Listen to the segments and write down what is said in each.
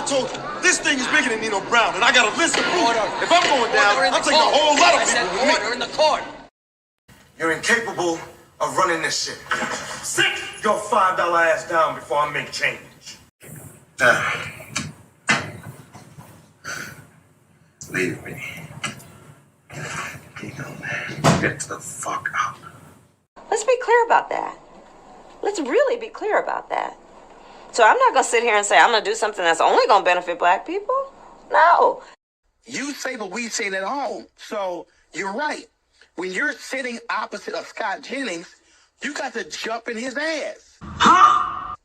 told you, this thing is bigger than Nino Brown, and I got a list of proof. If I'm going down, I'm taking a whole lot of people with me. Order in the court. You're incapable of running this shit. Sit your $5 ass down before I make change. Leave me. You know, get the fuck out. Let's be clear about that. Let's really be clear about that. So I'm not going to sit here and say I'm going to do something that's only going to benefit black people. No. You say what we say at home. So you're right. When you're sitting opposite of Scott Jennings, you got to jump in his ass. Huh?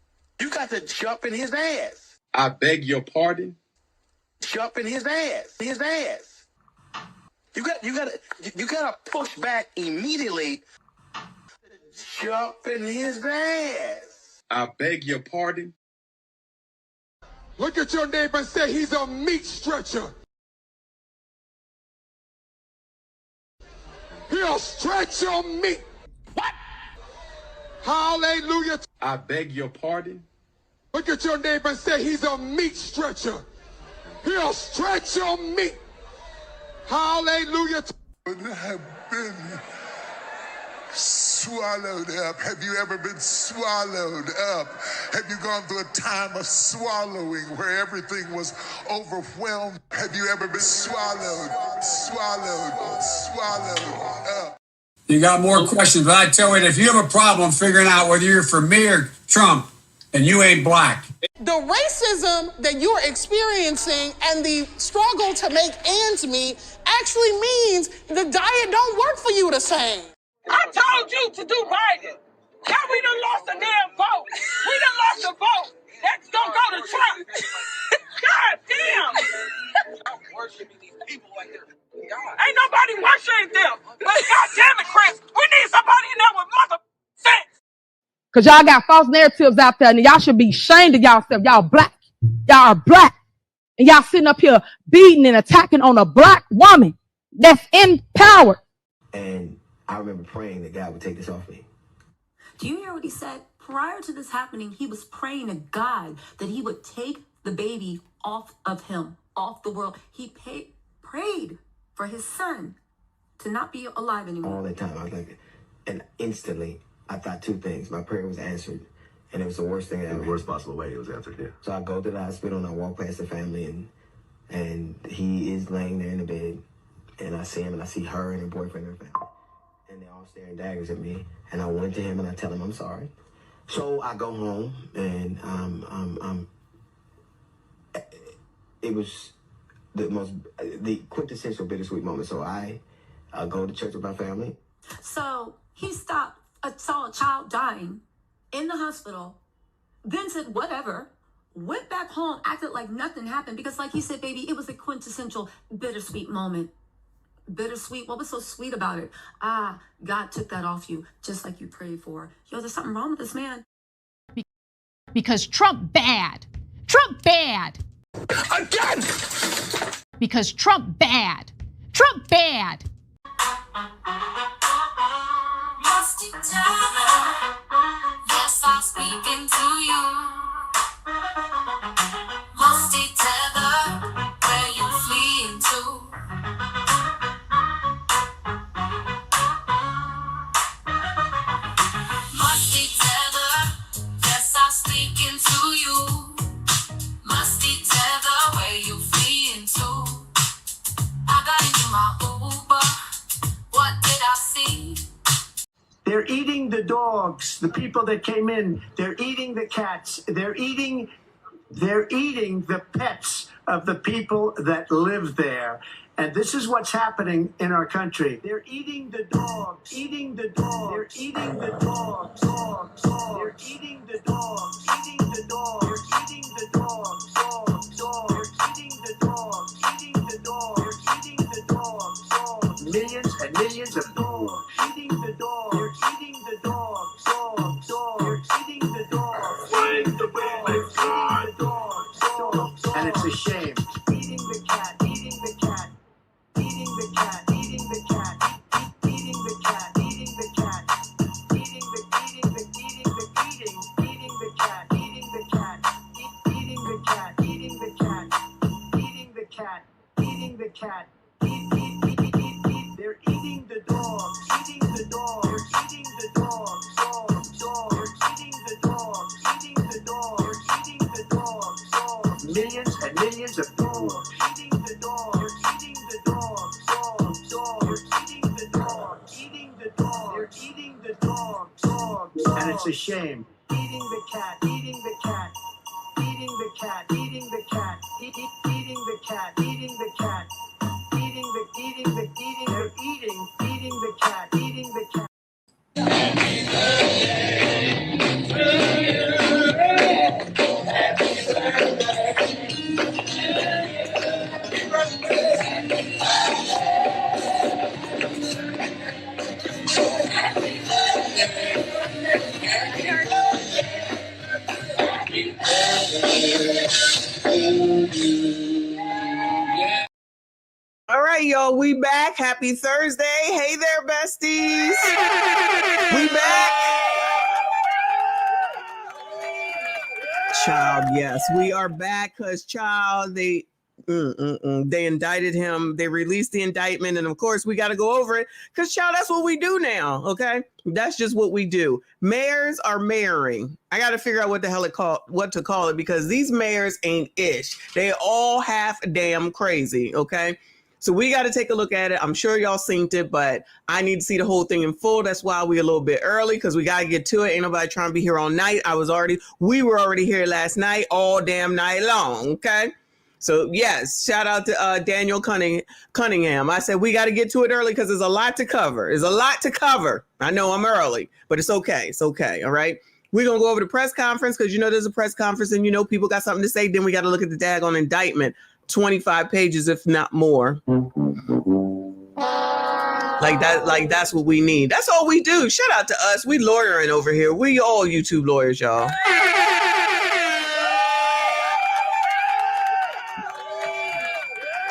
You got to jump in his ass. I beg your pardon? Jump in his ass. His ass. You gotta push back immediately. Jump in his ass. I beg your pardon? Look at your neighbor and say he's a meat stretcher. He'll stretch your meat. What? Hallelujah. I beg your pardon? Look at your neighbor and say he's a meat stretcher. He'll stretch your meat. Hallelujah. Have been swallowed up. Have you ever been swallowed up? Have you gone through a time of swallowing where everything was overwhelmed? Have you ever been swallowed up? You got more questions, but I tell you, if you have a problem figuring out whether you're for me or Trump, and you ain't black. The racism that you're experiencing and the struggle to make ends meet actually means the diet don't work for you the same. I told you to do Biden. Now we done lost a damn vote. We done lost a vote. That's gonna go to Trump. God damn. I'm worshiping these people like they're God. Ain't nobody worshiping them. But God damn it, Chris, we need somebody in there with mother sense. Because y'all got false narratives out there, and y'all should be ashamed of y'allself. Y'all black. Y'all are black. And y'all sitting up here beating and attacking on a black woman that's in power. And I remember praying that God would take this off me. Do you hear what he said? Prior to this happening, he was praying to God that he would take the baby off of him, off the world. He prayed for his son to not be alive anymore. All that time, I was like, and instantly, I thought two things. My prayer was answered, and it was the worst thing ever. In the worst possible way it was answered, yeah. So I go to the hospital, and I walk past the family, and he is laying there in the bed, and I see him, and I see her and her boyfriend and her family. And they're all staring daggers at me, and I went to him, and I tell him I'm sorry. So I go home, and it was the quintessential bittersweet moment. So I go to church with my family. So he stopped. Saw a child dying in the hospital, then said whatever, went back home, acted like nothing happened, because like he said, baby, it was a quintessential bittersweet moment. Bittersweet. What was so sweet about it? God took that off you, just like you prayed for. Yo, there's something wrong with this man. Because Trump bad. Trump bad. Again! Because Trump bad. Trump bad. Yes, I'm speaking to you. Musty tether, where you fleeing to? Musty tether, yes, I'm speaking to you. Musty tether, where you fleeing to? I got into my Uber. What did I see? They're eating the dogs, the people that came in. They're eating the cats. They're eating the pets of the people that live there. And this is what's happening in our country. They're eating the dogs, eating the dogs. They're eating the dogs, dogs. They're eating the dogs, eating the dogs. They're eating the dogs, dogs. They're eating the dogs, eating the dogs. They're eating the dogs, dogs. Millions and millions of dogs eating the dogs. They're eating the dogs, dogs. They're eating the dogs. Find the way, dogs, dogs. And it's a shame. Eating the cat, eating the cat. Eating the cat, eating the cat, eating the cat, eating the cat, eating the cat, eating the cat, eating cat. They're eating the dogs. Eating the dogs. They're eating the dogs. Dogs. Dogs. They're eating the dogs. Eating the dogs. They're eating the dogs. Dogs. Millions and millions of dogs. Eating the dogs. They're eating the dogs. Dogs. Dogs. They're eating the dogs. Eating the dogs. They're eating the dogs. Dogs. And it's a shame. Eating the cat. Eating the cat. Eating the cat. Eating the cat. Eating the cat. Eating the cat. Eating the cat. Eating the cat. All right, y'all, we back. Happy Thursday. Hey there, besties. We back. Child, yes, we are back because, child, they indicted him. They released the indictment. And, of course, we got to go over it because, child, that's what we do now, okay? That's just what we do. Mayors are mayoring. I got to figure out what the hell what to call it because these mayors ain't ish. They all half damn crazy, okay? So we got to take a look at it. I'm sure y'all seen it, but I need to see the whole thing in full. That's why we a little bit early because we got to get to it. Ain't nobody trying to be here all night. We were already here last night, all damn night long. Okay. So yes, shout out to Daniel Cunningham. I said, we got to get to it early because there's a lot to cover. I know I'm early, but it's okay. It's okay. All right. We're going to go over the press conference because, there's a press conference and, people got something to say. Then we got to look at the daggone indictment. 25 pages, if not more. Like that's what we need. That's all we do. Shout out to us. We lawyering over here. We all YouTube lawyers, y'all.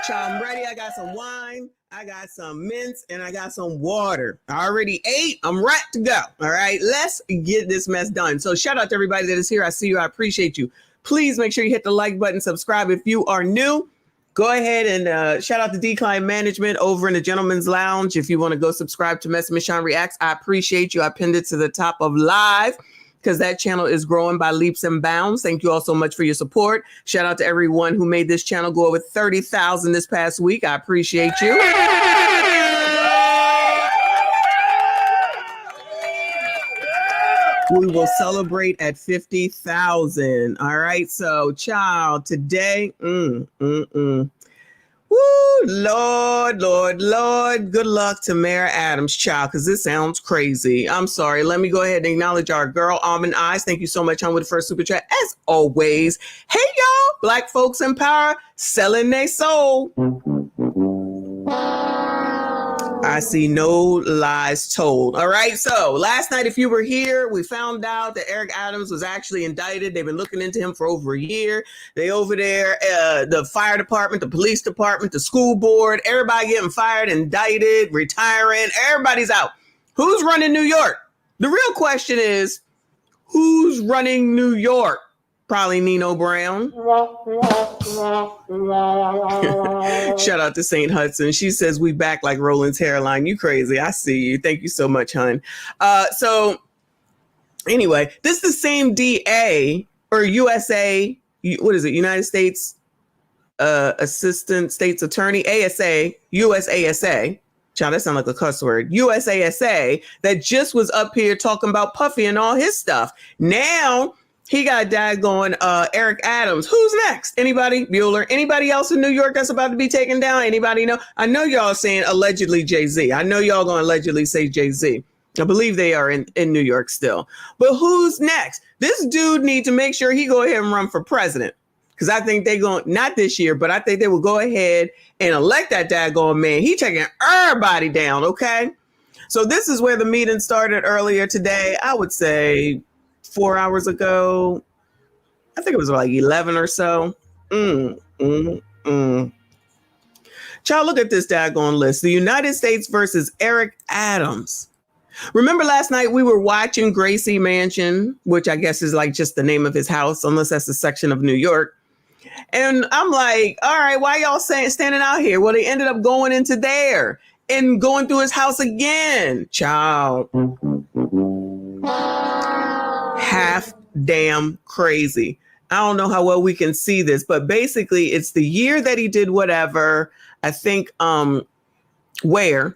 I'm ready. I got some wine. I got some mints and I got some water. I already ate. I'm ready to go. All right. Let's get this mess done. So shout out to everybody that is here. I see you. I appreciate you. Please make sure you hit the like button, subscribe if you are new. Go ahead and shout out to Decline Management over in the Gentleman's Lounge. If you want to go subscribe to Mess Michon Reacts, I appreciate you. I pinned it to the top of live because that channel is growing by leaps and bounds. Thank you all so much for your support. Shout out to everyone who made this channel go over 30,000 this past week. I appreciate you. We will celebrate at 50,000. All right. So, child, today, Woo, Lord. Good luck to Mayor Adams, child, because this sounds crazy. I'm sorry. Let me go ahead and acknowledge our girl, Almond Eyes. Thank you so much, hon, with the first super chat. As always, hey, y'all, Black folks in power, selling their soul. I see no lies told. All right. So last night, if you were here, we found out that Eric Adams was actually indicted. They've been looking into him for over a year. They over there, the fire department, the police department, the school board, everybody getting fired, indicted, retiring. Everybody's out. Who's running New York? The real question is, who's running New York? Probably Nino Brown. Shout out to St. Hudson. She says we back like Roland's hairline. You crazy. I see you. Thank you so much, hon. So anyway, this is the same DA or USA. What is it? United States Assistant State's Attorney, ASA, USASA. Child, that sounds like a cuss word. USASA that just was up here talking about Puffy and all his stuff. Now he got daggone Eric Adams. Who's next? Anybody? Bueller? Anybody else in New York that's about to be taken down? Anybody know? I know y'all saying allegedly Jay-Z. I know y'all going to allegedly say Jay-Z. I believe they are in New York still. But who's next? This dude needs to make sure he go ahead and run for president. Because I think they going, not this year, but I think they will go ahead and elect that daggone man. He taking everybody down, okay? So this is where the meeting started earlier today. I would say 4 hours ago. I think it was like 11 or so. Child, look at this daggone list. The United States versus Eric Adams. Remember last night we were watching Gracie Mansion, which I guess is like just the name of his house, unless that's a section of New York. And I'm like, all right, why y'all standing out here? Well, they ended up going into there and going through his house again. Child. Half damn crazy. I don't know how well we can see this, but basically it's the year that he did whatever. I think where,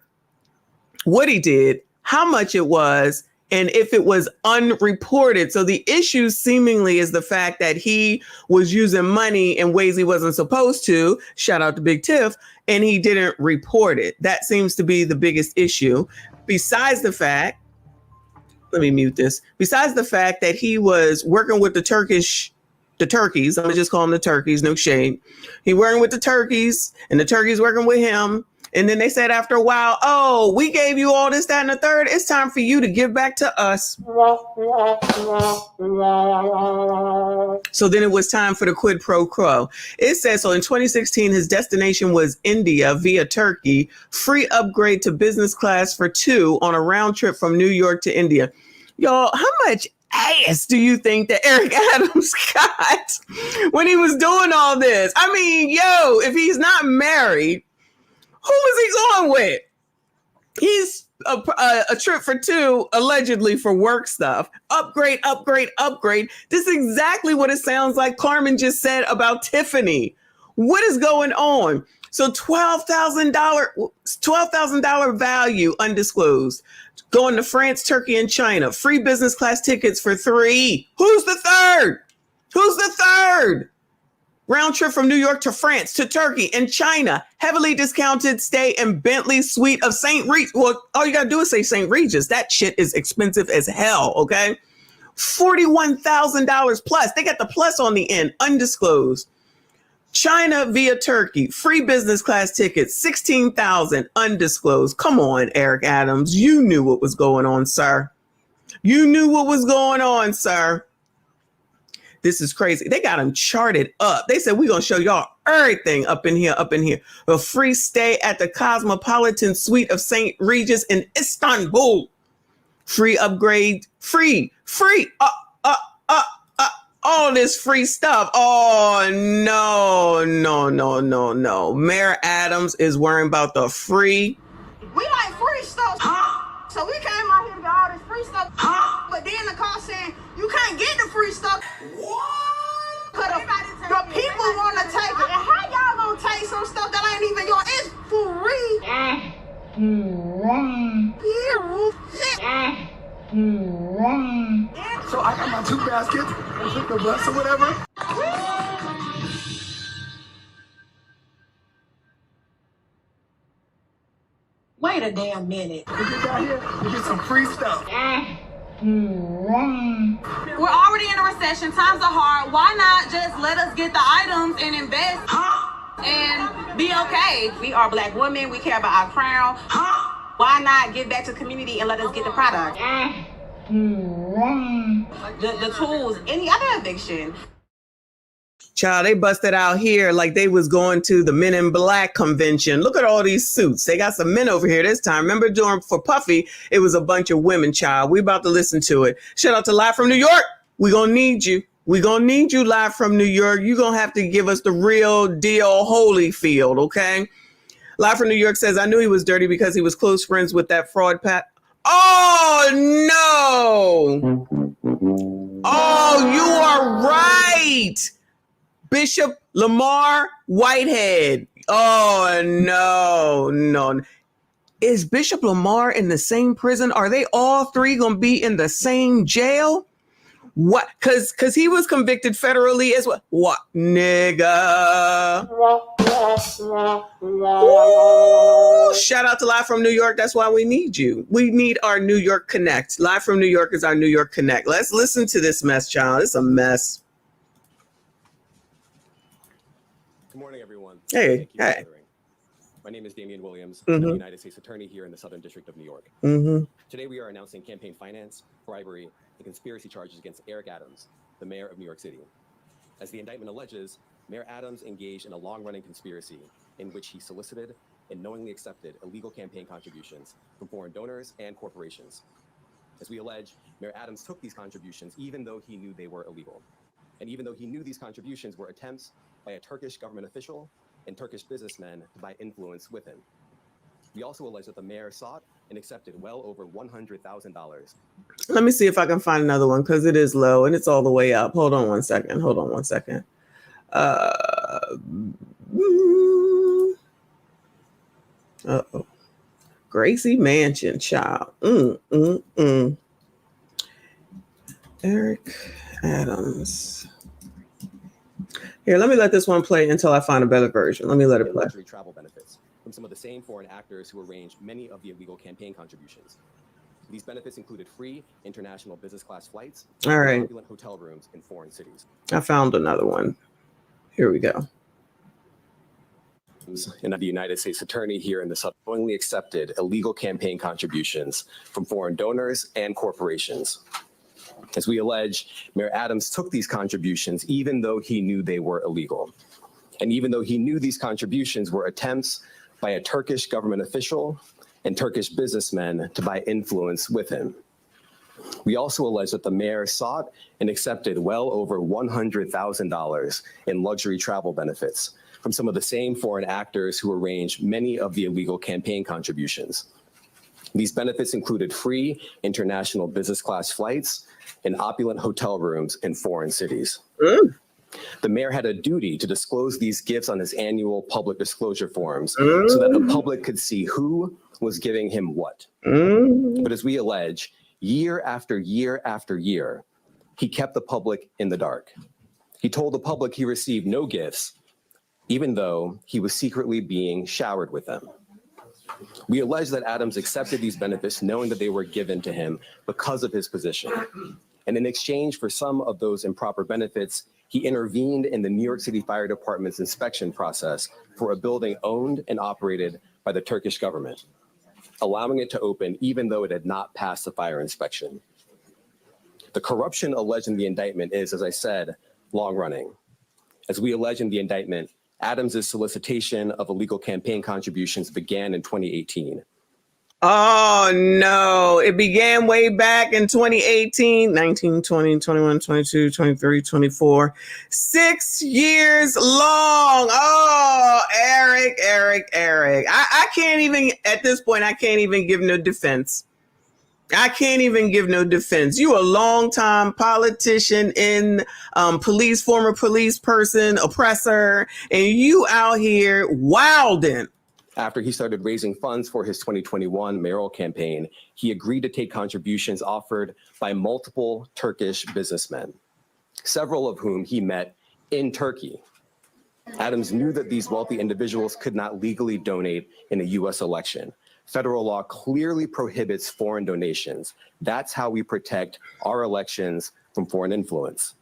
what he did, how much it was, and if it was unreported. So the issue seemingly is the fact that he was using money in ways he wasn't supposed to. Shout out to Big Tiff. And he didn't report it. That seems to be the biggest issue. Besides the fact, let me mute this. Besides the fact that he was working with the turkeys, I'm gonna just call them the turkeys, no shade. He working with the turkeys and the turkeys working with him. And then they said after a while, oh, we gave you all this, that, and the third. It's time for you to give back to us. So then it was time for the quid pro quo. It says, so in 2016, his destination was India via Turkey, free upgrade to business class for 2 on a round trip from New York to India. Y'all, how much ass do you think that Eric Adams got when he was doing all this? I mean, yo, if he's not married, who was he going with? He's a trip for 2, allegedly for work stuff. Upgrade, upgrade, upgrade. This is exactly what it sounds like Carmen just said about Tiffany. What is going on? So $12,000 value undisclosed. Going to France, Turkey, and China. Free business class tickets for 3. Who's the third? Who's the third? Round trip from New York to France, to Turkey, and China. Heavily discounted stay in Bentley suite of St. Regis. Well, all you got to do is say St. Regis. That shit is expensive as hell, okay? $41,000 plus. They got the plus on the end, undisclosed. China via Turkey, free business class tickets, $16,000, undisclosed. Come on, Eric Adams. You knew what was going on, sir. You knew what was going on, sir. This is crazy. They got him charted up. They said, we're going to show y'all everything up in here, up in here. A free stay at the Cosmopolitan Suite of St. Regis in Istanbul. Free upgrade, free. All this free stuff. Oh, no. Mayor Adams is worrying about the free. We like free stuff. So we came out here to get all this free stuff. But then the car saying, you can't get the free stuff. What? Because the people want to take it. And how y'all going to take some stuff that ain't even yours? It's free. So I got my 2 baskets and took the bus or whatever. Wait a damn minute. We get down here, we get some free stuff. We're already in a recession. Times are hard. Why not just let us get the items and invest and be okay? We are Black women. We care about our crown. Why not give back to the community and let us get the product? The tools, any other eviction. Child, they busted out here like they was going to the Men in Black convention. Look at all these suits. They got some men over here this time. Remember during for Puffy, it was a bunch of women, child. We about to listen to it. Shout out to Live from New York. We gonna need you. We gonna need you live from New York. You gonna have to give us the real deal Holyfield, okay? Live from New York says, I knew he was dirty because he was close friends with that fraud Pat. Oh, no. Oh, you are right. Bishop Lamar Whitehead. Oh, no. Is Bishop Lamar in the same prison? Are they all 3 going to be in the same jail? What? Because he was convicted federally as well. What? Nigga. Ooh, shout out to Live from New York. That's why we need you. We need our New York Connect. Live from New York is our New York Connect. Let's listen to this mess, child. It's a mess. Good morning, everyone. Hey. My name is Damian Williams. Mm-hmm. I'm the United States Attorney here in the Southern District of New York. Mm-hmm. Today, we are announcing campaign finance, bribery, and conspiracy charges against Eric Adams, the mayor of New York City. As the indictment alleges, Mayor Adams engaged in a long-running conspiracy in which he solicited and knowingly accepted illegal campaign contributions from foreign donors and corporations. As we allege, Mayor Adams took these contributions even though he knew they were illegal. And even though he knew these contributions were attempts by a Turkish government official and Turkish businessmen to buy influence with him. We also allege that the mayor sought and accepted well over $100,000. Let me see if I can find another one because it is low and it's all the way up. Hold on one second. Uh-oh. Gracie Mansion, child. Eric Adams. Here, let me let this one play until I find a better version. Let me let it play. Luxury travel benefits from some of the same foreign actors who arranged many of the illegal campaign contributions. These benefits included free international business class flights, all right, opulent hotel rooms in foreign cities. I found another one. Here we go. And of the United States Attorney here in the subsequently accepted illegal campaign contributions from foreign donors and corporations. As we allege, Mayor Adams took these contributions even though he knew they were illegal. And even though he knew these contributions were attempts by a Turkish government official and Turkish businessmen to buy influence with him. We also allege that the mayor sought and accepted well over $100,000 in luxury travel benefits from some of the same foreign actors who arranged many of the illegal campaign contributions. These benefits included free international business class flights and opulent hotel rooms in foreign cities. The mayor had a duty to disclose these gifts on his annual public disclosure forms so that the public could see who was giving him what. But as we allege, year after year after year, he kept the public in the dark. He told the public he received no gifts, even though he was secretly being showered with them. We allege that Adams accepted these benefits knowing that they were given to him because of his position. And in exchange for some of those improper benefits, he intervened in the New York City Fire Department's inspection process for a building owned and operated by the Turkish government, allowing it to open even though it had not passed the fire inspection. The corruption alleged in the indictment is, as I said, long running. As we allege in the indictment, Adams's solicitation of illegal campaign contributions began in 2018. Oh, no. It began way back in 2018, 19, 20, 21, 22, 23, 24. 6 years long. Oh, Eric. I can't even, at this point, I can't even give no defense. You a longtime politician in police, former police person, oppressor, and you out here wilding. After he started raising funds for his 2021 mayoral campaign, he agreed to take contributions offered by multiple Turkish businessmen, several of whom he met in Turkey. Adams knew that these wealthy individuals could not legally donate in a U.S. election. Federal law clearly prohibits foreign donations. That's how we protect our elections from foreign influence.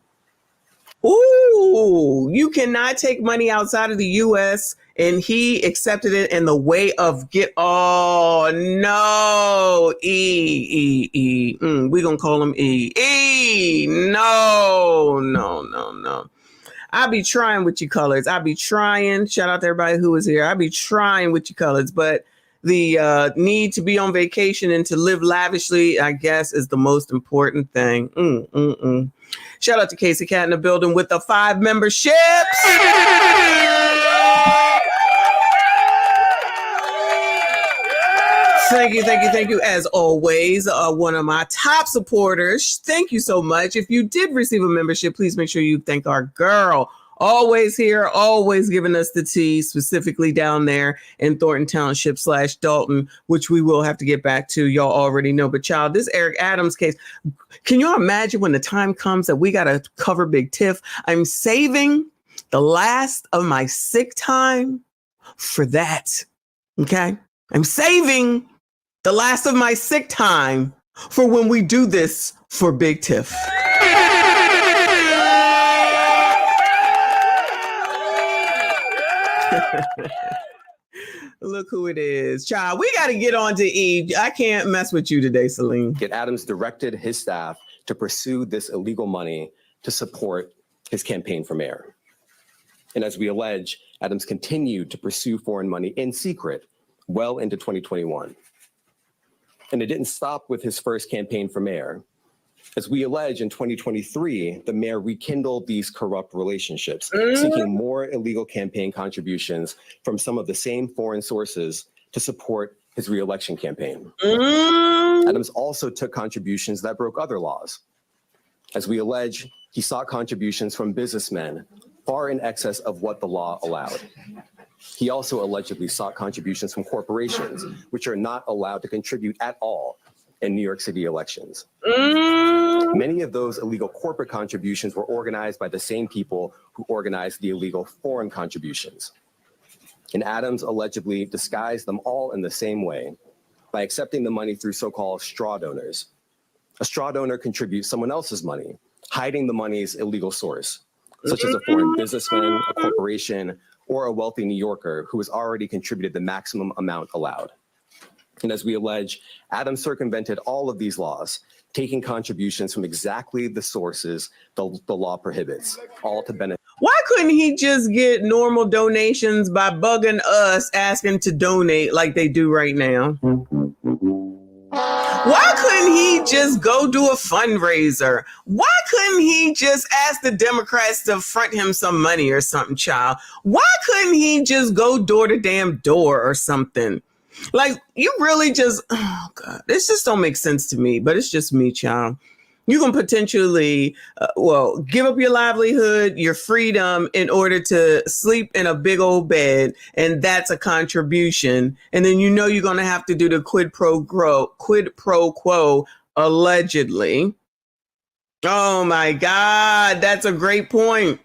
Ooh, you cannot take money outside of the U.S. and he accepted it in the way of oh no, we're gonna call him no. I be trying with your colors. Shout out to everybody who was here. I be trying with your colors, but the need to be on vacation and to live lavishly, I guess, is the most important thing. Shout out to Casey Cat in the building with the 5 memberships. Thank you. As always, one of my top supporters. Thank you so much. If you did receive a membership, please make sure you thank our girl. Always here, always giving us the tea, specifically down there in Thornton Township / Dalton, which we will have to get back to. Y'all already know. But child, this Eric Adams case, can you imagine when the time comes that we got to cover Big Tiff? I'm saving the last of my sick time for that. Okay? I'm saving the last of my sick time for when we do this for Big Tiff. Look who it is. Child, we got to get on to E. I can't mess with you today, Celine. Adams directed his staff to pursue this illegal money to support his campaign for mayor. And as we allege, Adams continued to pursue foreign money in secret well into 2021. And it didn't stop with his first campaign for mayor. As we allege, in 2023, the mayor rekindled these corrupt relationships, seeking more illegal campaign contributions from some of the same foreign sources to support his re-election campaign. Adams also took contributions that broke other laws. As we allege, he sought contributions from businessmen far in excess of what the law allowed. He also allegedly sought contributions from corporations, which are not allowed to contribute at all in New York City elections. Many of those illegal corporate contributions were organized by the same people who organized the illegal foreign contributions. And Adams allegedly disguised them all in the same way by accepting the money through so-called straw donors. A straw donor contributes someone else's money, hiding the money's illegal source, such as a foreign businessman, a corporation, or a wealthy New Yorker who has already contributed the maximum amount allowed. And as we allege, Adams circumvented all of these laws, taking contributions from exactly the sources the law prohibits, all to benefit. Why couldn't he just get normal donations by bugging us, asking to donate like they do right now? Why couldn't he just go do a fundraiser? Why couldn't he just ask the Democrats to front him some money or something, child? Why couldn't he just go door to damn door or something? Like, you really just, oh God, this just don't make sense to me, but it's just me, child. You can potentially, give up your livelihood, your freedom in order to sleep in a big old bed. And that's a contribution. And then you're going to have to do the quid pro quo, allegedly. Oh my God, that's a great point.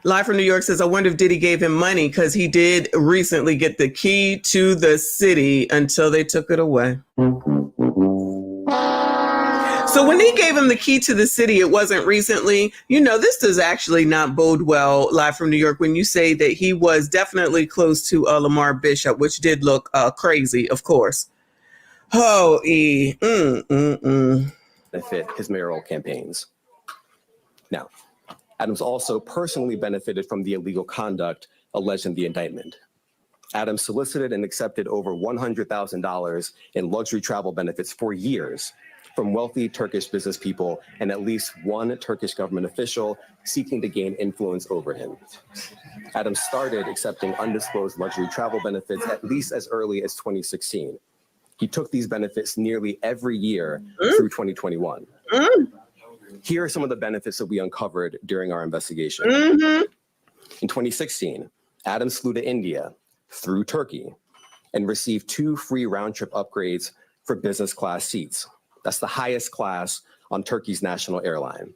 Live from New York says, I wonder if Diddy gave him money because he did recently get the key to the city until they took it away. So when he gave him the key to the city, it wasn't recently. This does actually not bode well, Live from New York, when you say that he was definitely close to Lamar Bishop, which did look crazy, of course. Oh, benefit his mayoral campaigns. Now, Adams also personally benefited from the illegal conduct alleged in the indictment. Adams solicited and accepted over $100,000 in luxury travel benefits for years from wealthy Turkish business people and at least one Turkish government official seeking to gain influence over him. Adams started accepting undisclosed luxury travel benefits at least as early as 2016. He took these benefits nearly every year through 2021. Here are some of the benefits that we uncovered during our investigation. In 2016, Adams flew to India through Turkey and received 2 free round-trip upgrades for business class seats. That's the highest class on Turkey's national airline.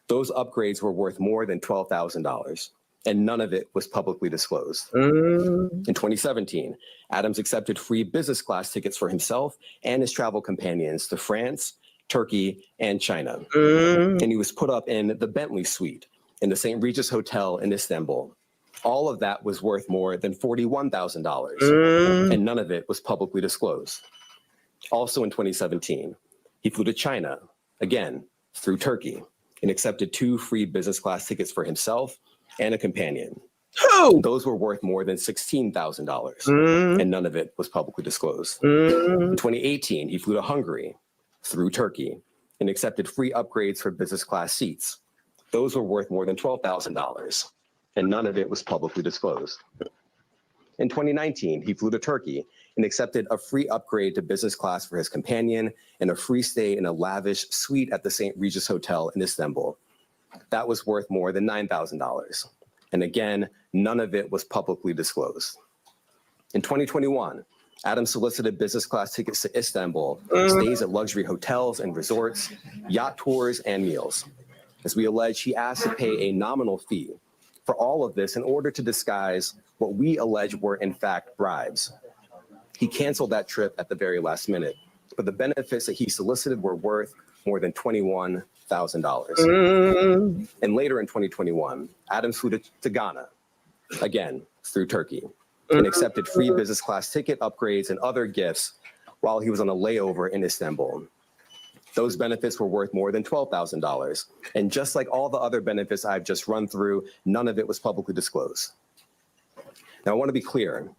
Those upgrades were worth more than $12,000, and none of it was publicly disclosed. In 2017, Adams accepted free business class tickets for himself and his travel companions to France, Turkey, and China. And he was put up in the Bentley suite in the St. Regis Hotel in Istanbul. All of that was worth more than $41,000, and none of it was publicly disclosed. Also in 2017, he flew to China, again, through Turkey, and accepted 2 free business class tickets for himself and a companion. Those were worth more than $16,000, and none of it was publicly disclosed. In 2018, he flew to Hungary through Turkey and accepted free upgrades for business class seats. Those were worth more than $12,000, and none of it was publicly disclosed. In 2019, he flew to Turkey and accepted a free upgrade to business class for his companion and a free stay in a lavish suite at the St. Regis Hotel in Istanbul. That was worth more than $9,000. And again, none of it was publicly disclosed. In 2021, Adams solicited business class tickets to Istanbul, stays at luxury hotels and resorts, yacht tours, and meals. As we allege, he asked to pay a nominal fee for all of this in order to disguise what we allege were in fact bribes. He canceled that trip at the very last minute, but the benefits that he solicited were worth more than $21,000. And later in 2021, Adams flew to Ghana, again, through Turkey, and accepted free business class ticket upgrades and other gifts while he was on a layover in Istanbul. Those benefits were worth more than $12,000. And just like all the other benefits I've just run through, none of it was publicly disclosed. Now, I want to be clear.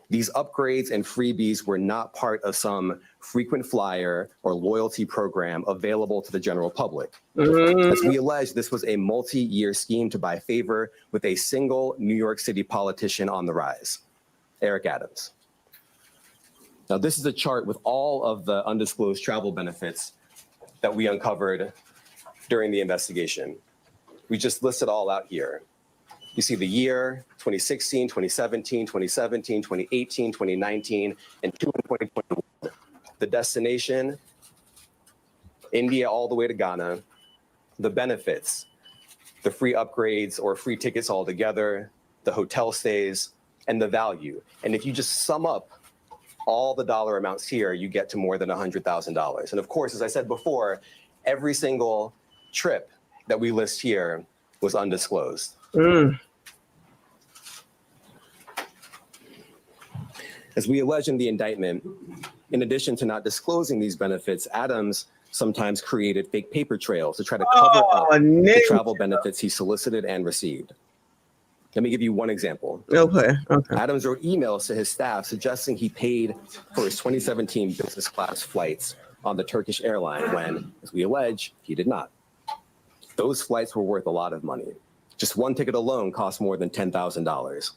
These upgrades and freebies were not part of some frequent flyer or loyalty program available to the general public. As we allege, this was a multi-year scheme to buy favor with a single New York City politician on the rise, Eric Adams. Now, this is a chart with all of the undisclosed travel benefits that we uncovered during the investigation. We just list it all out here. You see the year, 2016, 2017, 2017, 2018, 2019, and 2021. The destination, India all the way to Ghana. The benefits, the free upgrades or free tickets altogether, the hotel stays, and the value. And if you just sum up all the dollar amounts here, you get to more than $100,000. And of course, as I said before, every single trip that we list here was undisclosed. As we allege in the indictment, in addition to not disclosing these benefits, Adams sometimes created fake paper trails to try to cover up the travel benefits he solicited and received. Let me give you one example. Okay. Adams wrote emails to his staff suggesting he paid for his 2017 business class flights on the Turkish airline when, as we allege, he did not. Those flights were worth a lot of money. Just one ticket alone cost more than $10,000.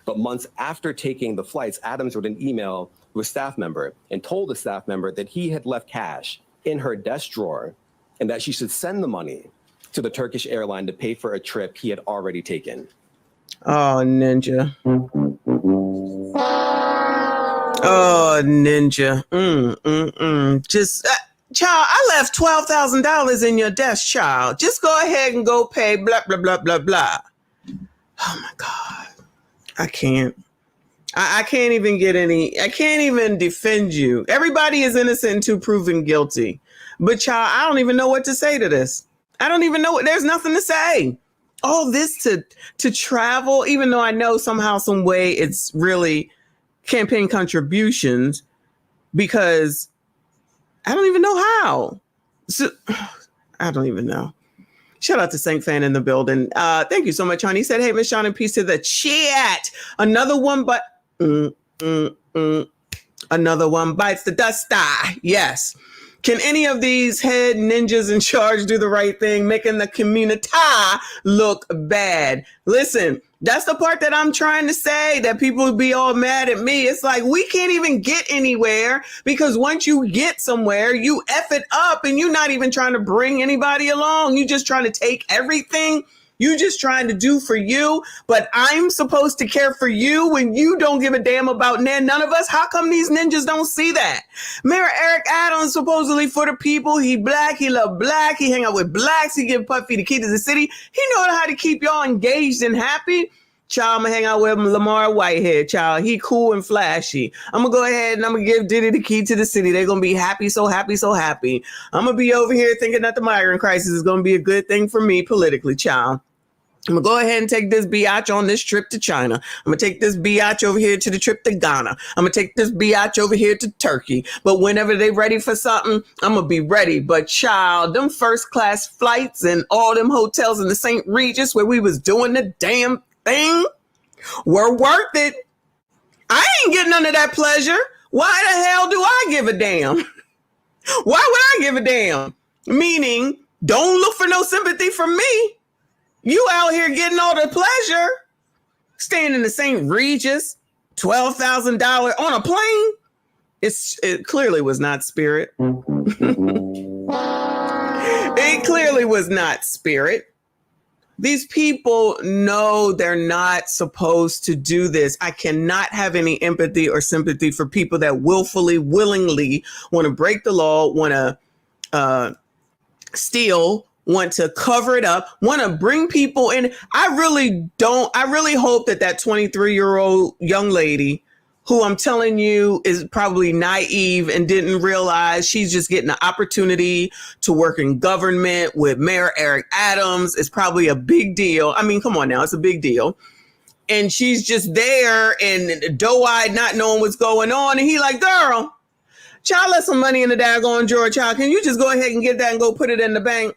But months after taking the flights, Adams wrote an email to a staff member and told the staff member that he had left cash in her desk drawer and that she should send the money to the Turkish airline to pay for a trip he had already taken. Oh, Ninja. Oh, Ninja. Just, child, I left $12,000 in your desk, child. Just go ahead and go pay blah, blah, blah, blah, blah. Oh, my God. I can't. I can't even get any. I can't even defend you. Everybody is innocent until proven guilty. But, child, I don't even know what to say to this. I don't even know. There's nothing to say. All this to travel, even though I know somehow, some way it's really campaign contributions, because I don't even know how. So, I don't even know. Shout out to Saint Fan in the building. Thank you so much, honey. He said, hey, Miss Sean, and peace to the chat. Another one, but another one bites the dust. Yes. Can any of these head ninjas in charge do the right thing, making the community look bad? Listen, that's the part that I'm trying to say, that people would be all mad at me. It's like, we can't even get anywhere because once you get somewhere, you F it up and you're not even trying to bring anybody along. You're just trying to take everything. You just trying to do for you, but I'm supposed to care for you when you don't give a damn about none of us. How come these ninjas don't see that? Mayor Eric Adams, supposedly for the people. He black, he love black, he hang out with blacks, he give Puffy the key to the city. He know how to keep y'all engaged and happy. Child, I'm gonna hang out with Lamar Whitehead, child. He cool and flashy. I'm gonna go ahead and I'm gonna give Diddy the key to the city. They're gonna be happy, so happy, so happy. I'm gonna be over here thinking that the migrant crisis is gonna be a good thing for me politically, child. I'm going to go ahead and take this biatch on this trip to China. I'm going to take this biatch over here to the trip to Ghana. I'm going to take this biatch over here to Turkey. But whenever they ready for something, I'm going to be ready. But child, them first class flights and all them hotels in the St. Regis where we was doing the damn thing were worth it. I ain't getting none of that pleasure. Why the hell do I give a damn? Why would I give a damn? Meaning, don't look for no sympathy from me. You out here getting all the pleasure, staying in the St. Regis, $12,000 on a plane. It clearly was not spirit. It clearly was not spirit. These people know they're not supposed to do this. I cannot have any empathy or sympathy for people that willfully, willingly want to break the law, want to steal, want to cover it up, want to bring people in. I really hope that 23-year-old young lady who I'm telling you is probably naive and didn't realize she's just getting an opportunity to work in government with Mayor Eric Adams. It's probably a big deal. I mean, come on now, it's a big deal. And she's just there and doe-eyed, not knowing what's going on. And he like, girl, child, let some money in the daggone drawer, child. Can you just go ahead and get that and go put it in the bank?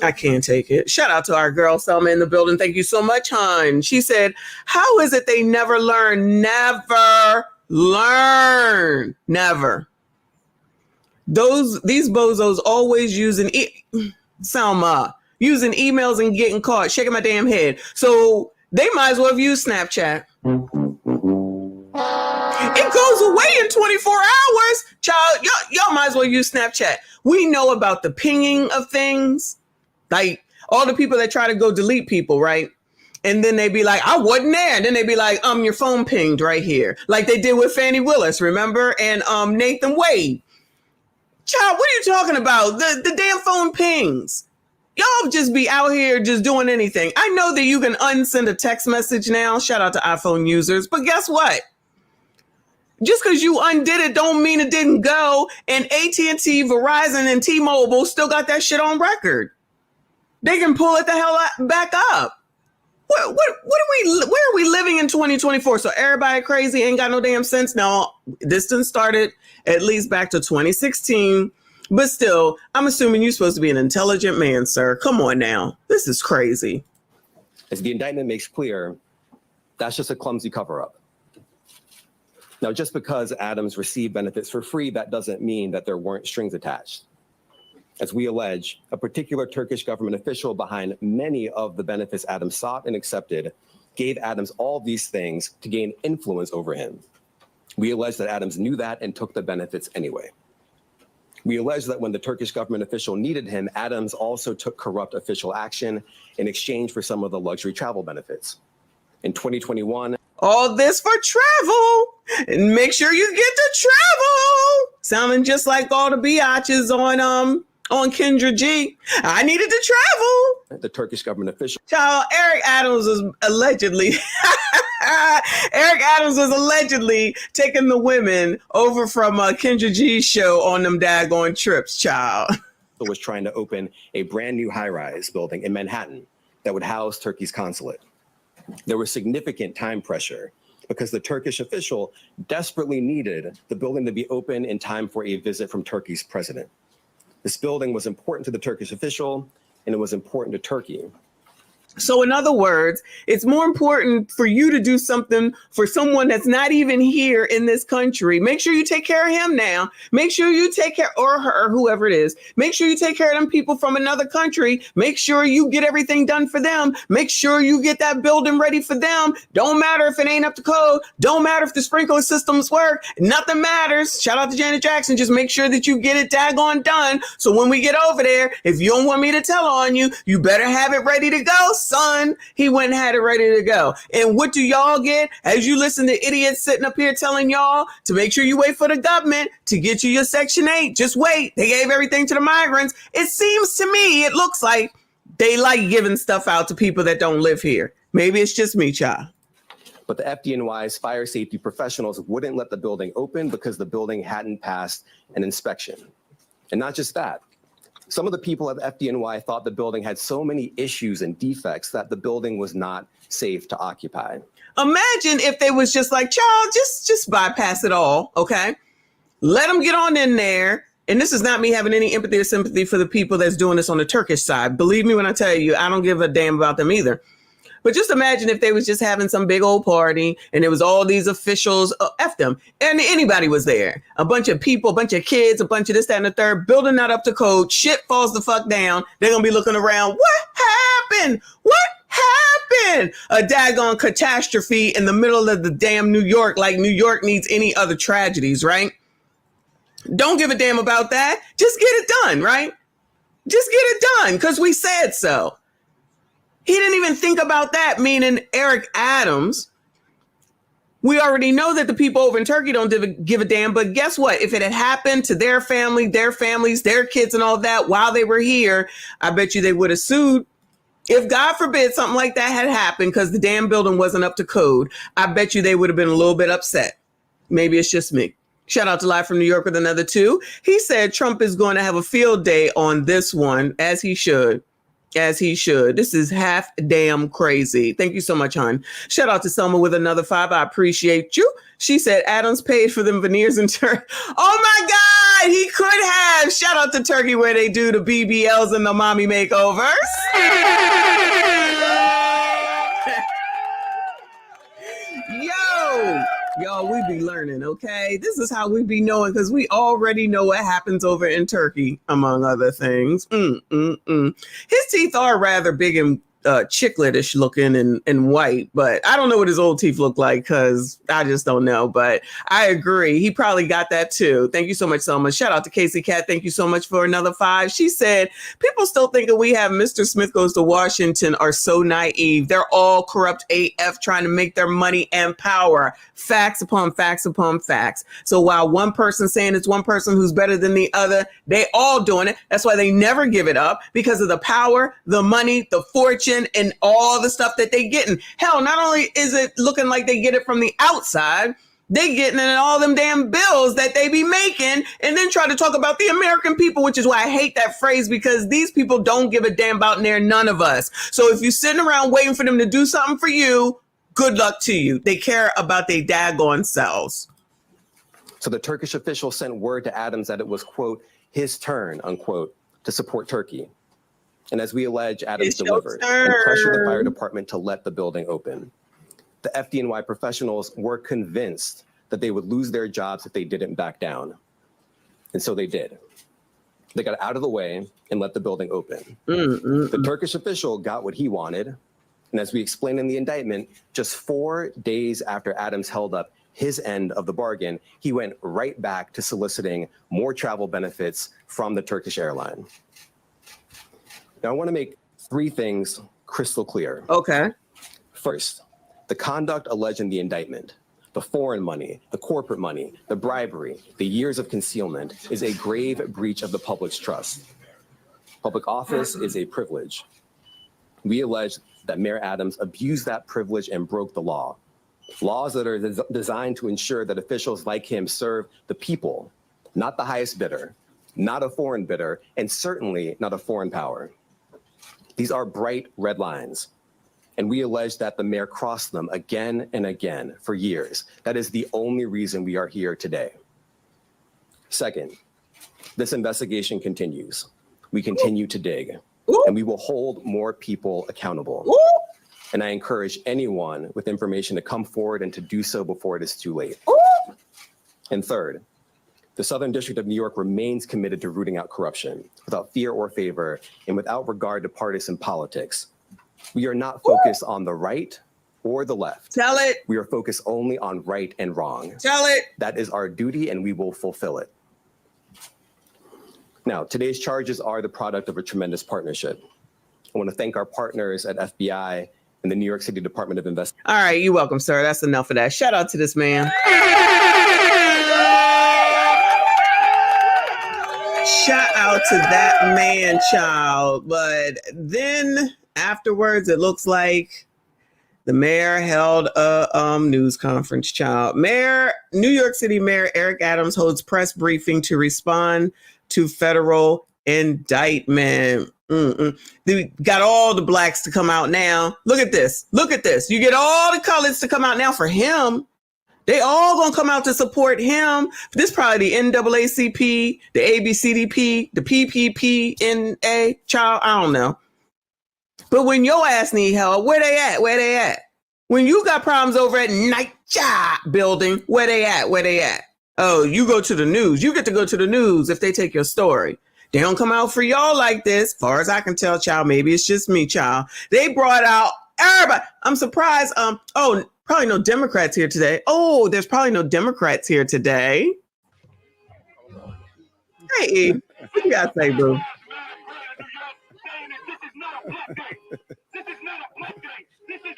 I can't take it. Shout out to our girl Selma in the building. Thank you so much, hon. She said, how is it they never learn? Never learn. Never. These bozos always using Selma, using emails and getting caught, shaking my damn head. So they might as well have used Snapchat. It goes away in 24 hours. Child, y'all might as well use Snapchat. We know about the pinging of things. Like all the people that try to go delete people, right? And then they be like, I wasn't there. And then they be like, your phone pinged right here. Like they did with Fannie Willis, remember? And Nathan Wade. Child, what are you talking about? The damn phone pings. Y'all just be out here just doing anything. I know that you can unsend a text message now. Shout out to iPhone users. But guess what? Just because you undid it don't mean it didn't go. And AT&T, Verizon, and T-Mobile still got that shit on record. They can pull it the hell back up. Where are we living in 2024? So everybody crazy, ain't got no damn sense. Now, this done started at least back to 2016. But still, I'm assuming you're supposed to be an intelligent man, sir. Come on now. This is crazy. As the indictment makes clear, that's just a clumsy cover-up. Now, just because Adams received benefits for free, that doesn't mean that there weren't strings attached. As we allege, a particular Turkish government official behind many of the benefits Adams sought and accepted gave Adams all these things to gain influence over him. We allege that Adams knew that and took the benefits anyway. We allege that when the Turkish government official needed him, Adams also took corrupt official action in exchange for some of the luxury travel benefits. In 2021, all this for travel. And make sure you get to travel. Sounding just like all the biatches on Kendra G. I needed to travel. The Turkish government official. Child, Eric Adams was allegedly taking the women over from Kendra G's show on them daggone trips, child. Was trying to open a brand new high-rise building in Manhattan that would house Turkey's consulate. There was significant time pressure because the Turkish official desperately needed the building to be open in time for a visit from Turkey's president. This building was important to the Turkish official, and it was important to Turkey. So in other words, it's more important for you to do something for someone that's not even here in this country. Make sure you take care of him now. Make sure you take care, or her, whoever it is. Make sure you take care of them people from another country. Make sure you get everything done for them. Make sure you get that building ready for them. Don't matter if it ain't up to code. Don't matter if the sprinkler systems work. Nothing matters. Shout out to Janet Jackson. Just make sure that you get it daggone done. So when we get over there, if you don't want me to tell on you, you better have it ready to go. Son, he went and had it ready to go. And what do y'all get as you listen to idiots sitting up here telling y'all to make sure you wait for the government to get you your Section 8? Just wait. They gave everything to the migrants. It seems to me, it looks like they like giving stuff out to people that don't live here. Maybe it's just me, child. But the FDNY's fire safety professionals wouldn't let the building open because the building hadn't passed an inspection. And not just that. Some of the people at FDNY thought the building had so many issues and defects that the building was not safe to occupy. Imagine if they was just like, child, just bypass it all, okay? Let them get on in there. And this is not me having any empathy or sympathy for the people that's doing this on the Turkish side. Believe me when I tell you, I don't give a damn about them either. But just imagine if they was just having some big old party and there was all these officials, F them, and anybody was there. A bunch of people, a bunch of kids, a bunch of this, that, and the third, building not up to code. Shit falls the fuck down. They're going to be looking around. What happened? What happened? A daggone catastrophe in the middle of the damn New York, like New York needs any other tragedies, right? Don't give a damn about that. Just get it done, right? Just get it done because we said so. He didn't even think about that, meaning Eric Adams. We already know that the people over in Turkey don't give a damn. But guess what? If it had happened to their family, their families, their kids and all that while they were here, I bet you they would have sued. If God forbid something like that had happened because the damn building wasn't up to code, I bet you they would have been a little bit upset. Maybe it's just me. Shout out to Live from New York with another 2. He said Trump is going to have a field day on this one, as he should. As he should. This is half damn crazy. Thank you so much, hon. Shout out to Selma with another 5. I appreciate you. She said Adams paid for them veneers in Turkey. Oh my God, he could have. Shout out to Turkey where they do the BBLs and the mommy makeovers. Yo, we be learning, okay? This is how we be knowing, because we already know what happens over in Turkey, among other things. His teeth are rather big and chicletish looking and white, but I don't know what his old teeth look like because I just don't know. But I agree. He probably got that too. Thank you so much, Selma. Shout out to Casey Cat. Thank you so much for another 5. She said, people still thinking we have Mr. Smith Goes to Washington are so naive. They're all corrupt AF trying to make their money and power. Facts upon facts upon facts. So while one person saying it's one person who's better than the other, they all doing it. That's why they never give it up, because of the power, the money, the fortune, and all the stuff that they getting. Hell, not only is it looking like they get it from the outside, they getting it in all them damn bills that they be making, and then try to talk about the American people, which is why I hate that phrase, because these people don't give a damn about none of us. So if you're sitting around waiting for them to do something for you, good luck to you. They care about their daggone selves. So the Turkish official sent word to Adams that it was, quote, his turn, unquote, to support Turkey. And as we allege, Adams delivered and pressured the fire department to let the building open. The FDNY professionals were convinced that they would lose their jobs if they didn't back down. And so they did. They got out of the way and let the building open. The Turkish official got what he wanted. And as we explained in the indictment, just 4 days after Adams held up his end of the bargain, he went right back to soliciting more travel benefits from the Turkish airline. Now, I want to make 3 things crystal clear. Okay. First, the conduct alleged in the indictment, the foreign money, the corporate money, the bribery, the years of concealment, is a grave breach of the public's trust. Public office is a privilege. We allege that Mayor Adams abused that privilege and broke the law. Laws that are designed to ensure that officials like him serve the people, not the highest bidder, not a foreign bidder, and certainly not a foreign power. These are bright red lines, and we allege that the mayor crossed them again and again for years. That is the only reason we are here today. Second, this investigation continues. We continue to dig, and we will hold more people accountable. And I encourage anyone with information to come forward and to do so before it is too late. And third, the Southern District of New York remains committed to rooting out corruption without fear or favor and without regard to partisan politics. We are not focused on the right or the left. Tell it. We are focused only on right and wrong. Tell it. That is our duty, and we will fulfill it. Now, today's charges are the product of a tremendous partnership. I want to thank our partners at FBI and the New York City Department of Investigation. All right, you're welcome, sir. That's enough of that. Shout out to this man. Shout out to that man, child. But then afterwards, it looks like the mayor held a news conference, child. New York City Mayor Eric Adams holds press briefing to respond to federal indictment. They got all the blacks to come out now. Look at this. Look at this. You get all the colors to come out now for him. They all gonna come out to support him. This probably the NAACP, the ABCDP, the PPPNA, child, I don't know. But when your ass need help, where they at? Where they at? When you got problems over at NYCHA building, where they at? Where they at? Oh, you go to the news. You get to go to the news if they take your story. They don't come out for y'all like this. As far as I can tell, child, maybe it's just me, child. They brought out everybody. I'm surprised. Probably no Democrats here today. Oh, there's probably no Democrats here today. Hey, what you got to say, boo?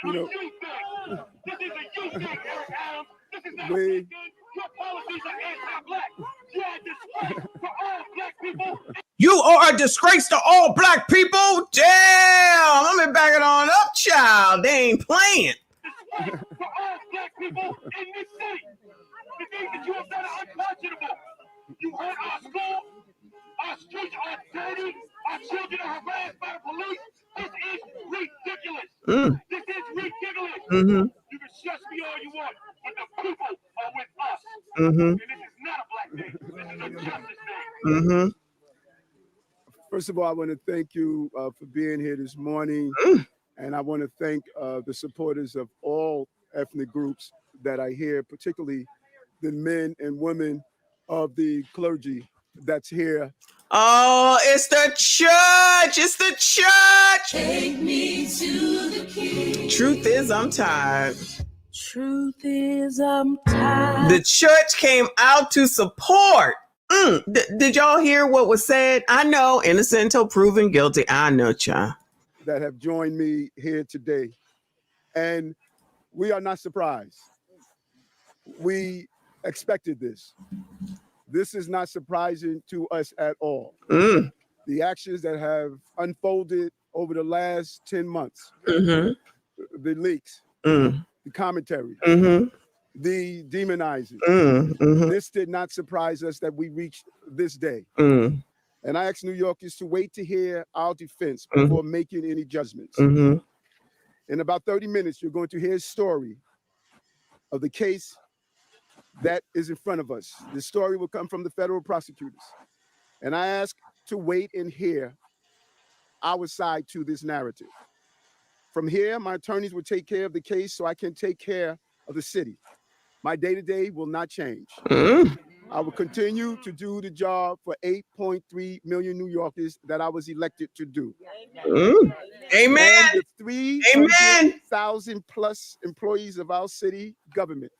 You know, You are a disgrace to all black people. Damn, I'm gonna back it on up, child. They ain't playing. For all black people in this city, the things that you have done are unconscionable. You hurt our schools, our streets are dirty, our children are harassed by the police. Mm. This is ridiculous. Mm-hmm. You can shush me all you want, but the people are with us. Mm-hmm. And this is not a black thing. This is a justice thing. Mm-hmm. First of all, I want to thank you for being here this morning. And I want to thank the supporters of all ethnic groups that I hear, particularly the men and women of the clergy that's here. Oh, it's the church. It's the church. Take me to the king. Truth is, I'm tired. Truth is, I'm tired. The church came out to support. Did y'all hear what was said? I know, innocent until proven guilty. I know, child. That have joined me here today. And we are not surprised. We expected this. This is not surprising to us at all. The actions that have unfolded over the last 10 months, the leaks, the commentary, the demonizing, this did not surprise us that we reached this day. And I ask New Yorkers to wait to hear our defense before making any judgments. In about 30 minutes, you're going to hear a story of the case that is in front of us. The story will come from the federal prosecutors. And I ask to wait and hear our side to this narrative. From here, my attorneys will take care of the case so I can take care of the city. My day-to-day will not change. I will continue to do the job for 8.3 million New Yorkers that I was elected to do. Amen. And the 300,000 plus employees of our city government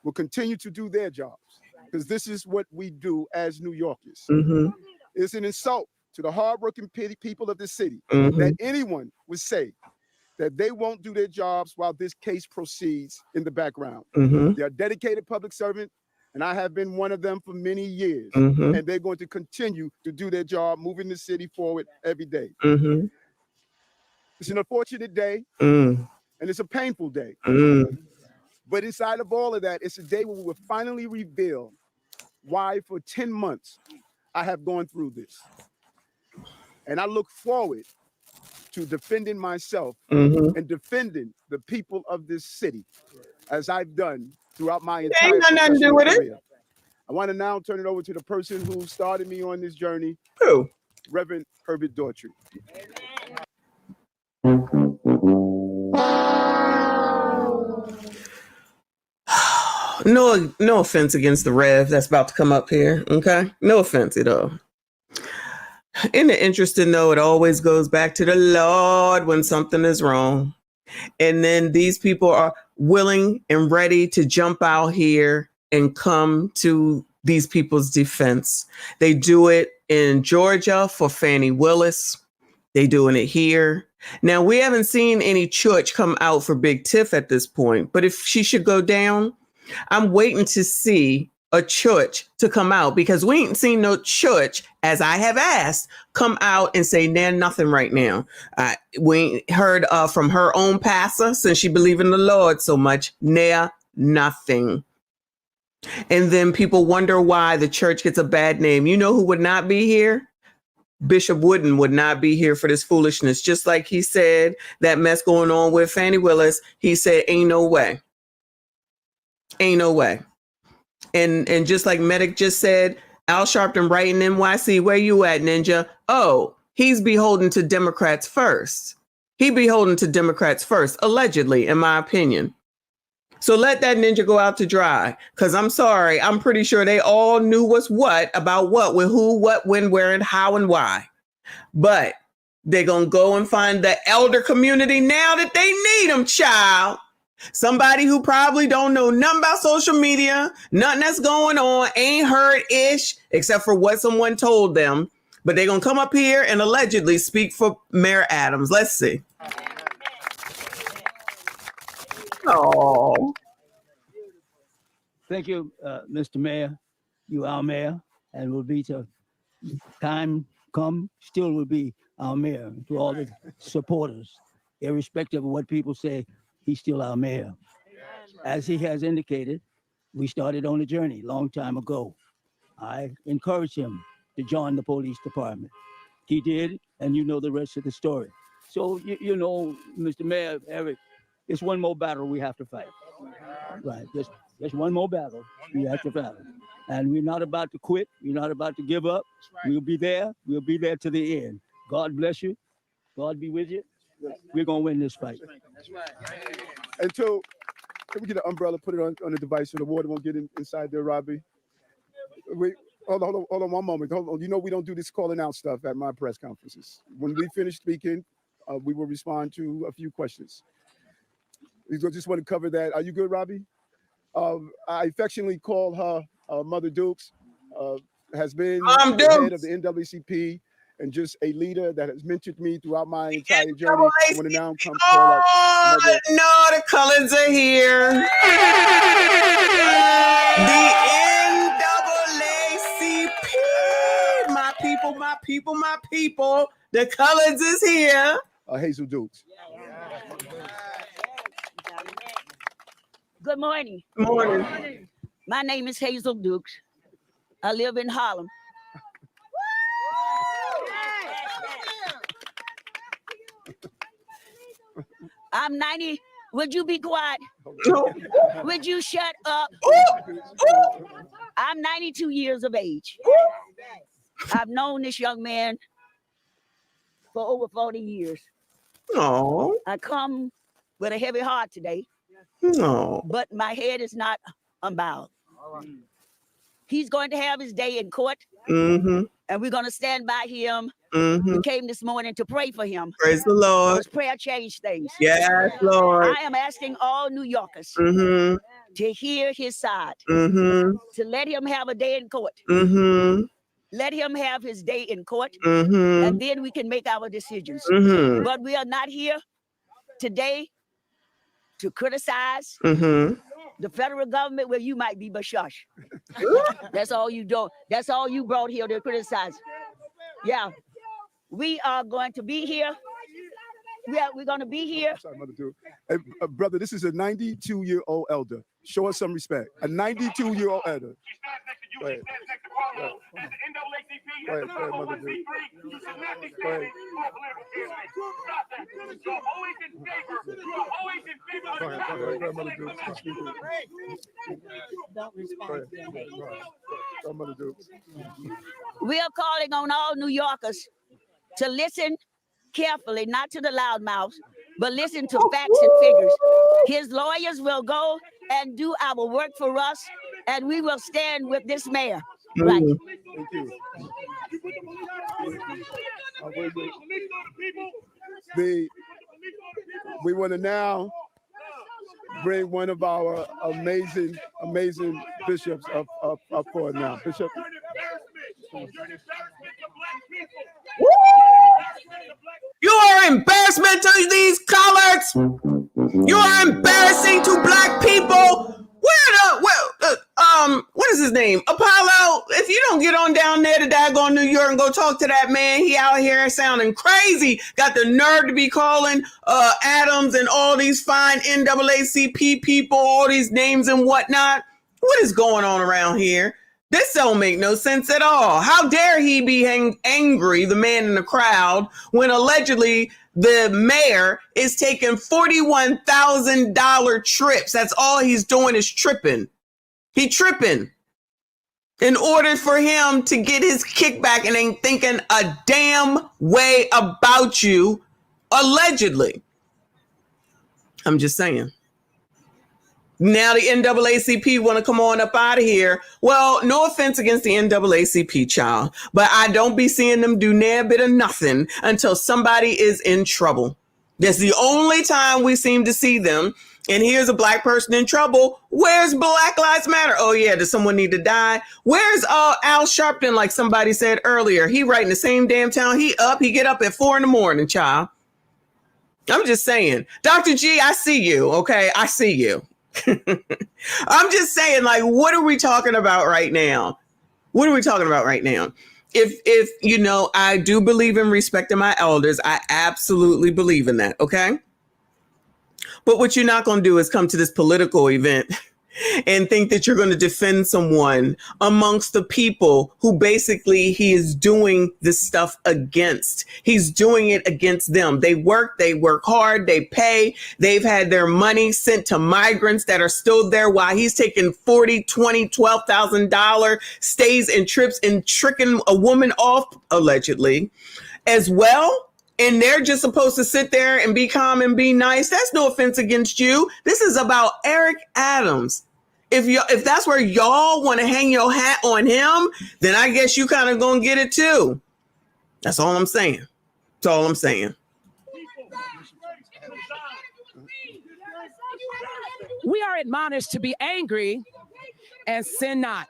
will continue to do their jobs, because this is what we do as New Yorkers. It's an insult to the hardworking people of the city that anyone would say that they won't do their jobs while this case proceeds in the background. They are dedicated public servants, and I have been one of them for many years. And they're going to continue to do their job, moving the city forward every day. It's an unfortunate day, and it's a painful day. But inside of all of that, it's a day where we will finally reveal why for 10 months I have gone through this. And I look forward to defending myself and defending the people of this city, as I've done throughout my entire professional career. I want to now turn it over to the person who started me on this journey, Reverend Herbert Daughtry. No offense against the Rev that's about to come up here, okay? No offense at all. In the interesting though, it always goes back to the Lord when something is wrong. And then these people are willing and ready to jump out here and come to these people's defense. They do it in Georgia for Fannie Willis. They doing it here. Now, we haven't seen any church come out for Big Tiff at this point, but if she should go down, I'm waiting to see a church to come out, because we ain't seen no church, as I have asked, come out and say, nah, nothing right now. We ain't heard from her own pastor, since she believe in the Lord so much, nah, nothing. And then people wonder why the church gets a bad name. You know who would not be here? Bishop Wooden would not be here for this foolishness. Just like he said that mess going on with Fannie Willis, he said, ain't no way. Ain't no way. And just like Medic just said, Al Sharpton right in NYC, where you at, Ninja? Oh, he's beholden to Democrats first. He beholden to Democrats first, allegedly, in my opinion. So let that ninja go out to dry, because I'm sorry, I'm pretty sure they all knew what's what about what, with who, what, when, where, and how, and why. But they're going to go and find the elder community now that they need them, child. Somebody who probably don't know nothing about social media, nothing that's going on, ain't heard ish, except for what someone told them. But they're going to come up here and allegedly speak for Mayor Adams. Let's see. Oh, thank you, Mr. Mayor. You our mayor, and will be till time come, still will be our mayor. To all the supporters, irrespective of what people say, he's still our mayor. As he has indicated, we started on a journey long time ago. I encouraged him to join the police department. He did, and you know the rest of the story. So, you know, Mr. Mayor, Eric, it's one more battle we have to fight. Right, just one more battle we have to fight. And we're not about to quit. We're not about to give up. We'll be there. We'll be there to the end. God bless you. God be with you. We're going to win this fight. And so, can we get an umbrella, put it on the device so the water won't get inside there, Robbie? Wait, hold on one moment. Hold on. You know we don't do this calling out stuff at my press conferences. When we finish speaking, we will respond to a few questions. We just want to cover that. Are you good, Robbie? I affectionately call her Mother Dukes, has been the head of the NAACP and just a leader that has mentored me throughout my entire journey. I want to now come call her Mother. No, the colors are here. The NAACP. My people, my people, my people. The colors is here. Hazel Dukes. Good morning. Good morning. My name is Hazel Dukes. I live in Harlem. I'm 90. Would you be quiet? Would you shut up? I'm 92 years of age. I've known this young man for over 40 years. Oh. I come with a heavy heart today. No. But my head is not unbowed. He's going to have his day in court. Mm-hmm. And we're going to stand by him. Mm-hmm. We came this morning to pray for him. Praise the Lord. Because prayer changed things. Yes, Lord. I am asking all New Yorkers to hear his side. To let him have a day in court. Let him have his day in court. And then we can make our decisions. But we are not here today to criticize the federal government where you might be, but shush. That's all you do. That's all you brought here to criticize. Yeah. We are going to be here. Yeah, we're going to be here. Sorry, Mother Duke. Hey, brother, this is a 92-year-old elder. Show us some respect. A 92-year-old elder. Go ahead. Go ahead, Mother Duke. Go ahead. We are calling on all New Yorkers to listen carefully, not to the loudmouths, but listen to facts and figures. His lawyers will go and do our work for us, and we will stand with this mayor. Right. Thank you. We want to now bring one of our amazing bishops up forward now. Bishop. You are embarrassment to these coloreds. You are embarrassing to black people. What is his name? Apollo. If you don't get on down there to daggone New York and go talk to that man, he out here sounding crazy. Got the nerve to be calling Adams and all these fine NAACP people, all these names and whatnot. What is going on around here? This don't make no sense at all. How dare he be angry, the man in the crowd, when allegedly the mayor is taking $41,000 trips. That's all he's doing is tripping. He tripping in order for him to get his kickback and ain't thinking a damn way about you, allegedly. I'm just saying. Now the NAACP want to come on up out of here. Well, no offense against the NAACP, child, but I don't be seeing them do near bit of nothing until somebody is in trouble. That's the only time we seem to see them. And here's a black person in trouble. Where's Black Lives Matter? Oh yeah, does someone need to die? Where's Al Sharpton? Like somebody said earlier, he right in the same damn town. He get up at 4 a.m, child. I'm just saying, Dr. G, I see you. Okay, I see you. I'm just saying, like, what are we talking about right now? What are we talking about right now? If you know, I do believe in respecting my elders. I absolutely believe in that. Okay. But what you're not going to do is come to this political event and think that you're going to defend someone amongst the people who basically he is doing this stuff against. He's doing it against them. They work hard, they pay, they've had their money sent to migrants that are still there while he's taking $40, $20, $12,000 stays and trips and tricking a woman off, allegedly, as well. And they're just supposed to sit there and be calm and be nice. That's no offense against you. This is about Eric Adams. If that's where y'all want to hang your hat on him, then I guess you kind of gonna get it too. That's all I'm saying. That's all I'm saying. We are admonished to be angry and sin not.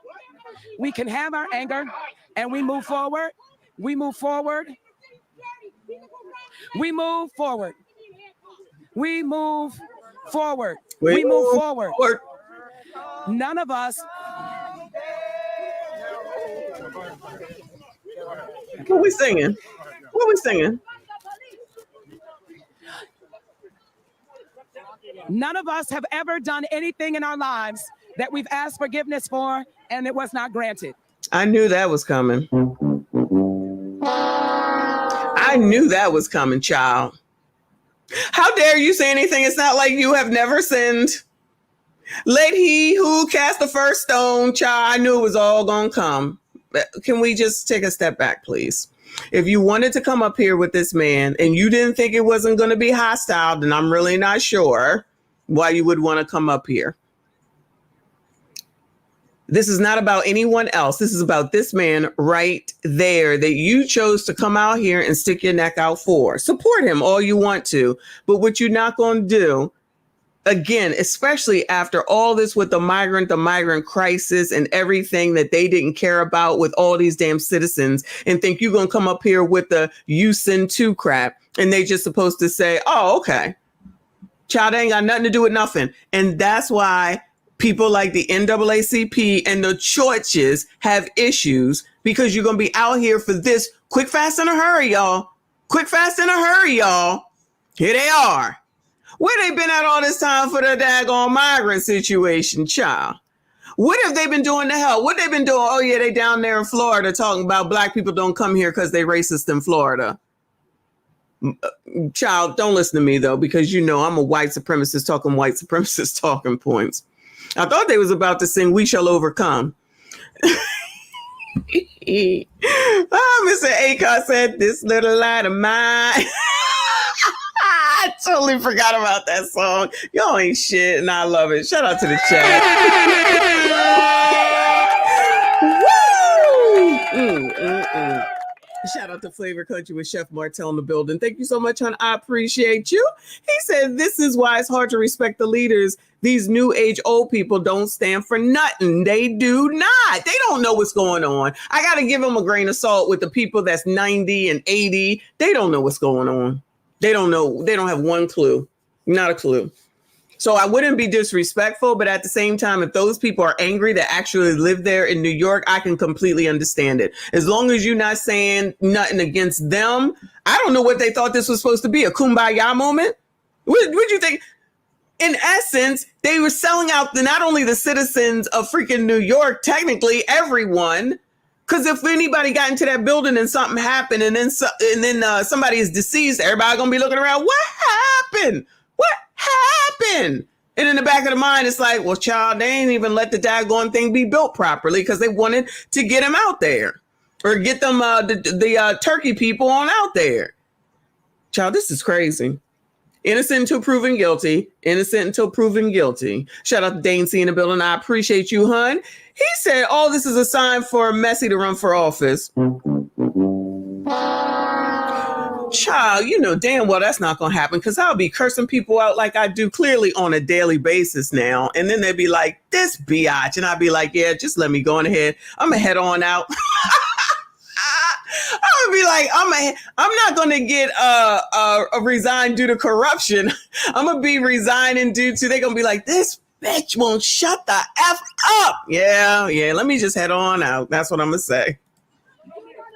We can have our anger and we move forward. We move forward. We move forward. We move forward. We move forward. None of us. What we singing? What we singing? None of us have ever done anything in our lives that we've asked forgiveness for and it was not granted. I knew that was coming. I knew that was coming, child. How dare you say anything? It's not like you have never sinned. Let he who cast the first stone, child. I knew it was all gonna come. Can we just take a step back, please? If you wanted to come up here with this man and you didn't think it wasn't going to be hostile, then I'm really not sure why you would want to come up here. This is not about anyone else. This is about this man right there that you chose to come out here and stick your neck out for. Support him all you want to. But what you're not going to do, again, especially after all this with the migrant crisis and everything that they didn't care about with all these damn citizens, and think you're going to come up here with the you sin too crap. And they just supposed to say, oh, okay. Child ain't got nothing to do with nothing. And that's why people like the NAACP and the churches have issues, because you're going to be out here for this quick, fast, in a hurry, y'all. Quick, fast, in a hurry, y'all. Here they are. Where they been at all this time for the daggone migrant situation, child? What have they been doing to help? What they been doing? Oh, yeah, they down there in Florida talking about black people don't come here because they racist in Florida. Child, don't listen to me, though, because you know I'm a white supremacist talking points. I thought they was about to sing We Shall Overcome. Mr. Akon said, this little light of mine. I totally forgot about that song. Y'all ain't shit, and I love it. Shout out to the chat. Woo! Shout out to Flavor Country with Chef Martell in the building. Thank you so much, hon. I appreciate you. He said, this is why it's hard to respect the leaders. These new age old people don't stand for nothing. They do not. They don't know what's going on. I got to give them a grain of salt with the people that's 90 and 80. They don't know what's going on. They don't know. They don't have one clue. Not a clue. So I wouldn't be disrespectful, but at the same time, if those people are angry that actually live there in New York, I can completely understand it. As long as you're not saying nothing against them. I don't know what they thought this was supposed to be, a kumbaya moment. What do you think? In essence, they were selling out not only the citizens of freaking New York, technically everyone. Because if anybody got into that building and something happened and then somebody is deceased, everybody going to be looking around. What happened? What happened? And in the back of the mind, it's like, well, child, they ain't even let the daggone thing be built properly because they wanted to get them out there or get them the turkey people on out there. Child, this is crazy. Innocent until proven guilty. Innocent until proven guilty. Shout out to Dane C in the building. I appreciate you, hun. He said, oh, this is a sign for Messi to run for office. Child, you know damn well that's not going to happen because I'll be cursing people out like I do clearly on a daily basis now. And then they'd be like, this biatch. And I'd be like, yeah, just let me go on ahead. I'm going to head on out. I'm gonna be like, I'm not gonna get resigned due to corruption. I'm gonna be resigning due to, they're gonna be like, this bitch won't shut the F up. Yeah, let me just head on out. That's what I'm gonna say.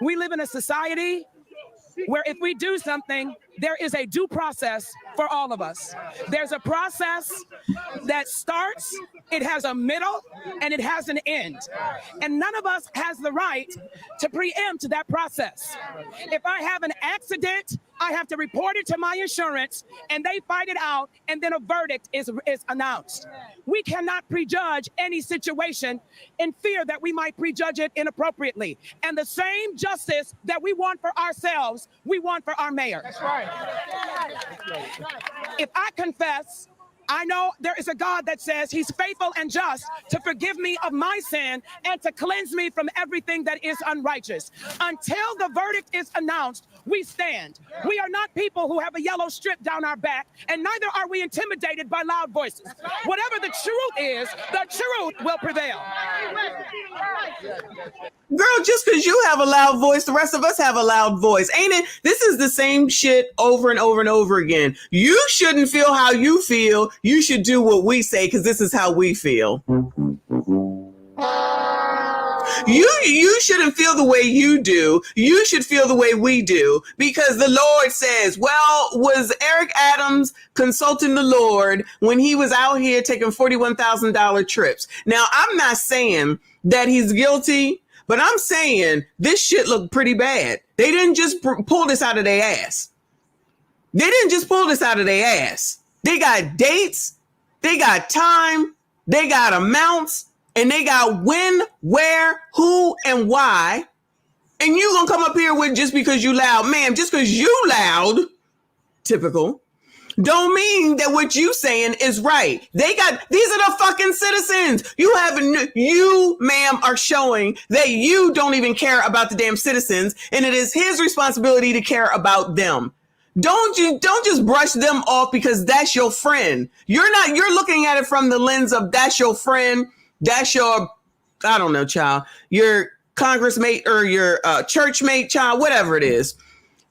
We live in a society where if we do something, there is a due process for all of us. There's a process that starts, it has a middle, and it has an end. And none of us has the right to preempt that process. If I have an accident, I have to report it to my insurance, and they fight it out, and then a verdict is announced. We cannot prejudge any situation in fear that we might prejudge it inappropriately. And the same justice that we want for ourselves, we want for our mayor. That's right. If I confess, I know there is a God that says he's faithful and just to forgive me of my sin and to cleanse me from everything that is unrighteous. Until the verdict is announced, we stand. We are not people who have a yellow strip down our back, and neither are we intimidated by loud voices. Whatever the truth is, the truth will prevail. Girl, just because you have a loud voice, the rest of us have a loud voice. Ain't it? This is the same shit over and over and over again. You shouldn't feel how you feel. You should do what we say because this is how we feel. You shouldn't feel the way you do. You should feel the way we do because the Lord says, well, was Eric Adams consulting the Lord when he was out here taking $41,000 trips? Now, I'm not saying that he's guilty, but I'm saying this shit looked pretty bad. They didn't just pull this out of their ass. They didn't just pull this out of their ass. They got dates, they got time, they got amounts, and they got when, where, who, and why. And you gonna come up here with just because you loud. Ma'am, just because you loud, typical, don't mean that what you saying is right. These are the fucking citizens. You, ma'am, are showing that you don't even care about the damn citizens, and it is his responsibility to care about them. Don't just brush them off because that's your friend. You're looking at it from the lens of that's your friend, that's your, I don't know, child, your congressmate or your church mate, child, whatever it is.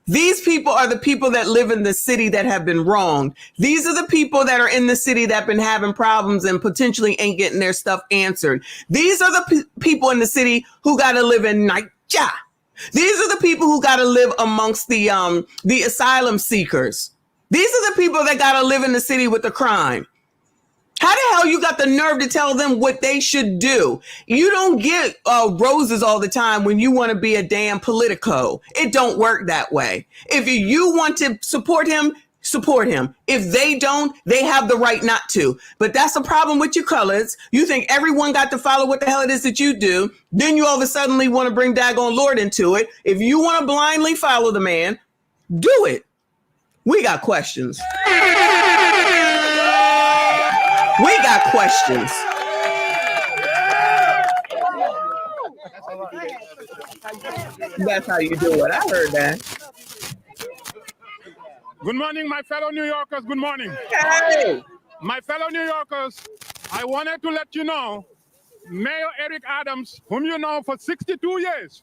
These people are the people that live in the city that have been wronged. These are the people that are in the city that have been having problems and potentially ain't getting their stuff answered. These are the people in the city who got to live in Nigeria. These are the people who got to live amongst the asylum seekers. These are the people that got to live in the city with the crime. How the hell you got the nerve to tell them what they should do? You don't get roses all the time when you want to be a damn politico. It don't work that way. If you want to support him, support him. If they don't, they have the right not to. But that's the problem with you colors. You think everyone got to follow what the hell it is that you do. Then you all of a sudden want to bring daggone Lord into it. If you want to blindly follow the man, do it. We got questions. We got questions. That's how you do it. I heard that. Good morning, my fellow New Yorkers. Good morning. Hey. My fellow New Yorkers, I wanted to let you know, Mayor Eric Adams, whom you know for 62 years,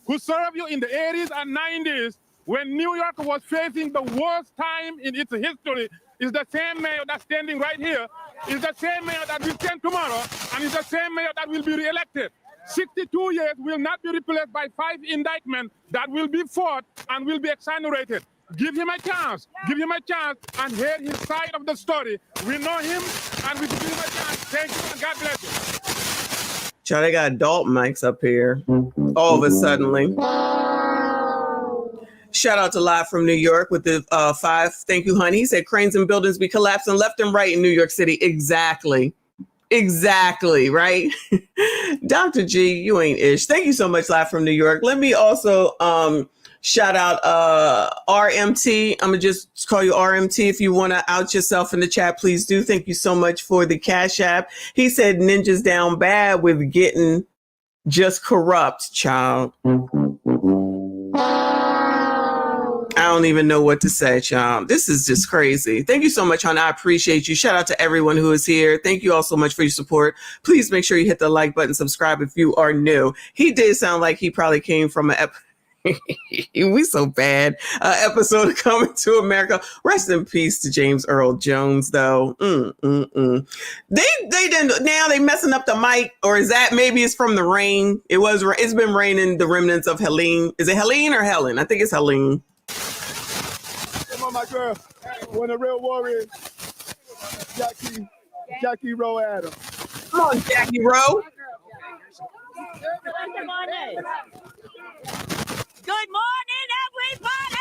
who served you in the 80s and 90s when New York was facing the worst time in its history, is the same mayor that's standing right here, is the same mayor that will stand tomorrow, and is the same mayor that will be reelected. 62 years will not be replaced by 5 indictments that will be fought and will be exonerated. Give him a chance. Give him a chance and hear his side of the story. We know him and we give him a chance. Thank you and God bless you. Child, they got adult mics up here all of a sudden. Shout out to Live from New York with the 5. Thank you, honey. He said cranes and buildings be collapsing left and right in New York City. Exactly. Exactly, right? Dr. G, you ain't ish. Thank you so much, Live from New York. Let me also shout out RMT. I'm going to just call you RMT. If you want to out yourself in the chat, please do. Thank you so much for the Cash App. He said ninjas down bad with getting just corrupt, child. I don't even know what to say, child. This is just crazy. Thank you so much, hon. I appreciate you. Shout out to everyone who is here. Thank you all so much for your support. Please make sure you hit the like button, subscribe if you are new. He did sound like he probably came from we so bad. Episode of Coming to America. Rest in peace to James Earl Jones, though. They didn't. Now they messing up the mic, or is that maybe it's from the rain? It's been raining the remnants of Helene. Is it Helene or Helen? I think it's Helene. girl, one of the real warriors, Jackie Rowe Adams. Come on, Jackie Rowe. Good morning, everybody.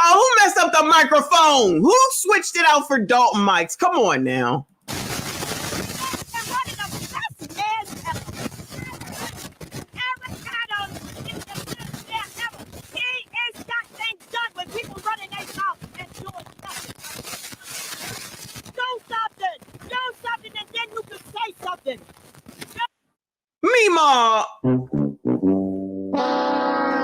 Oh, who messed up the microphone? Who switched it out for Dalton mics? Come on now. Mima!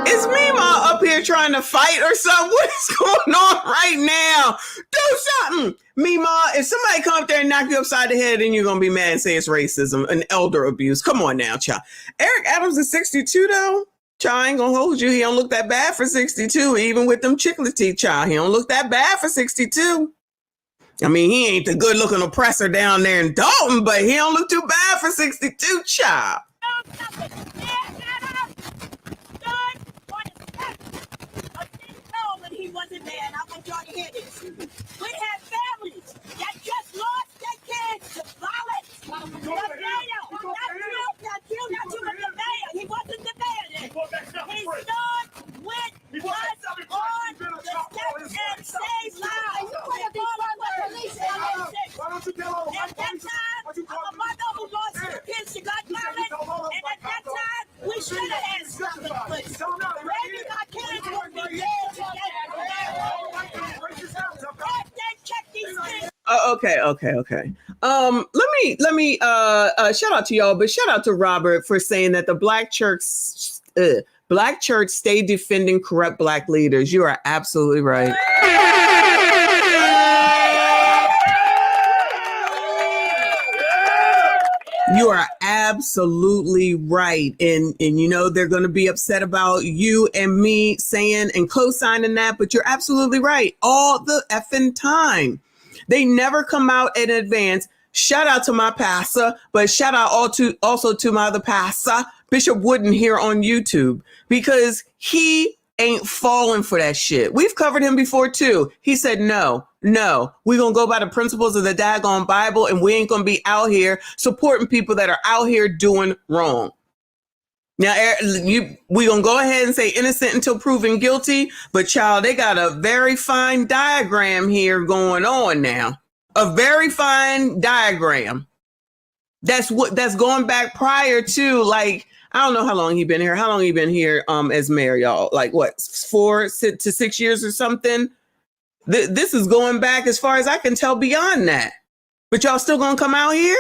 Is Mima up here trying to fight or something? What is going on right now? Do something! Mima, if somebody come up there and knock you upside the head, then you're going to be mad and say it's racism and elder abuse. Come on now, child. Eric Adams is 62, though. Child, I ain't going to hold you. He don't look that bad for 62, even with them chiclet teeth, child. He don't look that bad for 62. I mean, he ain't the good-looking oppressor down there in Dalton, but he don't look too bad for 62, child. He wasn't there, and I want y'all to hear this. We have families that just lost their kids to violence. The mayor, not you, but the mayor. He wasn't the mayor then. His son went on the steps and saved lives. At that time, I'm a mother who lost two kids to gun violence, and at that time, we should have had something for it. Maybe my kids would be dead today. Okay. Let me shout out to y'all, but shout out to Robert for saying that the Black church stay defending corrupt Black leaders. You are absolutely right. You are absolutely right. And you know, they're going to be upset about you and me saying and co-signing that, but you're absolutely right. All the effing time. They never come out in advance. Shout out to my pastor, but shout out also to my other pastor, Bishop Wooden here on YouTube, because he ain't falling for that shit. We've covered him before too. He said, no, we're going to go by the principles of the daggone Bible, and we ain't going to be out here supporting people that are out here doing wrong. Now, we going to go ahead and say innocent until proven guilty, but child, they got a very fine diagram here going on now. A very fine diagram. That's going back prior to, like, I don't know how long he been here. How long he been here as mayor, y'all? Like what, 4 to 6 years or something? This is going back as far as I can tell beyond that. But y'all still gonna come out here?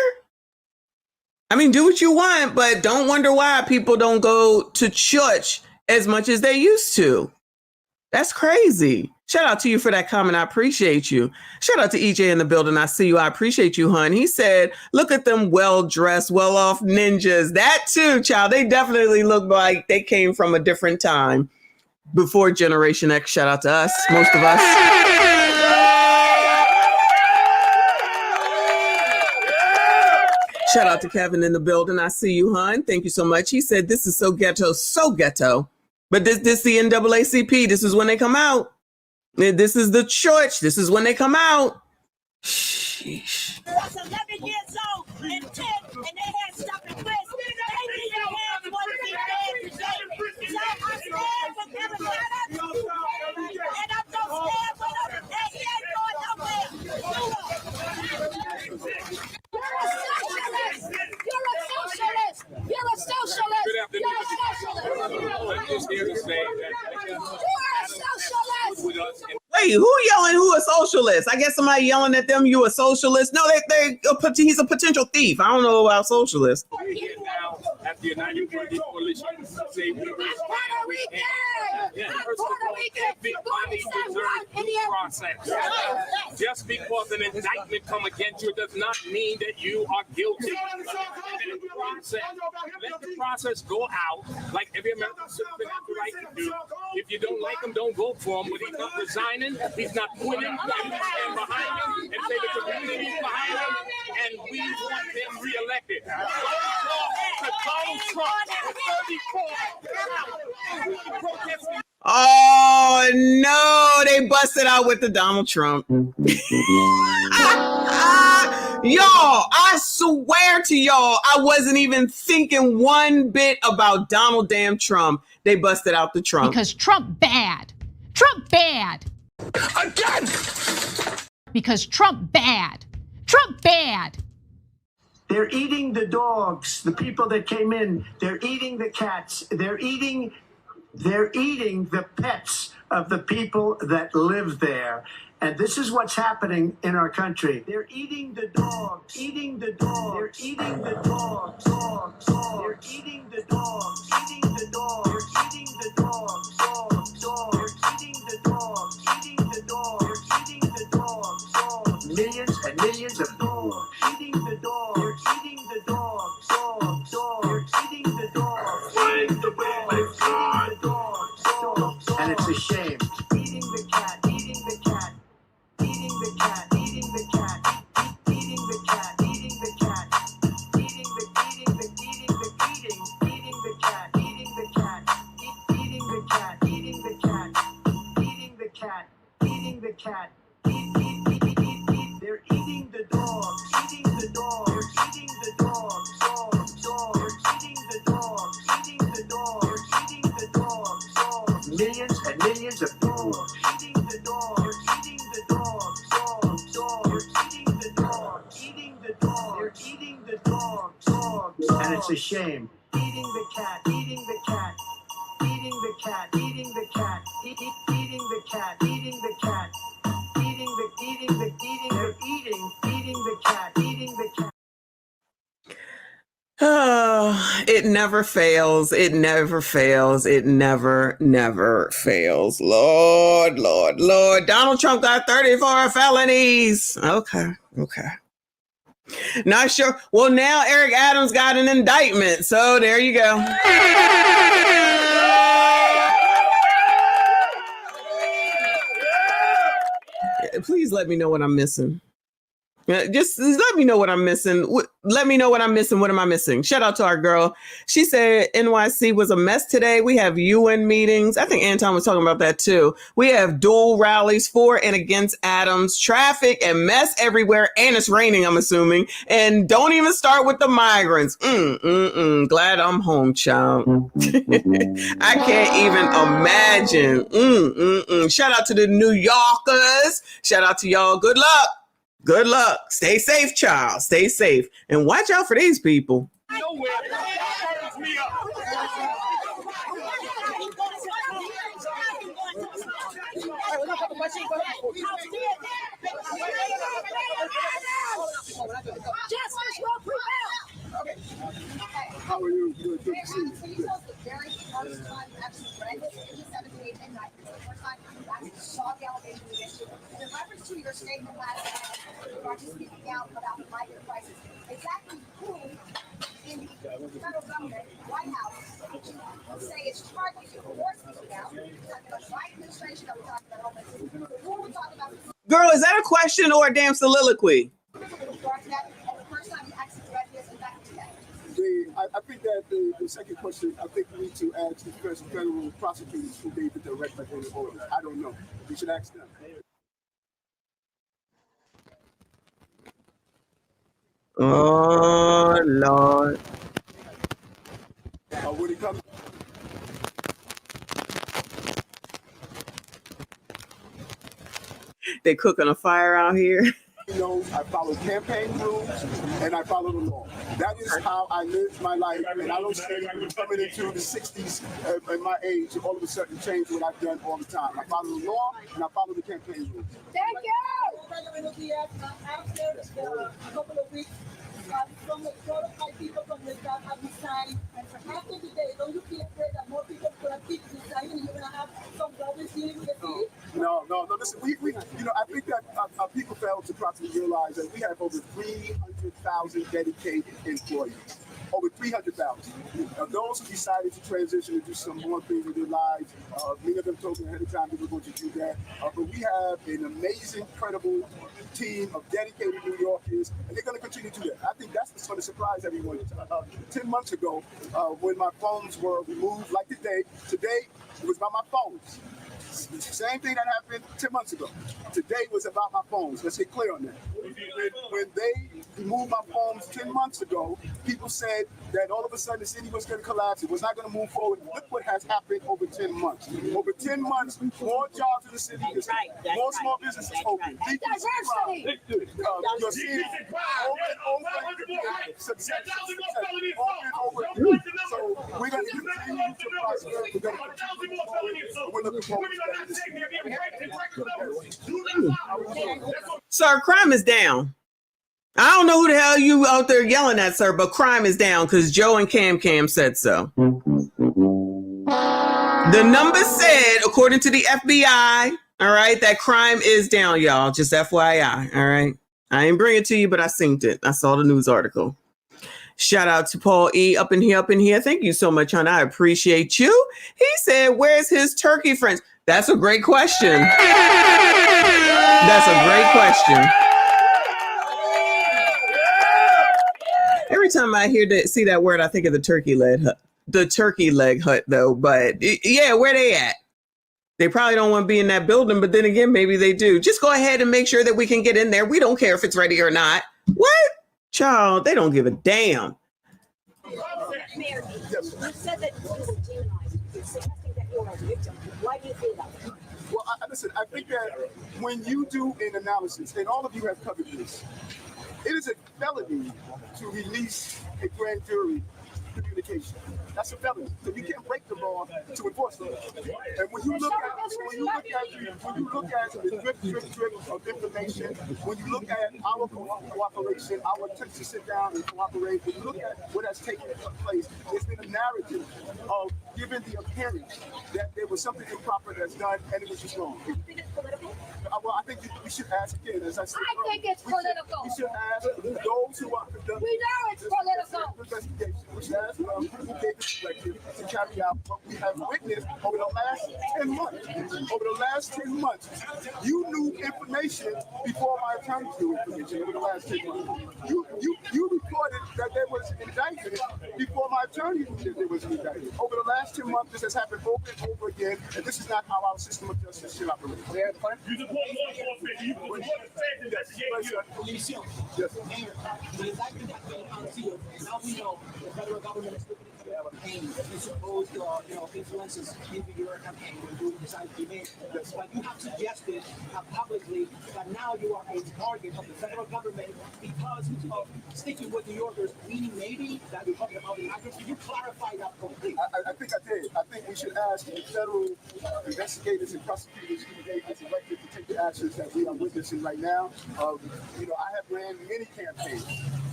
I mean, do what you want, but don't wonder why people don't go to church as much as they used to. That's crazy. Shout out to you for that comment. I appreciate you. Shout out to EJ in the building. I see you. I appreciate you, hun. He said, look at them well-dressed, well-off ninjas. That too, child. They definitely look like they came from a different time before Generation X. Shout out to us, most of us. Shout out to Kevin in the building. I see you, hun. Thank you so much. He said, this is so ghetto, so ghetto. But this the NAACP. This is when they come out. This is the church. This is when they come out. Sheesh. I was 11 years old and 10, and they had stuff in prison. They need their hands want to be made today. So I stand with them and I'm going to stand with them. And he ain't going nowhere. You're a socialist. You're a socialist. You're a socialist. You're a socialist. Wait, who yelling who a socialist? I guess somebody yelling at them, you a socialist? No, he's a potential thief. I don't know about socialist. At the United Party Coalition, say we I'm Puerto Rican. I'm Puerto Rican. Everybody deserves due process. Just because an indictment come against you does not mean that you are guilty. Let the process go out like every American citizen has the right to do. If you don't like him, don't vote for him. But he's not resigning. He's not quitting. You stand behind him and say the community is behind him, and we want him reelected. To call Donald Trump for 34 protesting. Oh no, they busted out with the Donald Trump. Y'all, I swear to y'all, I wasn't even thinking one bit about Donald damn Trump. They busted out the Trump. Because Trump bad. Trump bad. Again! Because Trump bad. Trump bad. They're eating the dogs, the people that came in. They're eating the cats. They're eating the pets of the people that live there. And this is what's happening in our country. They're eating the dogs, eating the dogs. They're eating the dogs, dogs, dogs. They're eating the dogs, eating the dogs. They're eating the dogs, dogs, dogs. They're eating the dogs, eating the dogs. They're eating the dogs, dogs. Millions and millions of dogs, eating the dogs. They're eating the dogs, dogs, dogs. They're eating the dogs, eating the dogs. They're eating the dogs, dogs, dogs. And it's a shame. Eating the cat, eating the cat. Eating the cat, eating the cat, eating the cat, eating the cat, eating the cat, eating the cat, eating the cat, eating the cat, eating the cat, eating the cat. They're eating the dog, eating the dog, they're eating the dog, dog, dog, they're eating the dog, eating the dog, they're eating the dog, dog. Millions and millions of dogs, eating the dog, they're eating the dog, dog, dog, they're eating the dog, eating the dog, they're eating the dog, dog, and it's a shame. Eating the cat, eating the cat, eating the cat, eating the cat, eating the cat, eating the cat. Eating the cat, eating the cat. Oh, it never fails. It never fails. It never fails. Lord, Lord, Lord. Donald Trump got 34 felonies. Okay. Not sure. Well, now Eric Adams got an indictment. So there you go. Please let me know what I'm missing. Just let me know what I'm missing. Let me know what I'm missing. What am I missing? Shout out to our girl. She said NYC was a mess today. We have UN meetings. I think Anton was talking about that too. We have dual rallies for and against Adams, traffic and mess everywhere. And it's raining, I'm assuming. And don't even start with the migrants. Glad I'm home, child. I can't even imagine. Shout out to the New Yorkers. Shout out to y'all. Good luck. Good luck. Stay safe, child. Stay safe. And watch out for these people. Nowhere. Turns me up. Justice will prevail. How are you? Good to see you. Very first time you actually read this in the 17th and 19th. The first time you actually saw the allegations against you. In reference to your statement last night, you are speaking out about the migrant crisis. Exactly who in the federal government, White House, say is targeting you? We're speaking out. We're talking about the Biden administration, we're talking about homelessness. Who are we talking about? Girl, is that a question or a damn soliloquy? The first time you actually read this and back today. I think that the second question, I think we need to ask the federal prosecutors who gave the direct orders. I don't know. We should ask them. Oh, Lord. When it comes They cooking a fire out here. knows I follow campaign rules and I follow the law. That is how I live my life, and I don't say coming into the 60s at my age, all of a sudden change what I've done all the time. I follow the law and I follow the campaign rules. Thank you. President Diaz, after a couple of weeks, some people from the job have resigned, and after today, don't you feel afraid that more people could have people resigning and you're going to have some brothers dealing with the city? No. Listen, we I think that people fail to properly realize that we have over 300,000 dedicated employees. over 300,000. Those who decided to transition and do some more things in their lives, many of them told me ahead of time they were going to do that. But we have an amazing, incredible team of dedicated New Yorkers, and they're going to continue to do that. I think that's what's going to surprise everyone. 10 months ago, when my phones were removed, like today it was about my phones. Same thing that happened 10 months ago. Today was about my phones. Let's get clear on that. When they removed my phones 10 months ago, people said that all of a sudden the city was going to collapse. It was not going to move forward. Look what has happened over 10 months. Over 10 months, more jobs in the city, more small businesses open. You're seeing over and over success. Over and over. So we're going to continue to prosper. We're going to continue to forward. We're looking forward to Sir, crime is down. I don't know who the hell you out there yelling at, sir, but crime is down because Joe and Cam said so. The number said, according to the FBI, all right, that crime is down, y'all. Just FYI, all right? I ain't bring it to you, but I synced it. I saw the news article. Shout out to Paul E. Up in here. Thank you so much, hon. I appreciate you. He said, where's his turkey friends? That's a great question. That's a great question. Every time I see that word, I think of the turkey leg hut, though. But yeah, where they at? They probably don't want to be in that building, but then again, maybe they do. Just go ahead and make sure that we can get in there. We don't care if it's ready or not. What? Child, they don't give a damn. Mayor, you said that he was demonized. You're suggesting that you're a victim. Why do you feel that? Well, listen, I think that when you do an analysis, and all of you have covered this, it is a felony to release a grand jury communication. That's a felony. So you can't break the law to enforce the law. And when you look at the drip of information, when you look at our cooperation, our attempt to sit down and cooperate, when you look at what has taken place, there's been a narrative of giving the appearance that there was something improper that's done and it was just wrong. Do you think it's political? Well, I think we should ask again, as I said. I think it's political. We should ask those who are conducting. We know it's political. Investigation. We should ask who gave the directive to carry out what we have witnessed over the last 10 months. Over the last 10 months, you knew information before my attorney knew information over the last 10 months. You reported that there was indictment before my attorney knew that there was an indictment. Over the last 10 months, this has happened over and over again, and this is not how our system of justice should operate. Now we know the federal government is looking into the campaign. It's supposed to, influences into your campaign when you decide to be made. But you have suggested publicly that now you are a target of the federal government because of sticking with New Yorkers, meaning maybe that you're talking about the actors. Can you clarify that completely? I think I did. I think we should ask the federal investigators and prosecutors who they get elected to take the actions that we are witnessing right now. I have ran many campaigns.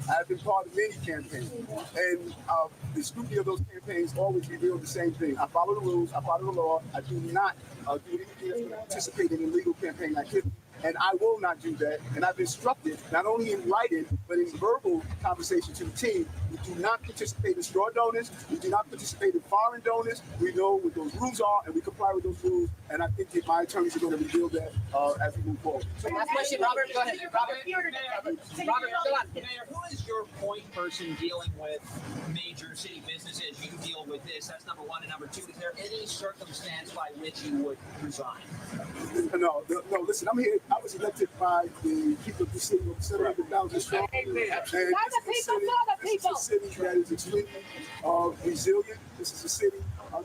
I have been part of many campaigns. And the scrutiny of those campaigns always reveal the same thing. I follow the rules, I follow the law. I do not do anything that's going to participate in illegal campaign activity. And I will not do that. And I've instructed, not only in writing, but in verbal conversation to the team, we do not participate in straw donors. We do not participate in foreign donors. We know what those rules are, and we comply with those rules. And I think that my attorneys are going to reveal that as we move forward. So last question, Robert. Go ahead. Robert, go on. Mayor, who is your point person dealing with major city businesses? You deal with this. That's number one. And number two, is there any circumstance by which you would resign? No. Listen, I'm here. I was elected by the people of the city of 700,000 strong. And this is a city that is extremely resilient. This is a city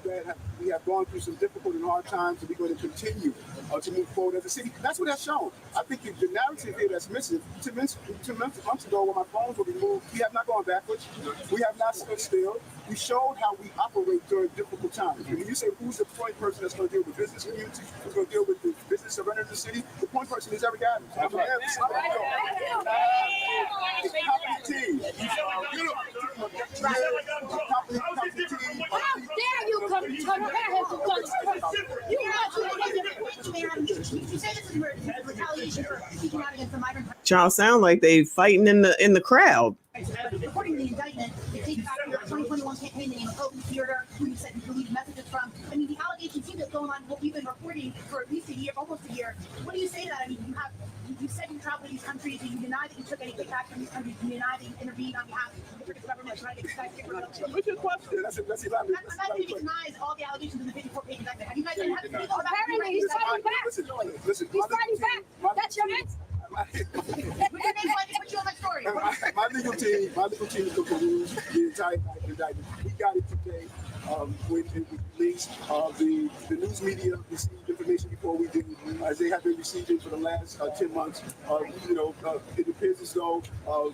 that we have gone through some difficult and hard times, and we're going to continue to move forward as a city. That's what that's shown. I think the narrative here that's missing, 2 months ago when my phones were removed, we have not gone backwards. We have not stood still. We showed how we operate during difficult times. And when you say who's the point person that's going to deal with business community, who's going to deal with the business of running the city, the point person is Eric Adams. I mean, the competent team. How dare you compare him to Gunn? Y'all sound like they fighting in the crowd. According to the indictment, it takes back one campaign in the name of open theater, who you said you believe messages from. I mean, the allegations seem to have gone on what we've been reporting for at least a year, almost a year. What do you say to that? I mean, you said you traveled to these countries, and you deny that you took any kickbacks from these countries, you deny that you intervened on behalf of the British government trying to get these guys. What's your question? That's elaborate. I'm not saying he denies all the allegations in the 54-page indictment. Have you guys been having apparently he's fighting back. Listen, He's fighting back. That's your answer. My legal team took the rules, the entire indictment. We got it today when it was released. The news media received information before we did, as they have been receiving for the last 10 months. It appears as though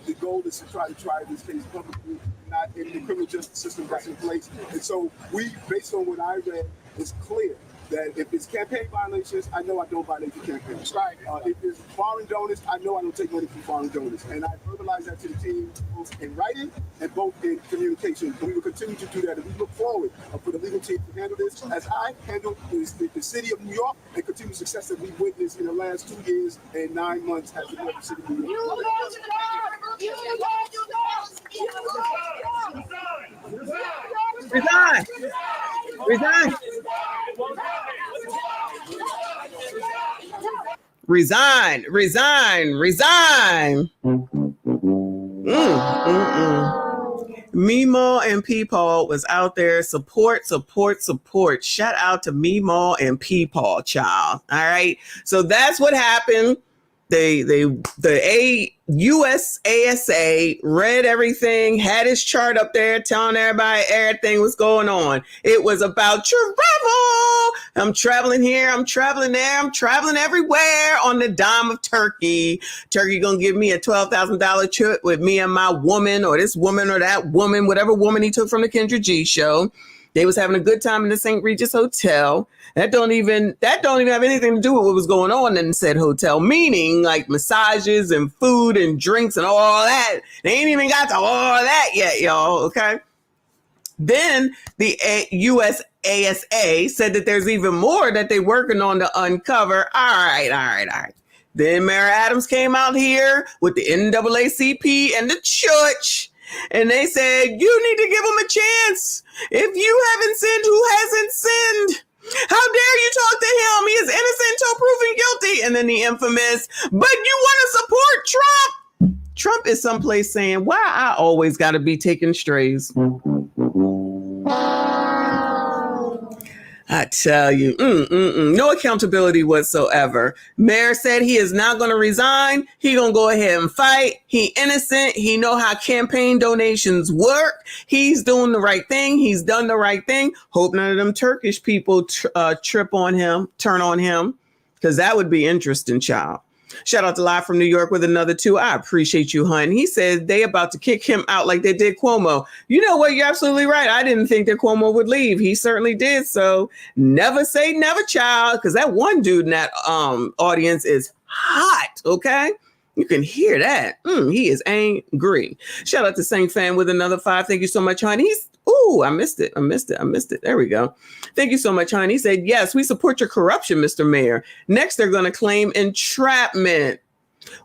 the goal is to try this case publicly, not in the criminal justice system that's in place. And so we, based on what I read, it's clear that if it's campaign violations, I know I don't violate the campaign. Right. If it's foreign donors, I know I don't take money from foreign donors. And I verbalize that to the team, both in writing and both in communication. And we will continue to do that. And we look forward for the legal team to handle this as I handle the city of New York and continued success that we've witnessed in the last 2 years and 9 months as the mayor of the city of New York. Resign. Resign. Resign. Resign. Resign. Meemaw and Peepaw was out there. Support. Shout out to Meemaw and Peepaw, child. All right. So that's what happened. The USASA read everything, had his chart up there telling everybody everything was going on. It was about travel. I'm traveling here, I'm traveling there, I'm traveling everywhere on the dime of Turkey. Turkey gonna give me a $12,000 trip with me and my woman, or this woman or that woman, whatever woman he took from the Kendra G show. They was having a good time in the St. Regis Hotel. That don't even have anything to do with what was going on in said hotel, meaning like massages and food and drinks and all that. They ain't even got to all that yet, y'all, okay? Then the USASA said that there's even more that they're working on to uncover. All right. Then Mayor Adams came out here with the NAACP and the church, and they said, you need to give them a chance. If you haven't sinned, who hasn't sinned? How dare you talk to him? He is innocent until proven guilty. And then the infamous, but you want to support Trump. Trump is someplace saying, why I always got to be taking strays. I tell you, no accountability whatsoever. Mayor said he is not going to resign. He going to go ahead and fight. He innocent. He know how campaign donations work. He's doing the right thing. He's done the right thing. Hope none of them Turkish people trip on him, turn on him, because that would be interesting, child. Shout out to Live from New York with another 2. I appreciate you, hun. He said they about to kick him out like they did Cuomo. You know what? You're absolutely right. I didn't think that Cuomo would leave. He certainly did. So never say never, child, because that one dude in that audience is hot. Okay. You can hear that. He is angry. Shout out to Saint Fan with another 5. Thank you so much, hon. I missed it. There we go. Thank you so much, hon. He said, yes, we support your corruption, Mr. Mayor. Next, they're going to claim entrapment.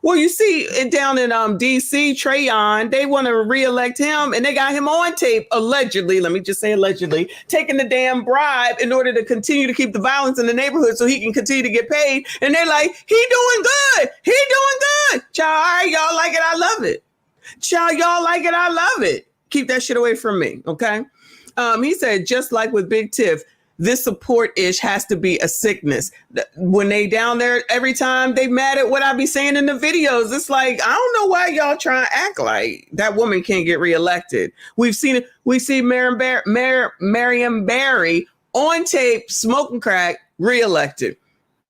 Well, you see it down in D.C., Trayon, they want to reelect him, and they got him on tape, allegedly, let me just say allegedly, taking the damn bribe in order to continue to keep the violence in the neighborhood so he can continue to get paid. And they're like, he doing good. He doing good. Child, all right, y'all like it. I love it. Child, y'all like it. I love it. Keep that shit away from me, okay? He said, just like with Big Tiff, this support-ish has to be a sickness. When they down there, every time they mad at what I be saying in the videos, it's like, I don't know why y'all trying to act like that woman can't get reelected. We've seen it. We see Mariam Barry on tape, smoking crack, reelected.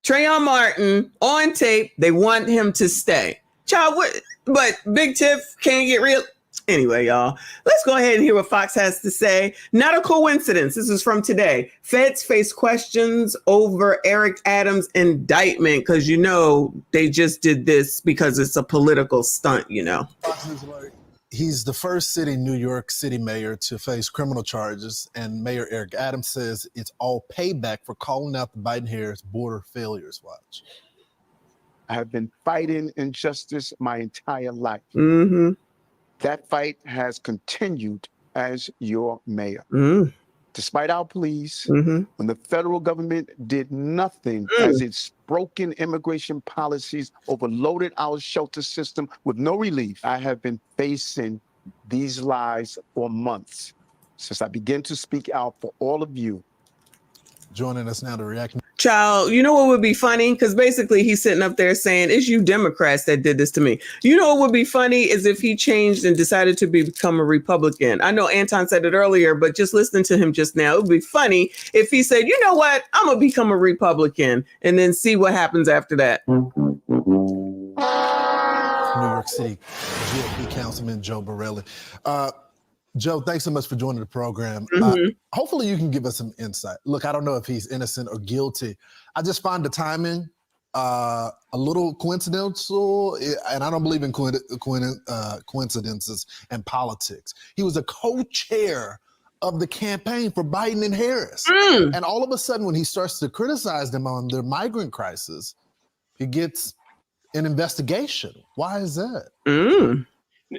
Trayvon Martin on tape, they want him to stay. Child, what? But Big Tiff can't get real. Anyway, y'all, let's go ahead and hear what Fox has to say. Not a coincidence. This is from today. Feds face questions over Eric Adams' indictment because, you know, they just did this because it's a political stunt, you know. He's the first New York City mayor to face criminal charges, and Mayor Eric Adams says it's all payback for calling out the Biden-Harris border failures watch. I have been fighting injustice my entire life. Mm-hmm. That fight has continued as your mayor. Mm. Despite our pleas, Mm-hmm. when the federal government did nothing as its broken immigration policies overloaded our shelter system with no relief, I have been facing these lies for months since I began to speak out for all of you. Joining us now to react. Child, you know what would be funny? Because basically he's sitting up there saying, it's you Democrats that did this to me. You know what would be funny is if he changed and decided to become a Republican. I know Anton said it earlier, but just listening to him just now, it would be funny if he said, you know what, I'm going to become a Republican and then see what happens after that. New York City GOP Councilman Joe Borelli. Joe, thanks so much for joining the program. Hopefully you can give us some insight. Look, I don't know if he's innocent or guilty. I just find the timing a little coincidental, and I don't believe in coincidences and politics. He was a co-chair of the campaign for Biden and Harris. And all of a sudden, when he starts to criticize them on their migrant crisis, he gets an investigation. Why is that?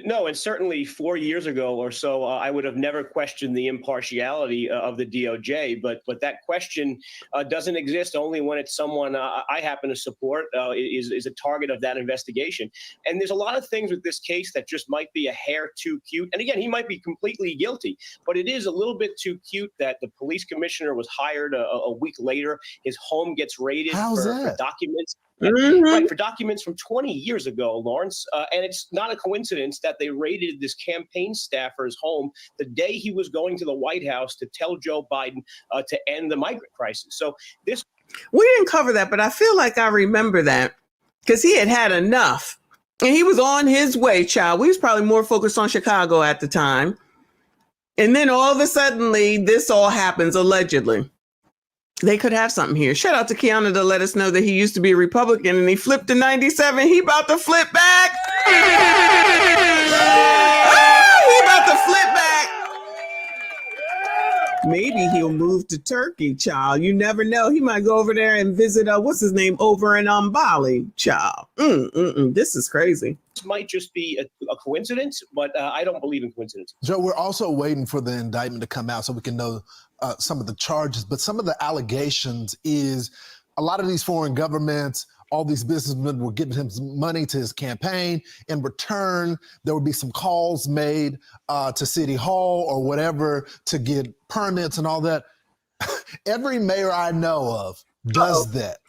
No, and certainly 4 years ago or so, I would have never questioned the impartiality of the DOJ. But that question doesn't exist only when it's someone I happen to support is a target of that investigation. And there's a lot of things with this case that just might be a hair too cute. And again, he might be completely guilty, but it is a little bit too cute that the police commissioner was hired a week later. His home gets raided for documents. Right, for documents from 20 years ago, Lawrence. And it's not a coincidence that they raided this campaign staffer's home the day he was going to the White House to tell Joe Biden to end the migrant crisis. So this. We didn't cover that, but I feel like I remember that because he had had enough and he was on his way, child. We was probably more focused on Chicago at the time. And then all of a sudden, this all happens allegedly. They could have something here. Shout out to Kiana to let us know that he used to be a Republican and he flipped to 97. He about to flip back. He about to flip back. Maybe he'll move to Turkey, child. You never know. He might go over there and visit, what's his name, over in Bali, child. This is crazy. This might just be a coincidence, but I don't believe in coincidence. Joe, we're also waiting for the indictment to come out so we can know some of the charges, but some of the allegations is a lot of these foreign governments, all these businessmen were giving him some money to his campaign. In return, there would be some calls made to City Hall or whatever to get permits and all that. Every mayor I know of does that.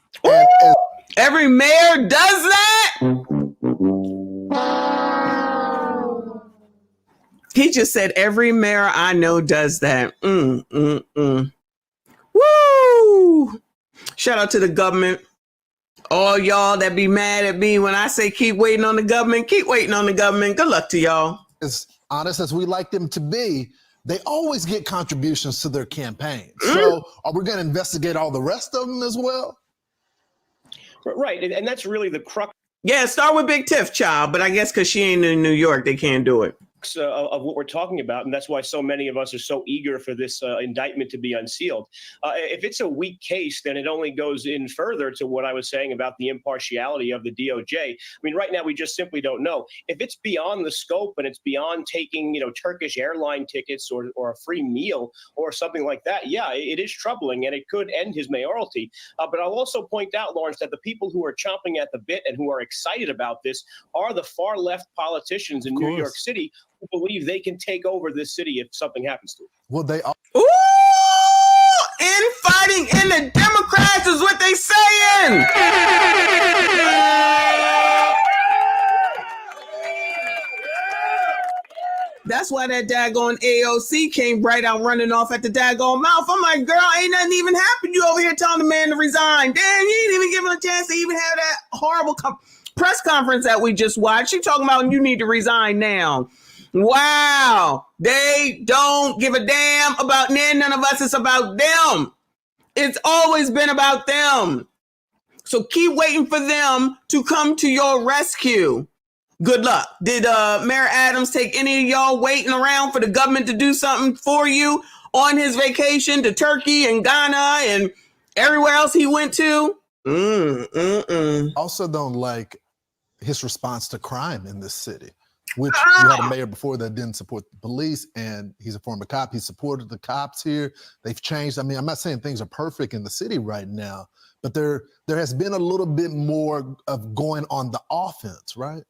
Every mayor does that? He just said every mayor I know does that. Woo! Shout out to the government. All y'all that be mad at me when I say keep waiting on the government, keep waiting on the government. Good luck to y'all. As honest as we like them to be, they always get contributions to their campaign. So are we going to investigate all the rest of them as well? Right, and that's really the crux. Yeah, start with Big Tiff, child, but I guess because she ain't in New York, they can't do it. Of what we're talking about, and that's why so many of us are so eager for this indictment to be unsealed. If it's a weak case, then it only goes in further to what I was saying about the impartiality of the DOJ. I mean, right now we just simply don't know. If it's beyond the scope and it's beyond taking, Turkish airline tickets or a free meal or something like that, yeah, it is troubling and it could end his mayoralty. But I'll also point out, Lawrence, that the people who are chomping at the bit and who are excited about this are the far left politicians in New York City who believe they can take over this city if something happens to it. Well, they are. Ooh! Infighting in the Democrats is what they saying. That's why that daggone AOC came right out running off at the daggone mouth. I'm like, girl, ain't nothing even happened. You over here telling the man to resign. Damn, you didn't even give him a chance to even have that horrible press conference that we just watched. She talking about you need to resign now. Wow. They don't give a damn about none of us. It's about them. It's always been about them. So keep waiting for them to come to your rescue. Good luck. Did Mayor Adams take any of y'all waiting around for the government to do something for you on his vacation to Turkey and Ghana and everywhere else he went to? Also don't like his response to crime in this city. which you had a mayor before that didn't support the police, and he's a former cop. He supported the cops here. They've changed. I mean, I'm not saying things are perfect in the city right now, but there has been a little bit more of going on the offense, right?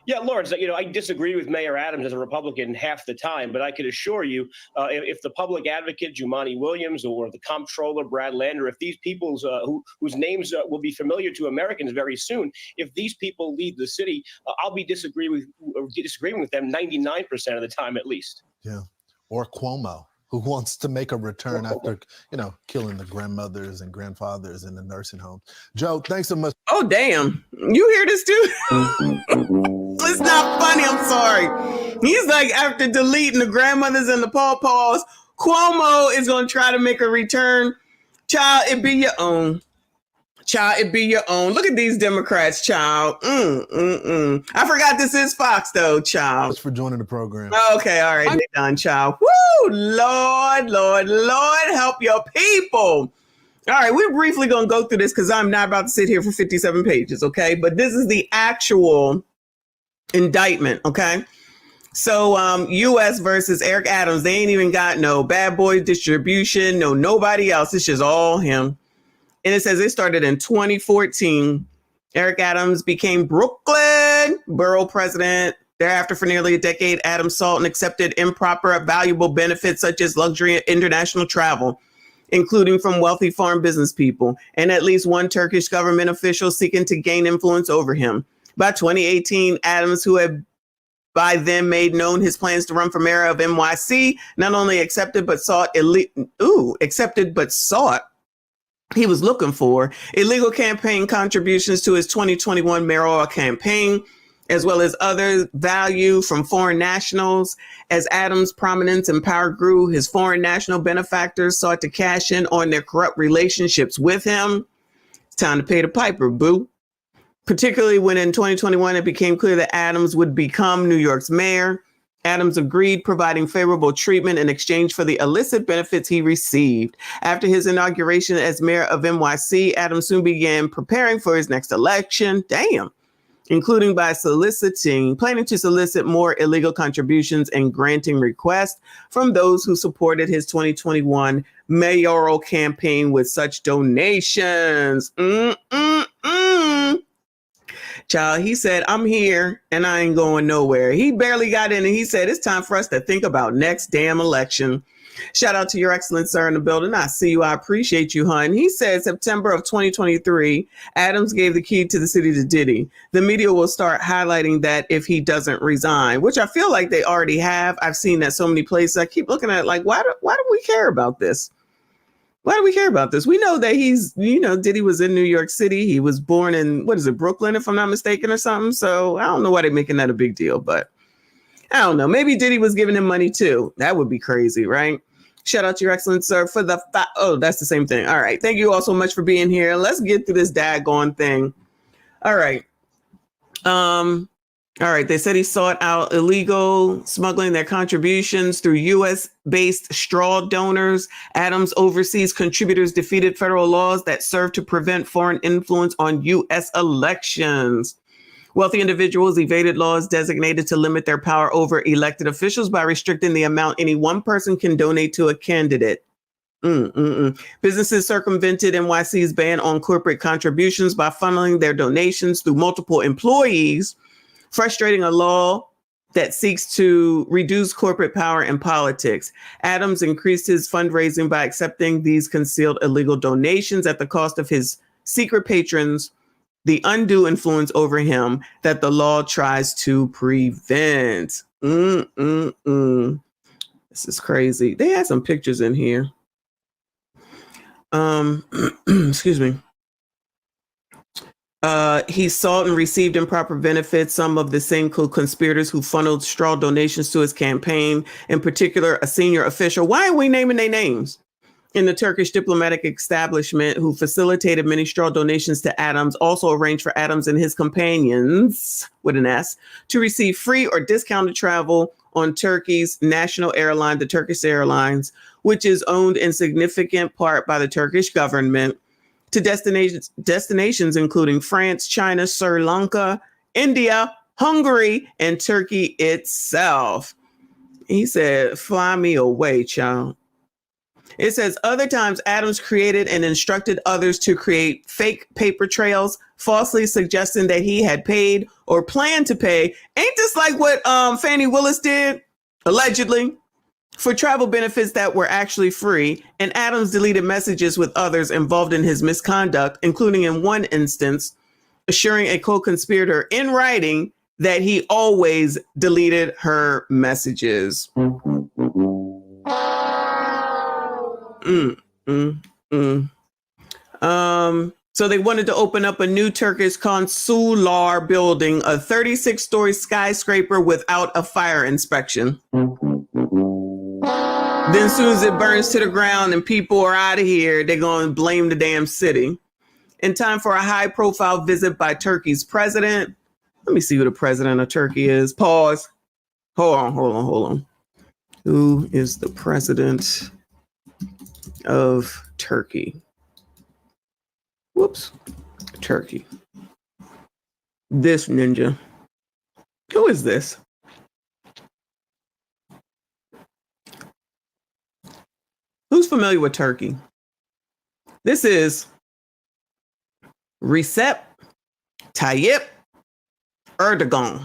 Yeah, Lawrence, I disagree with Mayor Adams as a Republican half the time, but I could assure you, if the public advocate, Jumaane Williams, or the comptroller, Brad Lander, if these people whose names will be familiar to Americans very soon, if these people lead the city, I'll be disagreeing with them 99% of the time at least. Yeah, or Cuomo, who wants to make a return after, killing the grandmothers and grandfathers in the nursing home. Joe, thanks so much. Oh, damn. You hear this too? It's not funny. I'm sorry. He's like, after deleting the grandmothers and the pawpaws, Cuomo is going to try to make a return. Child, it be your own. Child, it be your own. Look at these Democrats, child. I forgot this is Fox, though, child. Thanks for joining the program. Okay, all right. They're done, child. Woo! Lord, help your people. All right, we're briefly going to go through this because I'm not about to sit here for 57 pages, okay? But this is the actual indictment, okay? So U.S. versus Eric Adams, they ain't even got no bad boy distribution, nobody else. It's just all him. And it says it started in 2014. Eric Adams became Brooklyn borough president. Thereafter, for nearly a decade, Adams sought and accepted improper, valuable benefits such as luxury and international travel, including from wealthy foreign business people, and at least one Turkish government official seeking to gain influence over him. By 2018, Adams, who had by then made known his plans to run for mayor of NYC, not only accepted but sought he was looking for illegal campaign contributions to his 2021 mayoral campaign, as well as other value from foreign nationals. As Adams' prominence and power grew, his foreign national benefactors sought to cash in on their corrupt relationships with him. It's time to pay the piper, boo. Particularly when in 2021, it became clear that Adams would become New York's mayor. Adams agreed, providing favorable treatment in exchange for the illicit benefits he received. After his inauguration as mayor of NYC, Adams soon began preparing for his next election. Damn. Including by planning to solicit more illegal contributions and granting requests from those who supported his 2021 mayoral campaign with such donations. Child, he said, I'm here and I ain't going nowhere. He barely got in and he said, it's time for us to think about next damn election. Shout out to your excellent sir in the building. I see you. I appreciate you, hun. He said September of 2023, Adams gave the key to the city to Diddy. The media will start highlighting that if he doesn't resign, which I feel like they already have. I've seen that so many places. I keep looking at it like, why do we care about this? Why do we care about this? We know that Diddy was in New York City. He was born in, Brooklyn, if I'm not mistaken, or something. So I don't know why they're making that a big deal, but I don't know. Maybe Diddy was giving him money too. That would be crazy, right? Shout out to your excellent sir for the that's the same thing. All right. Thank you all so much for being here. Let's get through this daggone thing. All right. All right. They said he sought out illegal smuggling their contributions through U.S.-based straw donors. Adams oversees contributors defeated federal laws that serve to prevent foreign influence on U.S. elections. Wealthy individuals evaded laws designated to limit their power over elected officials by restricting the amount any one person can donate to a candidate. Businesses circumvented NYC's ban on corporate contributions by funneling their donations through multiple employees, frustrating a law that seeks to reduce corporate power in politics. Adams increased his fundraising by accepting these concealed illegal donations at the cost of his secret patrons, the undue influence over him that the law tries to prevent. This is crazy. They had some pictures in here. Excuse me. He sought and received improper benefits. Some of the same co-conspirators who funneled straw donations to his campaign, in particular, a senior official. Why are we naming their names? In the Turkish diplomatic establishment, who facilitated many straw donations to Adams, also arranged for Adams and his companions, with an S, to receive free or discounted travel on Turkey's national airline, the Turkish Airlines, which is owned in significant part by the Turkish government, to destinations including France, China, Sri Lanka, India, Hungary, and Turkey itself. He said, fly me away, child. It says other times Adams created and instructed others to create fake paper trails, falsely suggesting that he had paid or planned to pay. Ain't this like what Fannie Willis did, allegedly, for travel benefits that were actually free? And Adams deleted messages with others involved in his misconduct, including in one instance, assuring a co-conspirator in writing that he always deleted her messages. So they wanted to open up a new Turkish consular building, a 36-story skyscraper without a fire inspection. Then as soon as it burns to the ground and people are out of here, they're going to blame the damn city. In time for a high-profile visit by Turkey's president. Let me see who the president of Turkey is. Pause. Hold on. Who is the president of Turkey? Whoops. Turkey. This ninja. Who is this? Who's familiar with Turkey? This is Recep Tayyip Erdogan.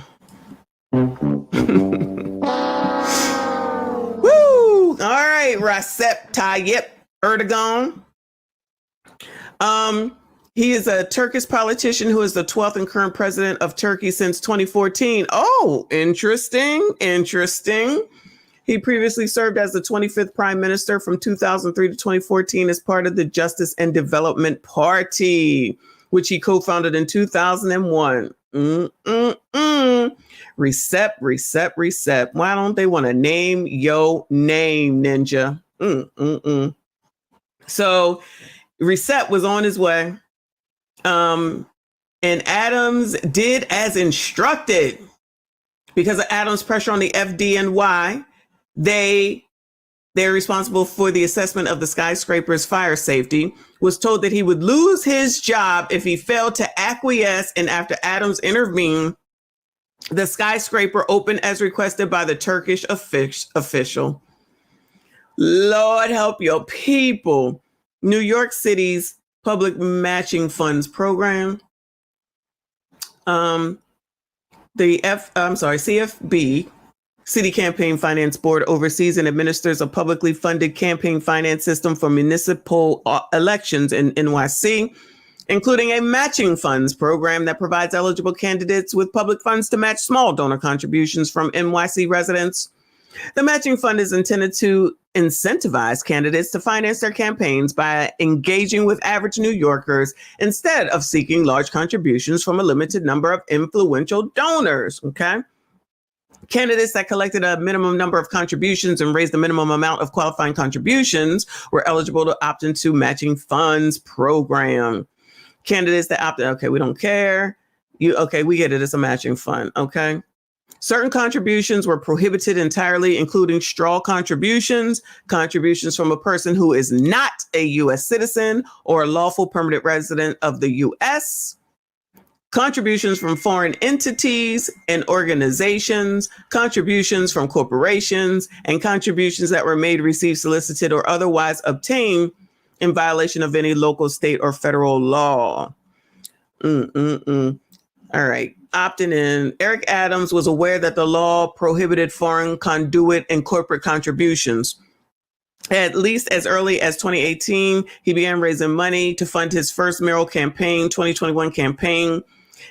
Woo! All right, Recep Tayyip Erdogan. He is a Turkish politician who is the 12th and current president of Turkey since 2014. Oh, interesting. He previously served as the 25th prime minister from 2003 to 2014 as part of the Justice and Development Party, which he co-founded in 2001. Recep. Why don't they want to name your name, ninja? So Recep was on his way. And Adams did as instructed. Because of Adams' pressure on the FDNY, they're responsible for the assessment of the skyscraper's fire safety, was told that he would lose his job if he failed to acquiesce, and after Adams intervened, the skyscraper opened as requested by the Turkish official. Lord help your people. New York City's Public Matching Funds Program, CFB, City Campaign Finance Board, oversees and administers a publicly funded campaign finance system for municipal elections in NYC, including a matching funds program that provides eligible candidates with public funds to match small donor contributions from NYC residents. The matching fund is intended to incentivize candidates to finance their campaigns by engaging with average New Yorkers instead of seeking large contributions from a limited number of influential donors. Okay. Candidates that collected a minimum number of contributions and raised the minimum amount of qualifying contributions were eligible to opt into matching funds program. Candidates that opted, okay, we don't care. We get it. It's a matching fund. Okay. Certain contributions were prohibited entirely, including straw contributions, contributions from a person who is not a U.S. citizen or a lawful permanent resident of the U.S., contributions from foreign entities and organizations, contributions from corporations, and contributions that were made, received, solicited, or otherwise obtained in violation of any local, state, or federal law. All right. Opting in. Eric Adams was aware that the law prohibited foreign conduit and corporate contributions. At least as early as 2018, he began raising money to fund his first mayoral campaign, 2021 campaign.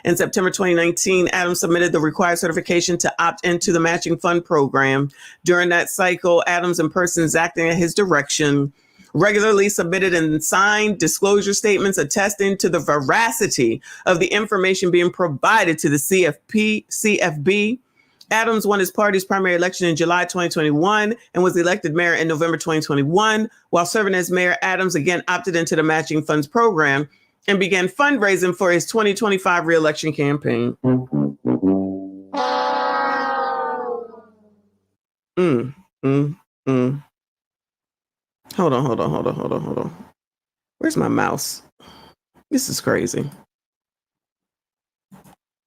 In September 2019, Adams submitted the required certification to opt into the matching fund program. During that cycle, Adams and persons acting at his direction regularly submitted and signed disclosure statements attesting to the veracity of the information being provided to the CFB. Adams won his party's primary election in July 2021 and was elected mayor in November 2021. While serving as mayor, Adams again opted into the matching funds program and began fundraising for his 2025 re-election campaign. Hold on. Where's my mouse? This is crazy.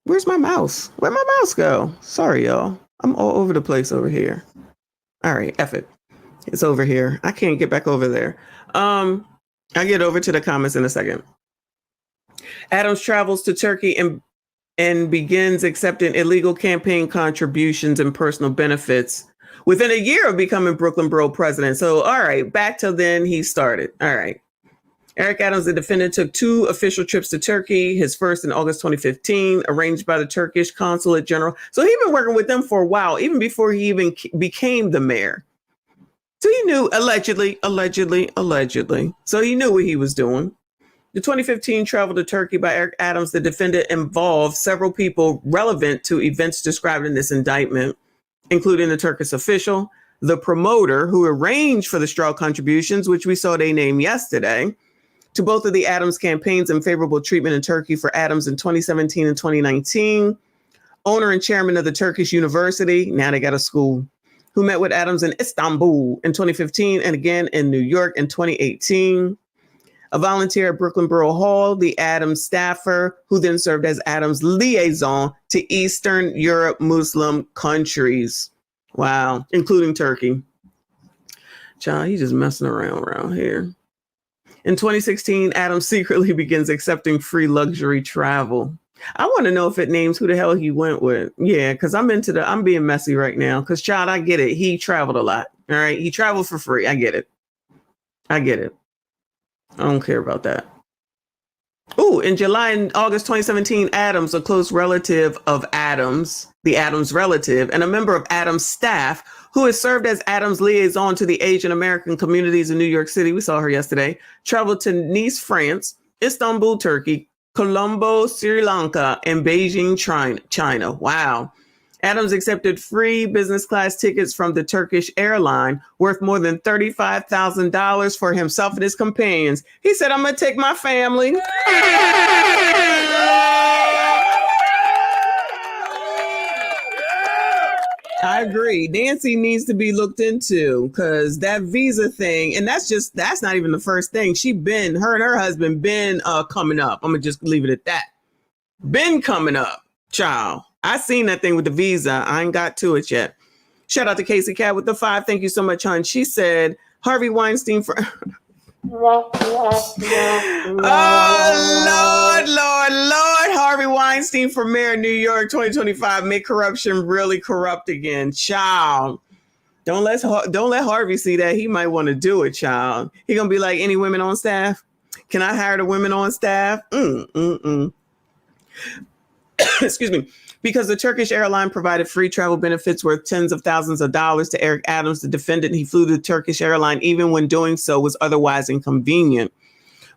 Where's my mouse? Where'd my mouse go? Sorry, y'all. I'm all over the place over here. All right, F it. It's over here. I can't get back over there. I'll get over to the comments in a second. Adams travels to Turkey and begins accepting illegal campaign contributions and personal benefits within a year of becoming Brooklyn Borough president. So, all right, back till then he started. All right. Eric Adams, the defendant, took 2 official trips to Turkey, his first in August 2015, arranged by the Turkish Consulate General. So he'd been working with them for a while, even before he even became the mayor. So he knew, allegedly. So he knew what he was doing. The 2015 travel to Turkey by Eric Adams, the defendant, involved several people relevant to events described in this indictment, including the Turkish official, the promoter who arranged for the straw contributions, which we saw they named yesterday, to both of the Adams campaigns and favorable treatment in Turkey for Adams in 2017 and 2019, owner and chairman of the Turkish University, now they got a school, who met with Adams in Istanbul in 2015 and again in New York in 2018, a volunteer at Brooklyn Borough Hall, the Adams staffer, who then served as Adams' liaison to Eastern Europe Muslim countries. Wow, including Turkey. Child, he's just messing around here. In 2016, Adams secretly begins accepting free luxury travel. I want to know if it names who the hell he went with. Yeah, because I'm being messy right now. Because, child, I get it. He traveled a lot. All right. He traveled for free. I get it. I don't care about that. Oh, in July and August 2017, Adams, a close relative of Adams, the Adams relative, and a member of Adams' staff, who has served as Adams' liaison to the Asian American communities in New York City, we saw her yesterday, traveled to Nice, France, Istanbul, Turkey, Colombo, Sri Lanka, and Beijing, China. Wow. Adams accepted free business class tickets from the Turkish airline worth more than $35,000 for himself and his companions. He said, I'm going to take my family. I agree. Nancy needs to be looked into because that visa thing, and that's not even the first thing. Her and her husband been coming up. I'm going to just leave it at that. Been coming up, child. I seen that thing with the visa. I ain't got to it yet. Shout out to Casey Cat with the 5. Thank you so much, hon. She said, Harvey Weinstein for... Oh, Lord. Harvey Weinstein for mayor of New York 2025. Make corruption really corrupt again. Child. Don't let Harvey see that. He might want to do it, child. He going to be like, any women on staff? Can I hire the women on staff? Excuse me. Because the Turkish airline provided free travel benefits worth tens of thousands of dollars to Eric Adams, the defendant, he flew the Turkish airline even when doing so was otherwise inconvenient.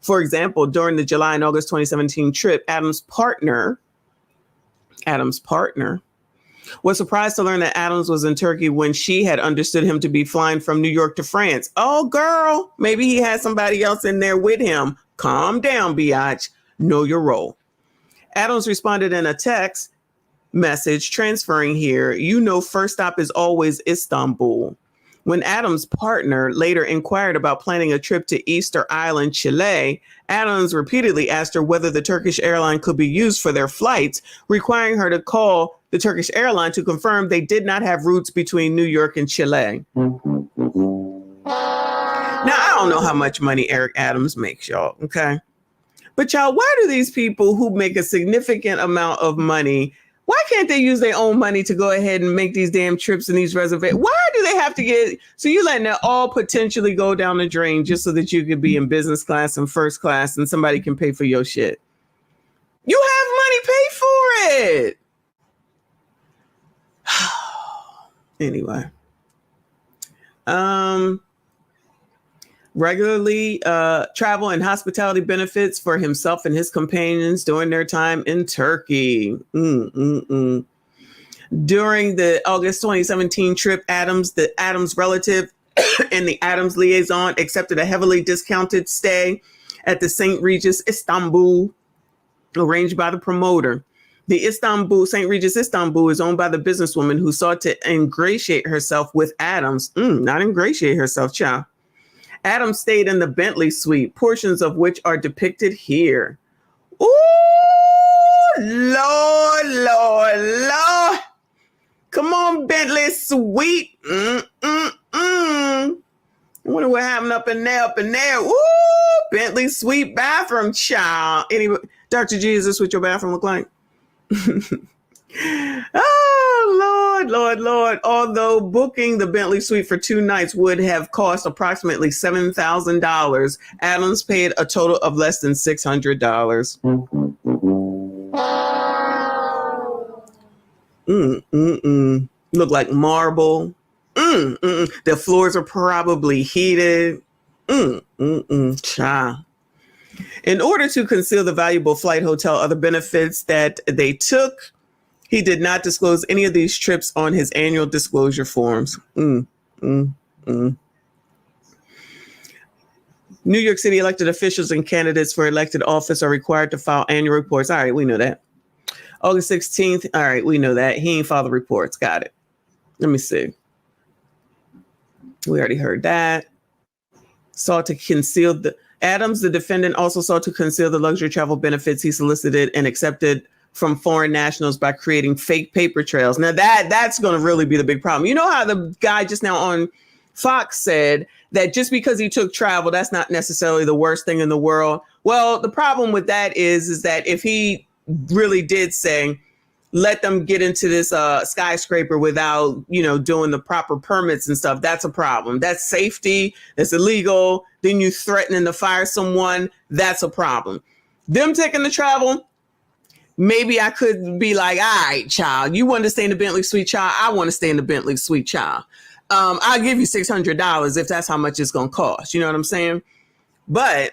For example, during the July and August 2017 trip, Adams' partner was surprised to learn that Adams was in Turkey when she had understood him to be flying from New York to France. Oh, girl, maybe he had somebody else in there with him. Calm down, biatch. Know your role. Adams responded in a text message transferring here. First stop is always Istanbul. When Adams' partner later inquired about planning a trip to Easter Island, Chile, Adams repeatedly asked her whether the Turkish airline could be used for their flights, requiring her to call the Turkish airline to confirm they did not have routes between New York and Chile. Now, I don't know how much money Eric Adams makes, y'all, okay? But y'all, why do these people who make a significant amount of money, why can't they use their own money to go ahead and make these damn trips and these reservations? Why do they have to so you're letting it all potentially go down the drain just so that you could be in business class and first class and somebody can pay for your shit? You have money, pay for it. Anyway. Regularly travel and hospitality benefits for himself and his companions during their time in Turkey. During the August 2017 trip, the Adams relative and the Adams liaison accepted a heavily discounted stay at the St. Regis Istanbul, arranged by the promoter. The St. Regis Istanbul is owned by the businesswoman who sought to ingratiate herself with Adams. Not ingratiate herself, child. Adams stayed in the Bentley suite, portions of which are depicted here. Ooh, Lord, Lord, Lord. Come on, Bentley Sweet. I wonder what happened up in there. Woo! Bentley Sweet bathroom, child. Anyway, Dr. Jesus, what your bathroom look like? Oh, Lord. Although booking the Bentley Suite for 2 nights would have cost approximately $7,000, Adams paid a total of less than $600. Look like marble. The floors are probably heated. Child. In order to conceal the valuable flight, hotel, other benefits that they took, he did not disclose any of these trips on his annual disclosure forms. New York City elected officials and candidates for elected office are required to file annual reports. All right, we know that. August 16th. All right, we know that. He ain't filed the reports. Got it. Let me see. We already heard that. Sought to conceal the Adams, the defendant, also sought to conceal the luxury travel benefits he solicited and accepted from foreign nationals by creating fake paper trails. Now that's going to really be the big problem. You know how the guy just now on Fox said that just because he took travel, that's not necessarily the worst thing in the world. Well, the problem with that is that if he really did say, let them get into this skyscraper without, doing the proper permits and stuff, that's a problem. That's safety. That's illegal. Then you threatening to fire someone. That's a problem. Them taking the travel, maybe I could be like, all right, child, you want to stay in the Bentley Suite, child? I want to stay in the Bentley Suite, child. I'll give you $600 if that's how much it's going to cost. You know what I'm saying? But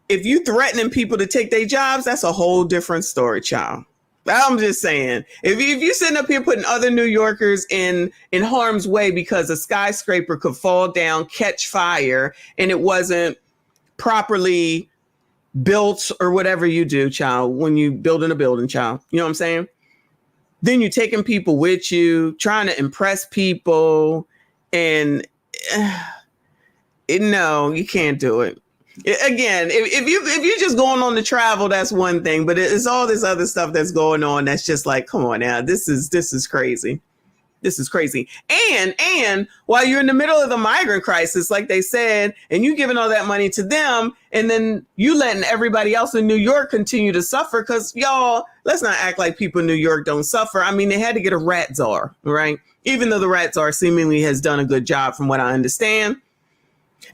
if you threatening people to take their jobs, that's a whole different story, child. I'm just saying, if you sitting up here putting other New Yorkers in harm's way because a skyscraper could fall down, catch fire, and it wasn't properly built or whatever you do, child, when you building a building, child, you know what I'm saying? Then you're taking people with you, trying to impress people, and no, you can't do it. Again, if you're just going on to travel, that's one thing, but it's all this other stuff that's going on that's just like, come on now, this is crazy. This is crazy. And while you're in the middle of the migrant crisis, like they said, and you giving all that money to them, and then you letting everybody else in New York continue to suffer, because y'all, let's not act like people in New York don't suffer. I mean, they had to get a rat czar, right? Even though the rat czar seemingly has done a good job from what I understand.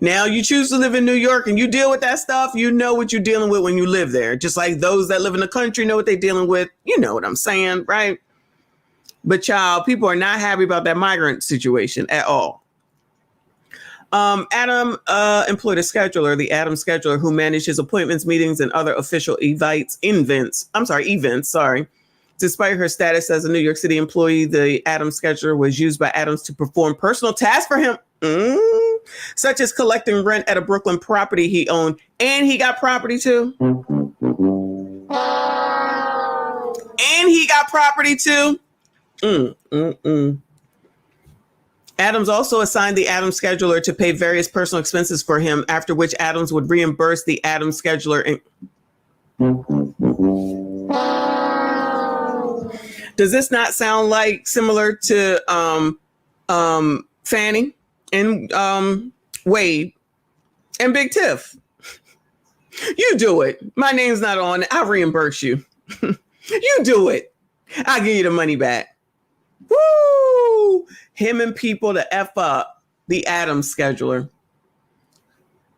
Now you choose to live in New York and you deal with that stuff. You know what you're dealing with when you live there. Just like those that live in the country know what they're dealing with. You know what I'm saying, right? But child, people are not happy about that migrant situation at all. Adam employed a scheduler, the Adam scheduler, who managed his appointments, meetings, and other official events. Despite her status as a New York City employee, the Adam scheduler was used by Adams to perform personal tasks for him. Such as collecting rent at a Brooklyn property he owned. And he got property too. Adams also assigned the Adams scheduler to pay various personal expenses for him, after which Adams would reimburse the Adams scheduler. Does this not sound like similar to Fannie and Wade and Big Tiff? You do it. My name's not on it. I'll reimburse you. You do it. I'll give you the money back. Woo! Him and people to F up the Adams scheduler.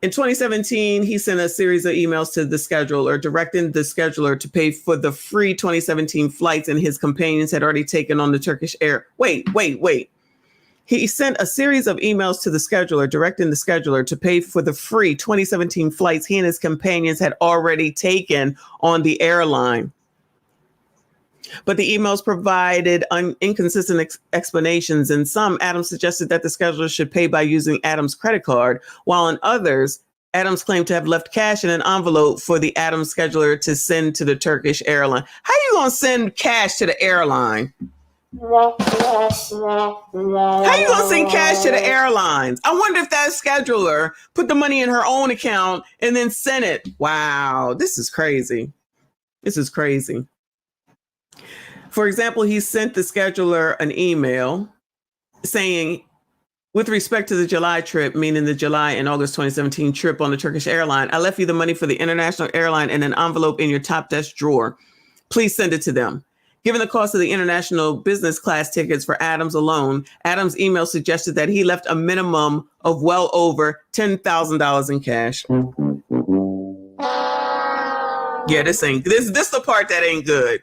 In 2017, he sent a series of emails to the scheduler, directing the scheduler to pay for the free 2017 flights, and his companions had already taken on the Turkish Air. Wait. He sent a series of emails to the scheduler, directing the scheduler to pay for the free 2017 flights he and his companions had already taken on the airline. But the emails provided inconsistent explanations. In some, Adams suggested that the scheduler should pay by using Adams' credit card, while in others, Adams claimed to have left cash in an envelope for the Adams scheduler to send to the Turkish airline. How you gonna send cash to the airline? How you gonna send cash to the airlines? I wonder if that scheduler put the money in her own account and then sent it. Wow, this is crazy. This is crazy. For example, he sent the scheduler an email saying, with respect to the July trip, meaning the July and August 2017 trip on the Turkish airline, I left you the money for the international airline in an envelope in your top desk drawer. Please send it to them. Given the cost of the international business class tickets for Adams alone, Adams' email suggested that he left a minimum of well over $10,000 in cash. Yeah, this the part that ain't good.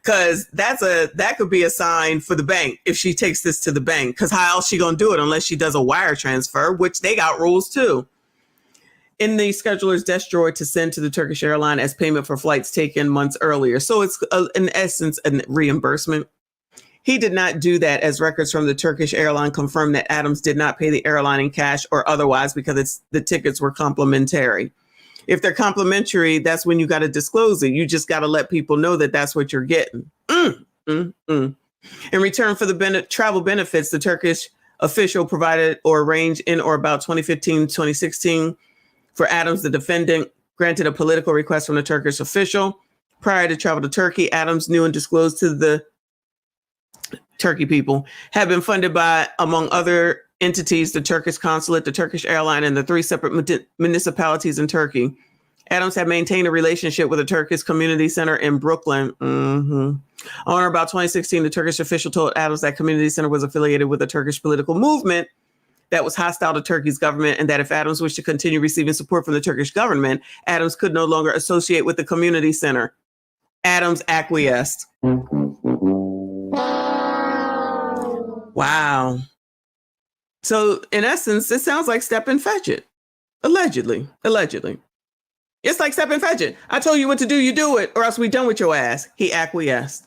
Cause that could be a sign for the bank if she takes this to the bank. Cause how else she gonna do it unless she does a wire transfer, which they got rules too. In the scheduler's desk drawer to send to the Turkish airline as payment for flights taken months earlier. So it's in essence a reimbursement. He did not do that, as records from the Turkish airline confirm that Adams did not pay the airline in cash or otherwise because the tickets were complimentary. If they're complimentary, that's when you got to disclose it. You just got to let people know that that's what you're getting. In return for the travel benefits, the Turkish official provided or arranged in or about 2015-2016 for Adams, the defendant granted a political request from the Turkish official. Prior to travel to Turkey, Adams knew and disclosed to the Turkey people had been funded by, among other entities, the Turkish consulate, the Turkish airline, and the 3 separate municipalities in Turkey. Adams had maintained a relationship with a Turkish community center in Brooklyn. On or about 2016, the Turkish official told Adams that community center was affiliated with a Turkish political movement that was hostile to Turkey's government, and that if Adams wished to continue receiving support from the Turkish government, Adams could no longer associate with the community center. Adams acquiesced. Wow. So in essence, it sounds like step and fetch it. Allegedly. It's like step and fetch it. I told you what to do, you do it, or else we done with your ass. He acquiesced.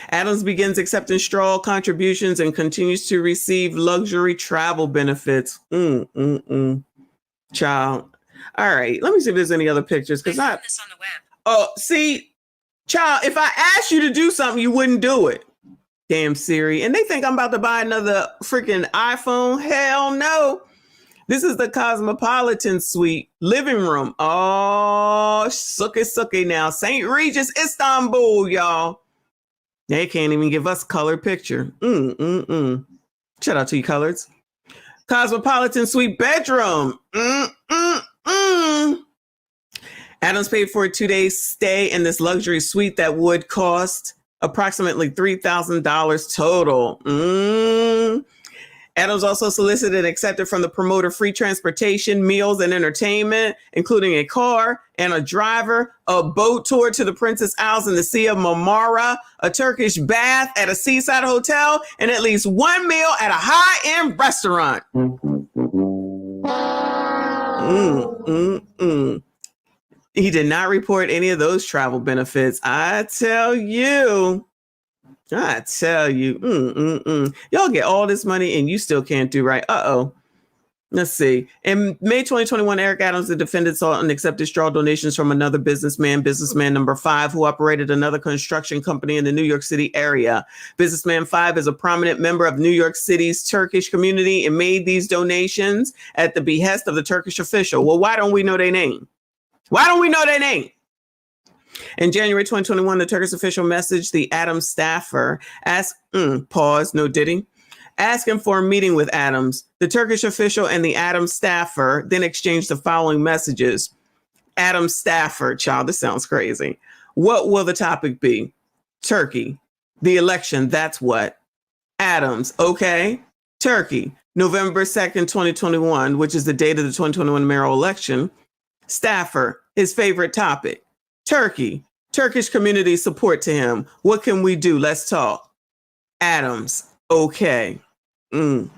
Adams begins accepting straw contributions and continues to receive luxury travel benefits. Child. All right, let me see if there's any other pictures. Because I found this on the web. Oh, see, child, if I asked you to do something, you wouldn't do it. Damn Siri. And they think I'm about to buy another freaking iPhone. Hell no. This is the Cosmopolitan Suite living room. Oh, sucky now. St. Regis, Istanbul, y'all. They can't even give us color picture. Shout out to you, coloreds. Cosmopolitan Suite bedroom. Adams paid for a 2-day stay in this luxury suite that would cost approximately $3,000 total. Adams also solicited and accepted from the promoter free transportation, meals, and entertainment, including a car and a driver, a boat tour to the Princess Isles in the Sea of Marmara, a Turkish bath at a seaside hotel, and at least one meal at a high-end restaurant. He did not report any of those travel benefits. I tell you. Y'all get all this money and you still can't do right. Let's see. In May 2021, Eric Adams, the defendant, sought and accepted straw donations from another businessman number 5, who operated another construction company in the New York City area. Businessman 5 is a prominent member of New York City's Turkish community and made these donations at the behest of the Turkish official. Well, why don't we know their name? In January 2021, the Turkish official messaged the Adams staffer, asking for a meeting with Adams. The Turkish official and the Adams staffer then exchanged the following messages. Adams staffer, child, this sounds crazy. What will the topic be? Turkey. The election, that's what. Adams, okay. Turkey, November 2nd, 2021, which is the date of the 2021 mayoral election. Staffer, his favorite topic. Turkey, Turkish community support to him. What can we do? Let's talk. Adams, okay. Woo,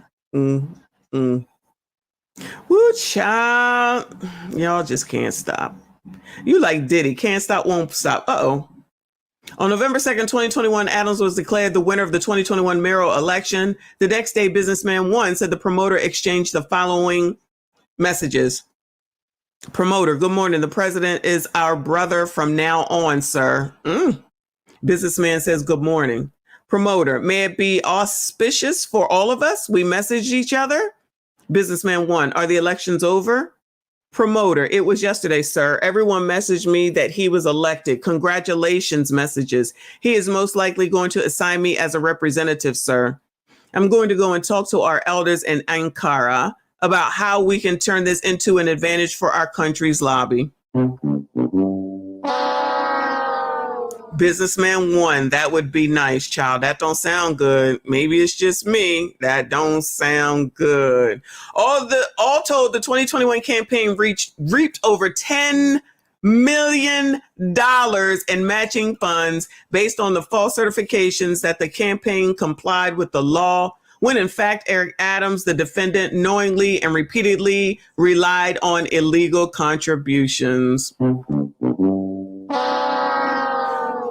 child. Y'all just can't stop. You like Diddy, can't stop, won't stop. On November 2nd, 2021, Adams was declared the winner of the 2021 mayoral election. The next day, businessman 1 said the promoter exchanged the following messages. Promoter, good morning. The president is our brother from now on, sir. Businessman says, good morning. Promoter, may it be auspicious for all of us? We messaged each other. Businessman 1, are the elections over? Promoter, it was yesterday, sir. Everyone messaged me that he was elected. Congratulations messages. He is most likely going to assign me as a representative, sir. I'm going to go and talk to our elders in Ankara about how we can turn this into an advantage for our country's lobby. Businessman 1, that would be nice, child. That don't sound good. Maybe it's just me. That don't sound good. All told, the 2021 campaign reaped over $10 million in matching funds based on the false certifications that the campaign complied with the law, when in fact Eric Adams, the defendant, knowingly and repeatedly relied on illegal contributions.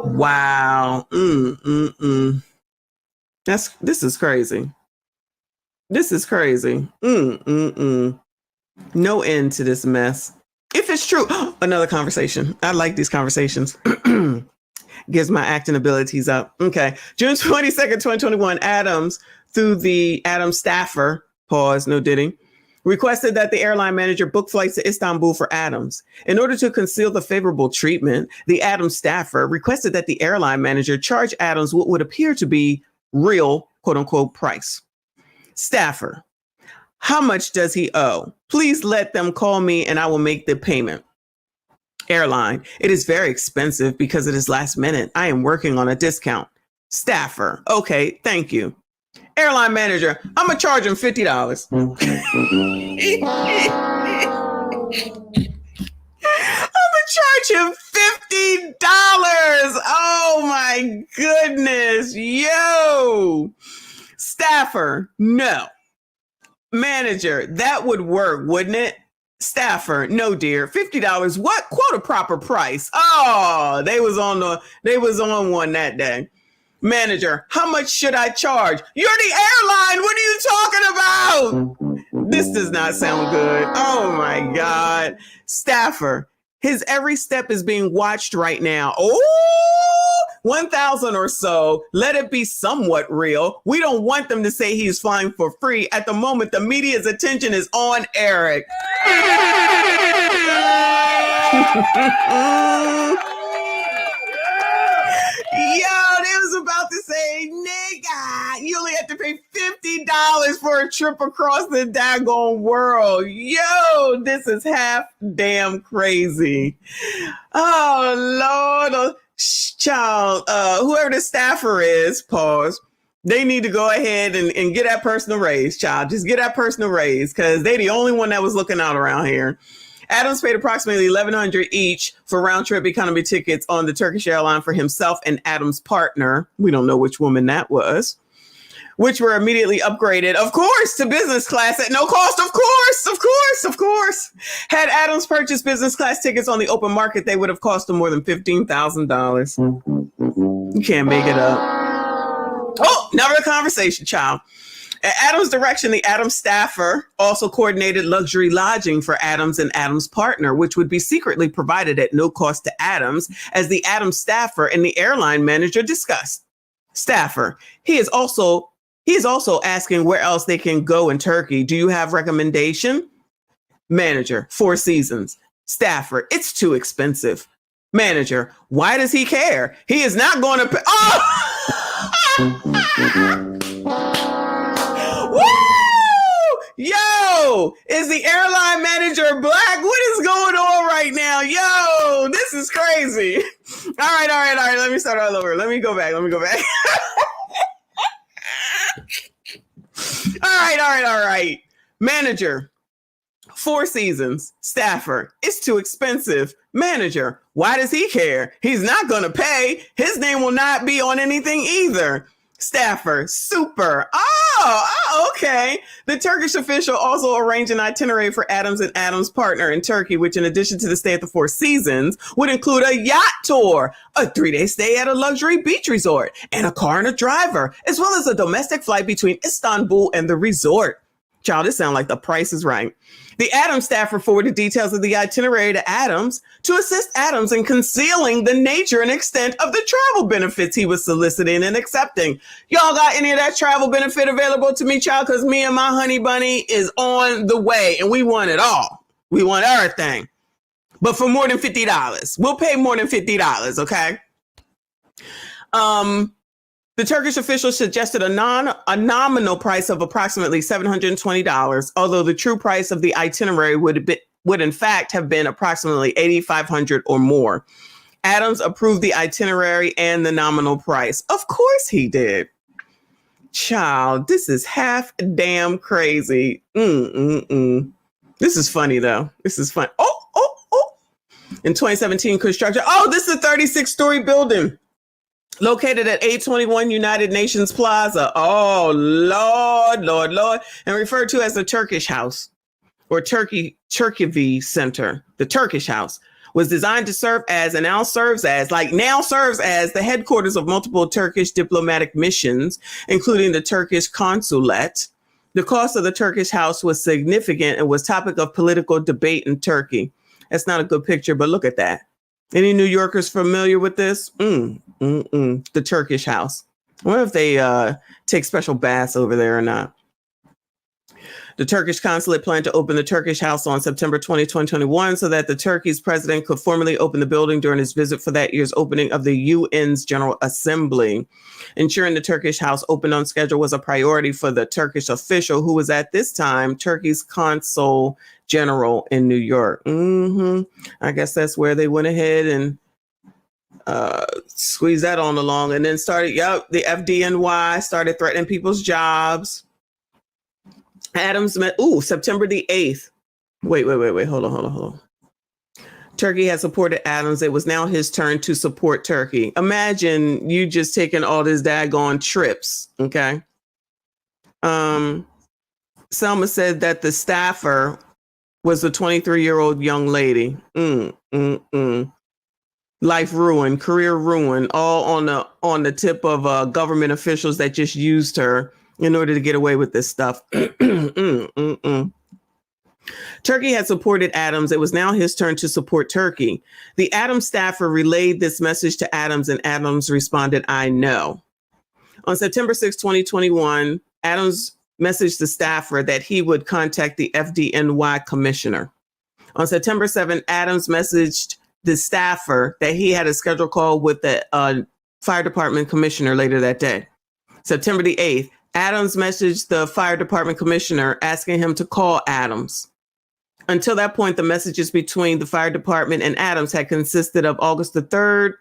Wow. This is crazy. This is crazy. No end to this mess. If it's true, another conversation. I like these conversations. Gives my acting abilities up. Okay. June 22nd, 2021, Adams, through the Adams staffer, pause, no diddy, requested that the airline manager book flights to Istanbul for Adams. In order to conceal the favorable treatment, the Adams staffer requested that the airline manager charge Adams what would appear to be real, quote unquote, price. Staffer, how much does he owe? Please let them call me and I will make the payment. Airline, it is very expensive because it is last minute. I am working on a discount. Staffer, okay, thank you. Airline manager, I'm gonna charge him $50. I'm gonna charge him $50. Oh my goodness. Yo. Staffer, no. Manager, that would work, wouldn't it? Staffer, no dear. $50. What? Quote a proper price. Oh, they was on one that day. Manager, how much should I charge? You're the airline. What are you talking about? This does not sound good. Oh my God. Staffer, his every step is being watched right now. Oh, 1,000 or so. Let it be somewhat real. We don't want them to say he's flying for free. At the moment, the media's attention is on Eric. Yo, they was about to say, nigga, you only have to pay $50 for a trip across the daggone world. Yo, this is half damn crazy. Oh, Lord. Child, whoever the staffer is, pause. They need to go ahead and get that person a raise, child. Just get that person a raise because they the only one that was looking out around here. Adams paid approximately $1,100 each for round-trip economy tickets on the Turkish airline for himself and Adams' partner. We don't know which woman that was, which were immediately upgraded, of course, to business class at no cost. Of course. Had Adams purchased business class tickets on the open market, they would have cost him more than $15,000. You can't make it up. Oh, another conversation, child. At Adams' direction, the Adams staffer also coordinated luxury lodging for Adams and Adams' partner, which would be secretly provided at no cost to Adams, as the Adams staffer and the airline manager discussed. Staffer, he is also asking where else they can go in Turkey. Do you have recommendation? Manager, Four Seasons. Staffer, it's too expensive. Manager, why does he care? He is not going to pay. Oh! Woo! Yo, is the airline manager black? What is going on right now? Yo, this is crazy. All right. Let me start all over. Let me go back. All right. Manager, Four Seasons. Staffer, it's too expensive. Manager, why does he care? He's not going to pay. His name will not be on anything either. Staffer, super. Oh, okay. The Turkish official also arranged an itinerary for Adams and Adams' partner in Turkey, which in addition to the stay at the Four Seasons would include a yacht tour, a 3-day stay at a luxury beach resort, and a car and a driver, as well as a domestic flight between Istanbul and the resort. Child, this sounds like The Price is Right. The Adams staffer forwarded details of the itinerary to Adams to assist Adams in concealing the nature and extent of the travel benefits he was soliciting and accepting. Y'all got any of that travel benefit available to me, child? Because me and my honey bunny is on the way and we want it all. We want everything. But for more than $50. We'll pay more than $50, okay? The Turkish officials suggested a nominal price of approximately $720, although the true price of the itinerary would in fact have been approximately $8,500 or more. Adams approved the itinerary and the nominal price. Of course he did. Child, this is half damn crazy. This is funny though. This is fun. Oh. In 2017, construction. Oh, this is a 36-story building located at 821 United Nations Plaza. Oh, Lord. And referred to as the Turkish House or Turkey Center. The Turkish House was designed to serve as and now serves as the headquarters of multiple Turkish diplomatic missions, including the Turkish consulate. The cost of the Turkish House was significant and was topic of political debate in Turkey. That's not a good picture, but look at that. Any New Yorkers familiar with this? The Turkish House. I wonder if they take special baths over there or not. The Turkish consulate planned to open the Turkish House on September 20, 2021, so that the Turkey's president could formally open the building during his visit for that year's opening of the UN's General Assembly. Ensuring the Turkish House opened on schedule was a priority for the Turkish official, who was at this time Turkey's consul general in New York. I guess that's where they went ahead and squeezed that on along, and then started, the FDNY started threatening people's jobs. Adams met, September the 8th. Wait, hold on. Turkey has supported Adams. It was now his turn to support Turkey. Imagine you just taking all this daggone trips, okay? Selma said that the staffer was a 23-year-old young lady. Life ruined, career ruined, all on the tip of government officials that just used her in order to get away with this stuff. Turkey had supported Adams. It was now his turn to support Turkey. The Adams staffer relayed this message to Adams, and Adams responded, "I know." On September 6, 2021, Adams messaged the staffer that he would contact the FDNY commissioner. On September 7, Adams messaged the staffer that he had a scheduled call with the fire department commissioner later that day. September the 8th, Adams messaged the fire department commissioner asking him to call Adams. Until that point, the messages between the fire department and Adams had consisted of August the 3rd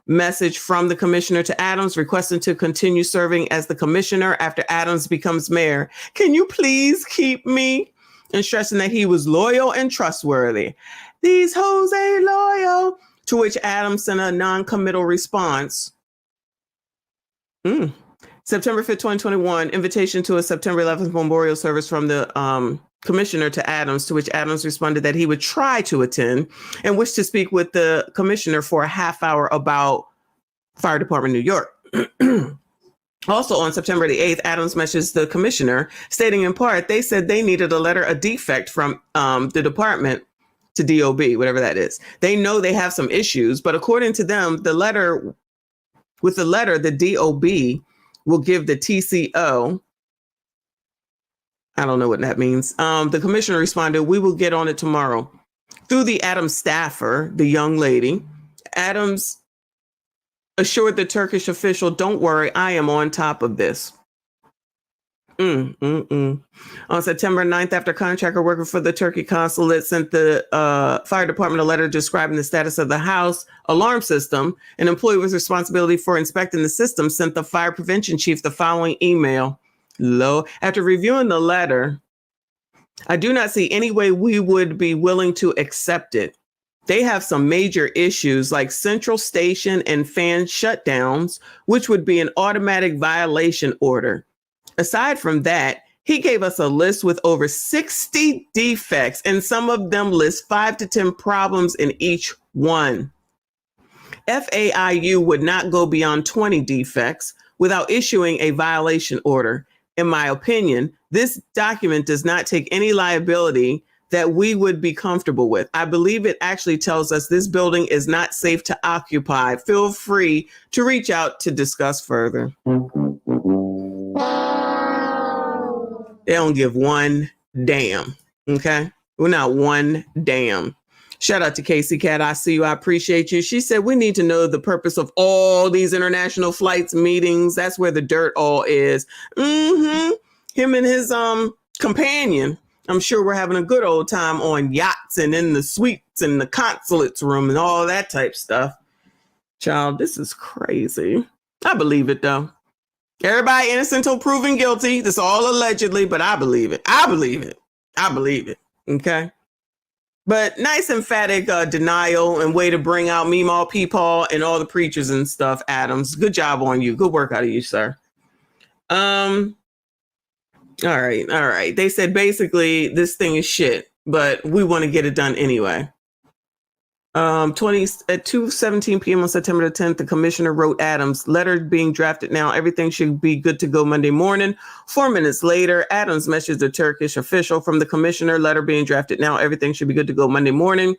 message from the commissioner to Adams requesting to continue serving as the commissioner after Adams becomes mayor. Can you please keep me? And stressing that he was loyal and trustworthy. These hoes ain't loyal. To which Adams sent a non-committal response. September 5th, 2021, invitation to a September 11th memorial service from the commissioner to Adams, to which Adams responded that he would try to attend and wished to speak with the commissioner for a half hour about Fire Department New York. Also on September the 8th, Adams messaged the commissioner stating in part, they said they needed a letter of defect from the department to DOB, whatever that is. They know they have some issues, but according to them, the letter, the DOB will give the TCO. I don't know what that means. The commissioner responded, we will get on it tomorrow. Through the Adams staffer, the young lady, Adams assured the Turkish official, don't worry, I am on top of this. On September 9th, after contractor worker for the Turkey consulate sent the fire department a letter describing the status of the house alarm system, an employee with responsibility for inspecting the system sent the fire prevention chief the following email. After reviewing the letter, I do not see any way we would be willing to accept it. They have some major issues like central station and fan shutdowns, which would be an automatic violation order. Aside from that, he gave us a list with over 60 defects, and some of them list 5 to 10 problems in each one. FAIU would not go beyond 20 defects without issuing a violation order. In my opinion, this document does not take any liability that we would be comfortable with. I believe it actually tells us this building is not safe to occupy. Feel free to reach out to discuss further. They don't give one damn, okay? Well, not one damn. Shout out to Casey Cat. I see you. I appreciate you. She said, we need to know the purpose of all these international flights, meetings. That's where the dirt all is. Mm-hmm. Him and his companion. I'm sure we're having a good old time on yachts and in the suites and the consulate's room and all that type stuff. Child, this is crazy. I believe it, though. Everybody innocent until proven guilty. This all allegedly, but I believe it. I believe it. I believe it. Okay. But nice emphatic denial and way to bring out Meemaw, Peepaw, and all the preachers and stuff, Adams. Good job on you. Good work out of you, sir. All right. They said basically this thing is shit, but we want to get it done anyway. At 2:17 p.m. on September the 10th, the commissioner wrote Adams, letter being drafted now. Everything should be good to go Monday morning. 4 minutes later, Adams messaged the Turkish official from the commissioner, letter being drafted now. Everything should be good to go Monday morning.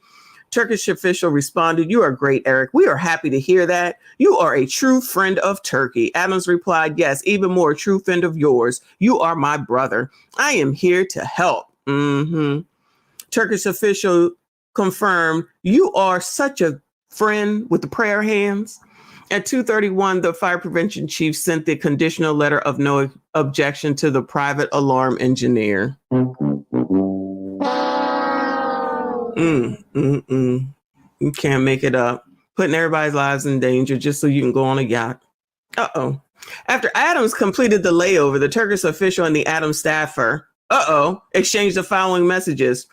Turkish official responded, you are great, Eric. We are happy to hear that. You are a true friend of Turkey. Adams replied, yes, even more true friend of yours. You are my brother. I am here to help. Turkish official confirmed, you are such a friend with the prayer hands. At 2:31, the fire prevention chief sent the conditional letter of no objection to the private alarm engineer. You can't make it up. Putting everybody's lives in danger just so you can go on a yacht. Uh-oh. After Adams completed the layover, the Turkish official and the Adams staffer, exchanged the following messages.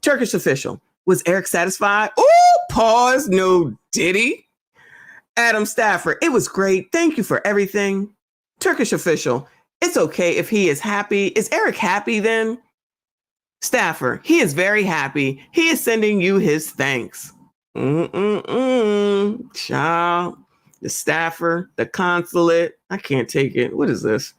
Turkish official, was Eric satisfied? Oh, pause. No, did he? Adam staffer, it was great. Thank you for everything. Turkish official, it's okay if he is happy. Is Eric happy then? Staffer, he is very happy. He is sending you his thanks. Child, the staffer, the consulate. I can't take it. What is this?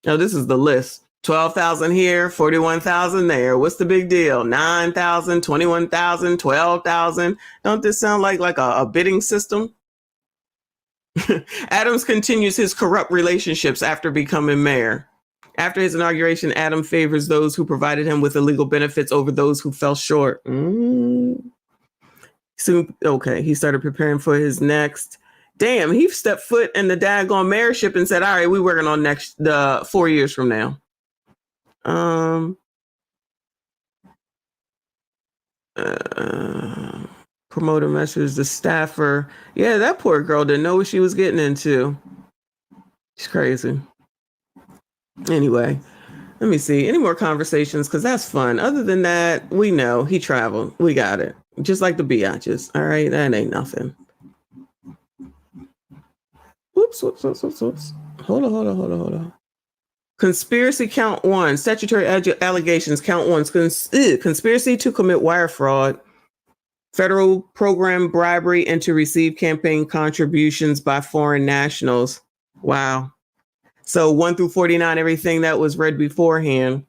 Oh, this is the list. 12,000 here, 41,000 there. What's the big deal? 9,000, 21,000, 12,000. Don't this sound like a bidding system? Adams continues his corrupt relationships after becoming mayor. After his inauguration, Adams favors those who provided him with illegal benefits over those who fell short. So, okay, he started preparing for his next. Damn, he stepped foot in the daggone mayorship and said, all right, we're working on the 4 years from now. Promoter message the staffer. Yeah, that poor girl didn't know what she was getting into. She's crazy. Anyway, let me see. Any more conversations? Because that's fun. Other than that, we know he traveled. We got it. Just like the biatches. All right, that ain't nothing. Whoops. Hold on. Conspiracy count 1. Statutory allegations count 1. Conspiracy to commit wire fraud, federal program bribery, and to receive campaign contributions by foreign nationals. Wow. So 1 through 49, everything that was read beforehand.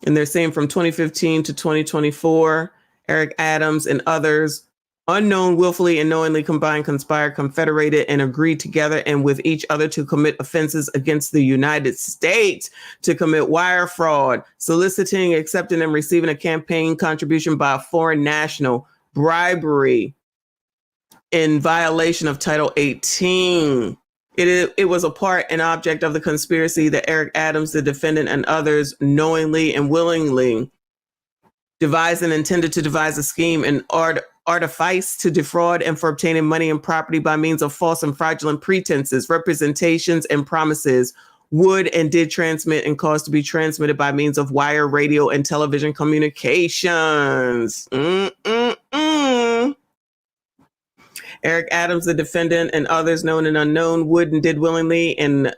And they're saying from 2015 to 2024, Eric Adams and others unknown, willfully and knowingly combined, conspired, confederated, and agreed together and with each other to commit offenses against the United States, to commit wire fraud, soliciting, accepting, and receiving a campaign contribution by a foreign national, bribery in violation of Title 18. It was a part and object of the conspiracy that Eric Adams, the defendant, and others knowingly and willingly devised and intended to devise a scheme and artifice to defraud and for obtaining money and property by means of false and fraudulent pretenses, representations, and promises would and did transmit and cause to be transmitted by means of wire, radio, and television communications. Eric Adams, the defendant, and others known and unknown would and did willingly and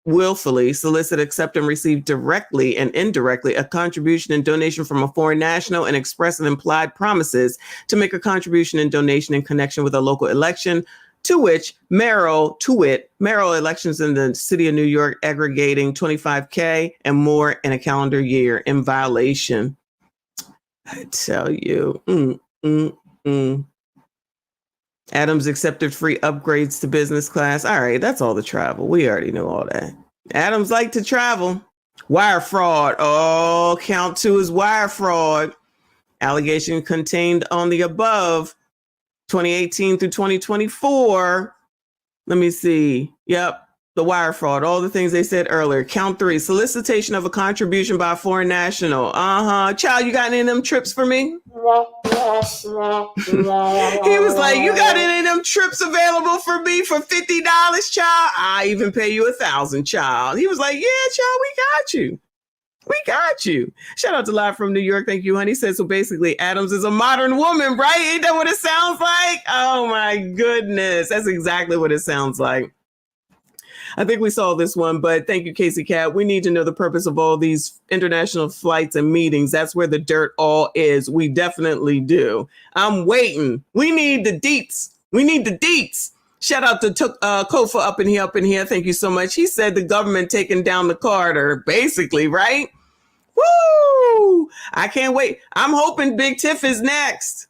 willfully solicit, accept, and receive directly and indirectly a contribution and donation from a foreign national and express and implied promises to make a contribution and donation in connection with a local election to which mayoral elections in the city of New York aggregating $25,000 and more in a calendar year in violation. I tell you, Adams accepted free upgrades to business class. All right, that's all the travel. We already know all that. Adams liked to travel. Wire fraud. Oh, count 2 is wire fraud. Allegation contained on the above 2018 through 2024. Let me see. Yep. The wire fraud, all the things they said earlier. Count 3, solicitation of a contribution by a foreign national. Child, you got any of them trips for me? He was like, you got any of them trips available for me for $50, child? I even pay you $1,000, child. He was like, yeah, child, we got you. We got you. Shout out to Live from New York. Thank you, honey. Said, so basically, Adams is a modern woman, right? Ain't that what it sounds like? Oh, my goodness. That's exactly what it sounds like. I think we saw this one, but thank you, Casey Cat. We need to know the purpose of all these international flights and meetings. That's where the dirt all is. We definitely do. I'm waiting. We need the deets. We need the deets. Shout out to Kofa up in here. Thank you so much. He said the government taking down the Carter, basically, right? Woo! I can't wait. I'm hoping Big Tiff is next.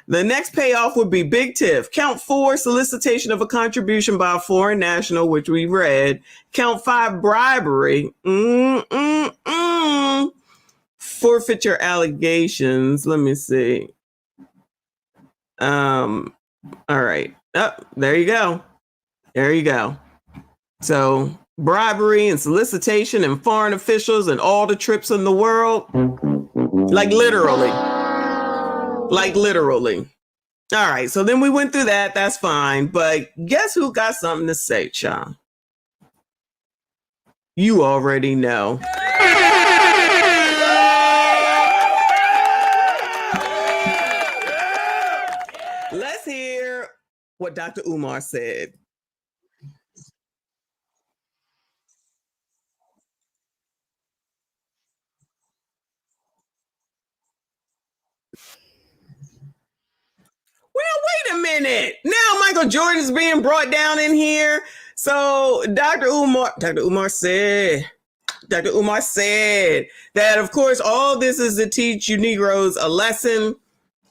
The next payoff would be Big Tiff. Count 4, solicitation of a contribution by a foreign national, which we read. Count 5, bribery. Forfeiture allegations. Let me see. All right. Oh, there you go. There you go. So bribery and solicitation and foreign officials and all the trips in the world. Like literally. Like literally. All right. So then we went through that. That's fine. But guess who got something to say, child? You already know. Let's hear what Dr. Umar said. Well, wait a minute. Now Michael Jordan's being brought down in here. So Dr. Umar said that, of course, all this is to teach you Negroes a lesson.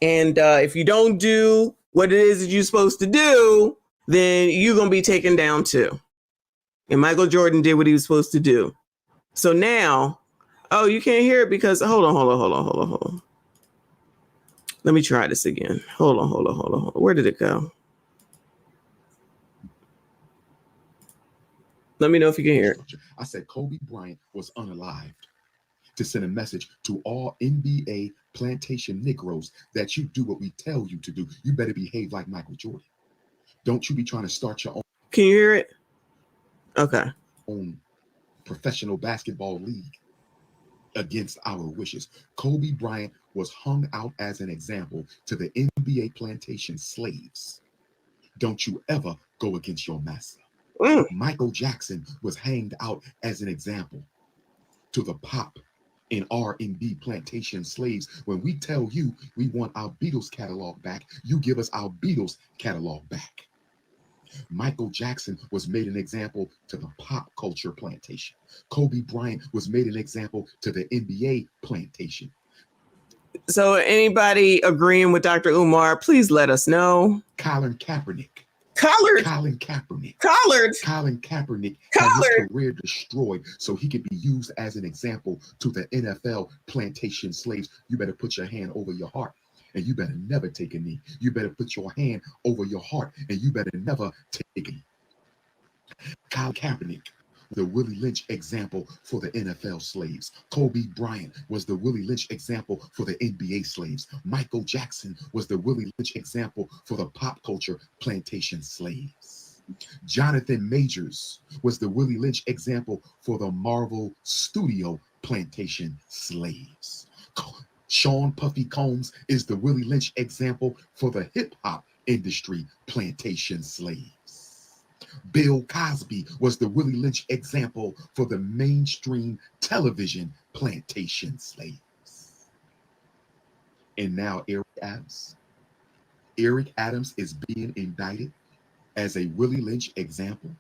And if you don't do what it is that you're supposed to do, then you're going to be taken down too. And Michael Jordan did what he was supposed to do. So now, oh, you can't hear it because, hold on. Let me try this again. Hold on. Where did it go? Let me know if you can hear it. I said Kobe Bryant was unalived to send a message to all NBA plantation Negroes that you do what we tell you to do. You better behave like Michael Jordan. Don't you be trying to start your own. Can you hear it? Okay. Own professional basketball league against our wishes. Kobe Bryant was hung out as an example to the NBA plantation slaves. Don't you ever go against your master. Michael Jackson was hanged out as an example to the pop and R&B plantation slaves. When we tell you we want our Beatles catalog back, you give us our Beatles catalog back. Michael Jackson was made an example to the pop culture plantation. Kobe Bryant was made an example to the NBA plantation. So anybody agreeing with Dr. Umar, please let us know. Colin Kaepernick Collard had his career destroyed so he could be used as an example to the NFL plantation slaves. You better put your hand over your heart. And you better never take a knee. You better put your hand over your heart, and you better never take a knee. Colin Kaepernick, the Willie Lynch example for the NFL slaves. Kobe Bryant was the Willie Lynch example for the NBA slaves. Michael Jackson was the Willie Lynch example for the pop culture plantation slaves. Jonathan Majors was the Willie Lynch example for the Marvel Studio plantation slaves. Sean Puffy Combs is the Willie Lynch example for the hip-hop industry plantation slaves. Bill Cosby was the Willie Lynch example for the mainstream television plantation slaves. And now Eric Adams. Eric Adams is being indicted as a Willie Lynch example.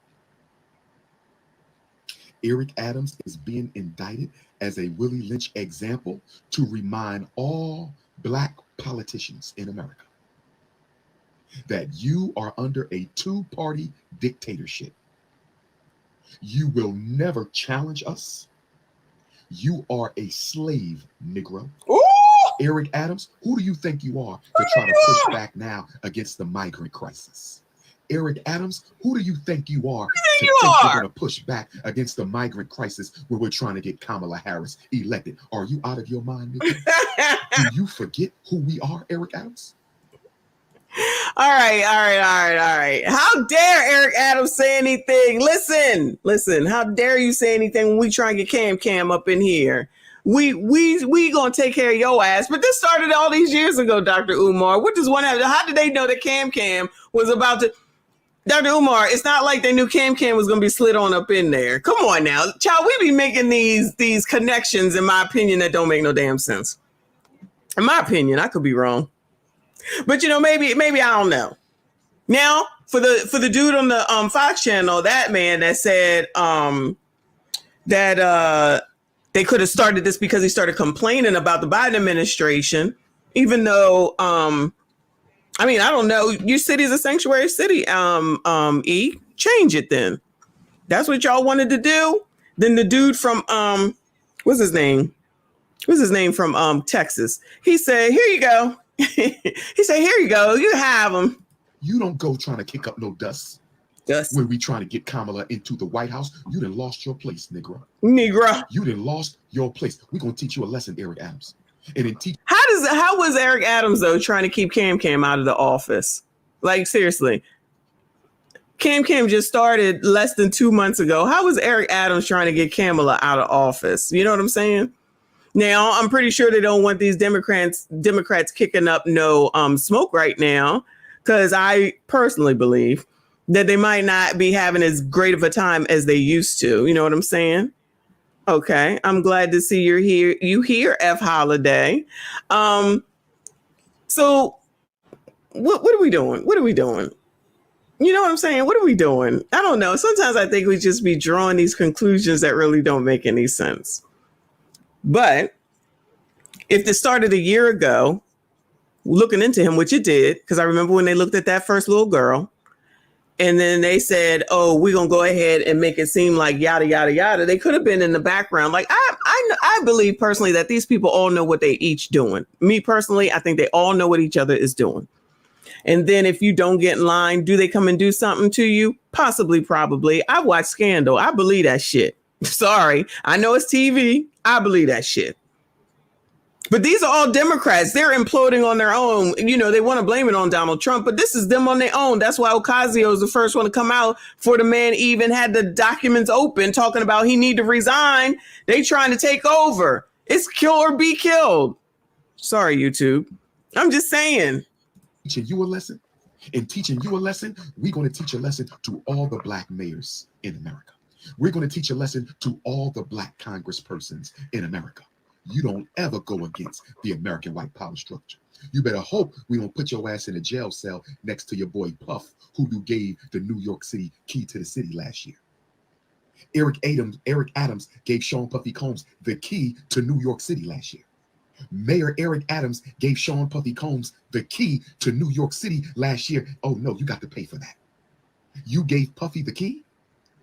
Eric Adams is being indicted as a Willie Lynch example to remind all Black politicians in America that you are under a two-party dictatorship. You will never challenge us. You are a slave, Negro. Ooh! Eric Adams, who do you think you are to try to push back now against the migrant crisis? Eric Adams, who do you think you are to think you're going to push back against the migrant crisis where we're trying to get Kamala Harris elected? Are you out of your mind, nigga? Do you forget who we are, Eric Adams? All right. How dare Eric Adams say anything? Listen. How dare you say anything when we try and get Cam up in here? We gonna take care of your ass. But this started all these years ago, Dr. Umar. What does one have? How did they know that Cam was about to? Dr. Umar, it's not like they knew Cam was gonna be slid on up in there. Come on now, child. We be making these connections, in my opinion, that don't make no damn sense. In my opinion, I could be wrong. But maybe I don't know. Now, for the dude on the Fox channel, that man that said that they could have started this because he started complaining about the Biden administration, even though I don't know, your city is a sanctuary city. Change it then. That's what y'all wanted to do. Then the dude from what's his name from Texas, he said, here you go. He said, here you go. You have them. You don't go trying to kick up no dust. When we trying to get Kamala into the White House, you done lost your place, Negro. You done lost your place. We're going to teach you a lesson, Eric Adams. And then how was Eric Adams, though, trying to keep Cam out of the office? Like, seriously. Cam just started less than 2 months ago. How was Eric Adams trying to get Kamala out of office? You know what I'm saying? Now, I'm pretty sure they don't want these Democrats kicking up no smoke right now, because I personally believe that they might not be having as great of a time as they used to. You know what I'm saying? Okay, I'm glad to see you're here. You here, F. Holiday. So what are we doing? What are we doing? You know what I'm saying? What are we doing? I don't know. Sometimes I think we just be drawing these conclusions that really don't make any sense. But if this started a year ago, looking into him, which it did, because I remember when they looked at that first little girl, and then they said, oh, we're going to go ahead and make it seem like yada, yada, yada. They could have been in the background. Like, I believe personally that these people all know what they each doing. Me personally, I think they all know what each other is doing. And then if you don't get in line, do they come and do something to you? Possibly, probably. I watch Scandal. I believe that shit. Sorry. I know it's TV. I believe that shit. But these are all Democrats. They're imploding on their own. You know, they want to blame it on Donald Trump, but this is them on their own. That's why Ocasio is the first one to come out before the man even had the documents open talking about he need to resign. They trying to take over. It's kill or be killed. Sorry, YouTube. I'm just saying. Teaching you a lesson. In teaching you a lesson, we're going to teach a lesson to all the black mayors in America. We're going to teach a lesson to all the black congresspersons in America. You don't ever go against the American white power structure. You better hope we don't put your ass in a jail cell next to your boy Puff, who you gave the New York City key to the city last year. Eric Adams gave Sean Puffy Combs the key to New York City last year. Mayor Eric Adams gave Sean Puffy Combs the key to New York City last year. Oh no, you got to pay for that. You gave Puffy the key,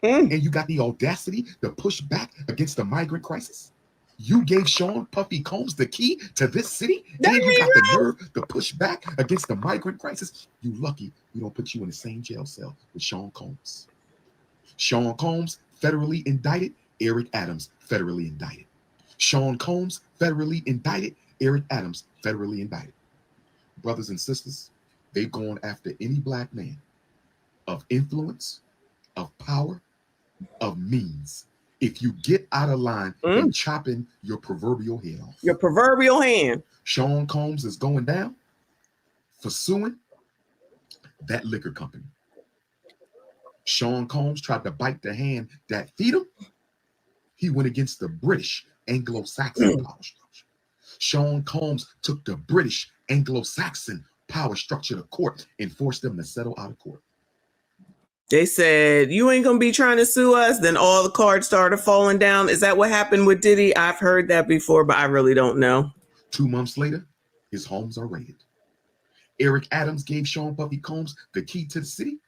and you got the audacity to push back against the migrant crisis. You gave Sean Puffy Combs the key to this city, and you got the nerve to push back against the migrant crisis. You lucky we don't put you in the same jail cell with Sean Combs. Sean Combs federally indicted, Eric Adams federally indicted. Sean Combs federally indicted, Eric Adams federally indicted. Brothers and sisters, they've gone after any black man of influence, of power, of means. If you get out of line, they're chopping your proverbial head off. Your proverbial hand. Sean Combs is going down for suing that liquor company. Sean Combs tried to bite the hand that feed him. He went against the British Anglo-Saxon power structure. Sean Combs took the British Anglo-Saxon power structure to court and forced them to settle out of court. They said, you ain't going to be trying to sue us. Then all the cards started falling down. Is that what happened with Diddy? I've heard that before, but I really don't know. 2 months later, his homes are raided. Eric Adams gave Sean Puffy Combs the key to the city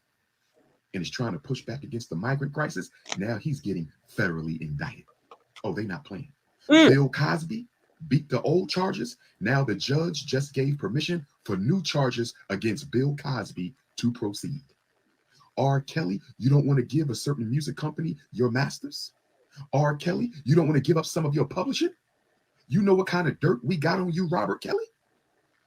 and is trying to push back against the migrant crisis. Now he's getting federally indicted. Oh, they not playing. Bill Cosby beat the old charges. Now the judge just gave permission for new charges against Bill Cosby to proceed. R. Kelly, you don't want to give a certain music company your masters? R. Kelly, you don't want to give up some of your publishing? You know what kind of dirt we got on you, Robert Kelly?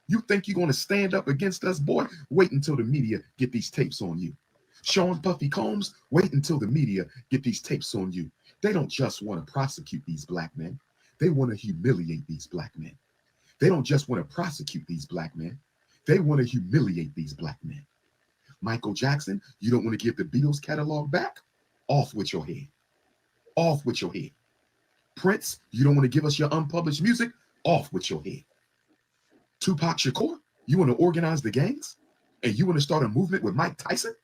You think you're going to stand up against us, boy? Wait until the media get these tapes on you. Sean Puffy Combs, wait until the media get these tapes on you. They don't just want to prosecute these black men. They want to humiliate these black men. They don't just want to prosecute these black men. They want to humiliate these black men. Michael Jackson, you don't want to give the Beatles catalog back? Off with your head. Off with your head. Prince, you don't want to give us your unpublished music? Off with your head. Tupac Shakur, you want to organize the gangs? And you want to start a movement with Mike Tyson?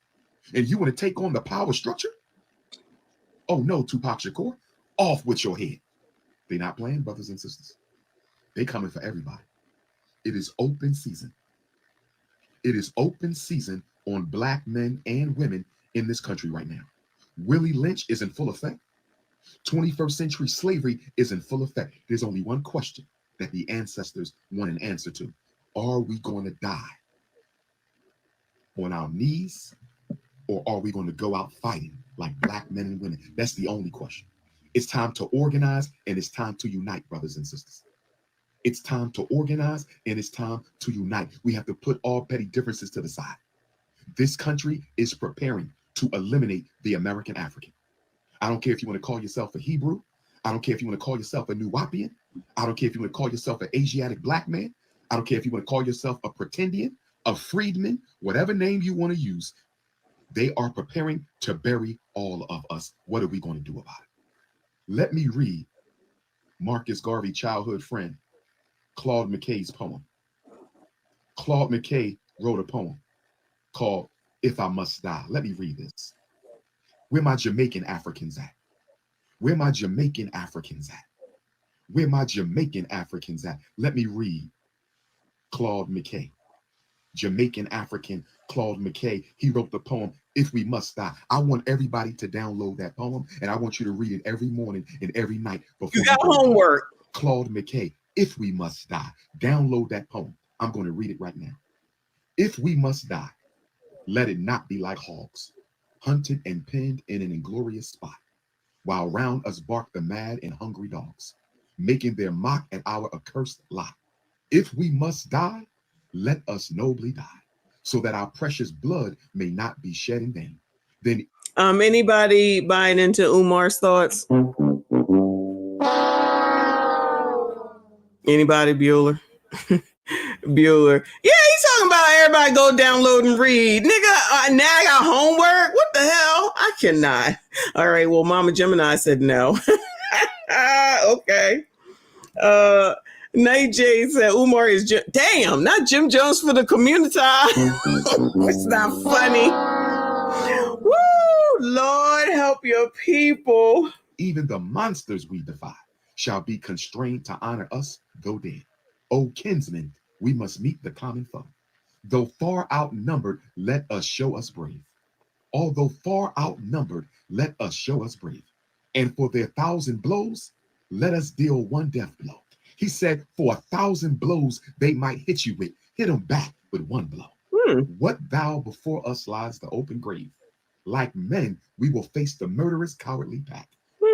And you want to take on the power structure? Oh no, Tupac Shakur, off with your head. They're not playing, brothers and sisters. They coming for everybody. It is open season. It is open season on black men and women in this country right now. Willie Lynch is in full effect. 21st century slavery is in full effect. There's only one question that the ancestors want an answer to. Are we going to die on our knees, or are we going to go out fighting like black men and women? That's the only question. It's time to organize, and it's time to unite, brothers and sisters. It's time to organize, and it's time to unite. We have to put all petty differences to the side. This country is preparing to eliminate the American African. I don't care if you want to call yourself a Hebrew. I don't care if you want to call yourself a Nuwapian. I don't care if you want to call yourself an Asiatic black man. I don't care if you want to call yourself a pretendian, a freedman, whatever name you want to use. They are preparing to bury all of us. What are we going to do about it? Let me read Marcus Garvey, childhood friend, Claude McKay's poem. Claude McKay wrote a poem called If I Must Die. Let me read this. Where my Jamaican Africans at? Where my Jamaican Africans at? Where my Jamaican Africans at? Let me read Claude McKay. Jamaican African Claude McKay. He wrote the poem, If We Must Die. I want everybody to download that poem, and I want you to read it every morning and every night. Before you got homework. Claude McKay, If We Must Die. Download that poem. I'm going to read it right now. If we must die, let it not be like hogs, hunted and pinned in an inglorious spot, while round us bark the mad and hungry dogs, making their mock at our accursed lot. If we must die, let us nobly die, so that our precious blood may not be shed in vain. Then, anybody buying into Umar's thoughts? Anybody, Bueller? Bueller. Yeah, he's talking about everybody go download and read. Nigga, now I got homework? What the hell? I cannot. All right, well, Mama Gemini said no. Okay. Nate J said Umar is damn, not Jim Jones for the community. It's not funny. Woo, Lord help your people. Even the monsters we defy shall be constrained to honor us, though dead. O kinsmen, we must meet the common foe. Though far outnumbered, let us show us brave. Although far outnumbered, let us show us brave. And for their 1,000 blows, let us deal one death blow. He said, for 1,000 blows they might hit you with, hit them back with one blow. What thou before us lies the open grave. Like men, we will face the murderous cowardly pack.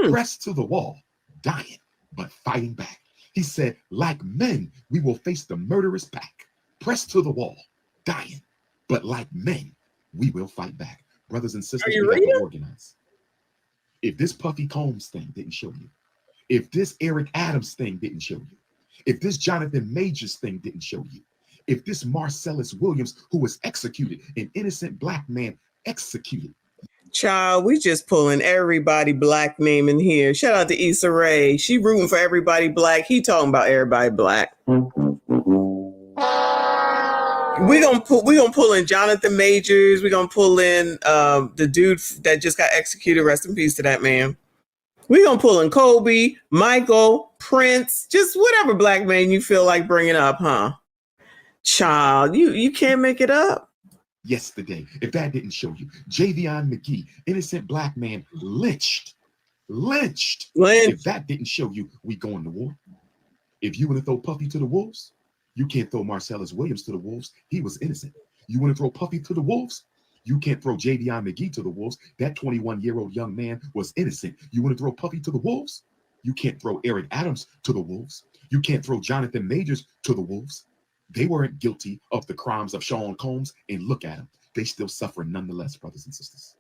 Pressed to the wall, dying, but fighting back. He said, like men, we will face the murderous pack. Pressed to the wall, dying, but like men, we will fight back. Brothers and sisters, we have to organize. If this Puffy Combs thing didn't show you, if this Eric Adams thing didn't show you, if this Jonathan Majors thing didn't show you, if this Marcellus Williams, who was executed, an innocent black man executed. Child, we just pulling everybody black name in here. Shout out to Issa Rae. She rooting for everybody black. He talking about everybody black. We're gonna pull in Jonathan Majors. We're gonna pull in the dude that just got executed. Rest in peace to that man. We're going to pull in Kobe, Michael, Prince, just whatever black man you feel like bringing up, huh? Child, you can't make it up. Yesterday, if that didn't show you, Javion McGee, innocent black man, lynched. If that didn't show you, we going to war. If you want to throw Puffy to the wolves, you can't throw Marcellus Williams to the wolves. He was innocent. You want to throw Puffy to the wolves? You can't throw Javion McGee to the wolves. That 21-year-old young man was innocent. You want to throw Puffy to the wolves? You can't throw Eric Adams to the wolves. You can't throw Jonathan Majors to the wolves. They weren't guilty of the crimes of Sean Combs, and look at them. They still suffering nonetheless, brothers and sisters.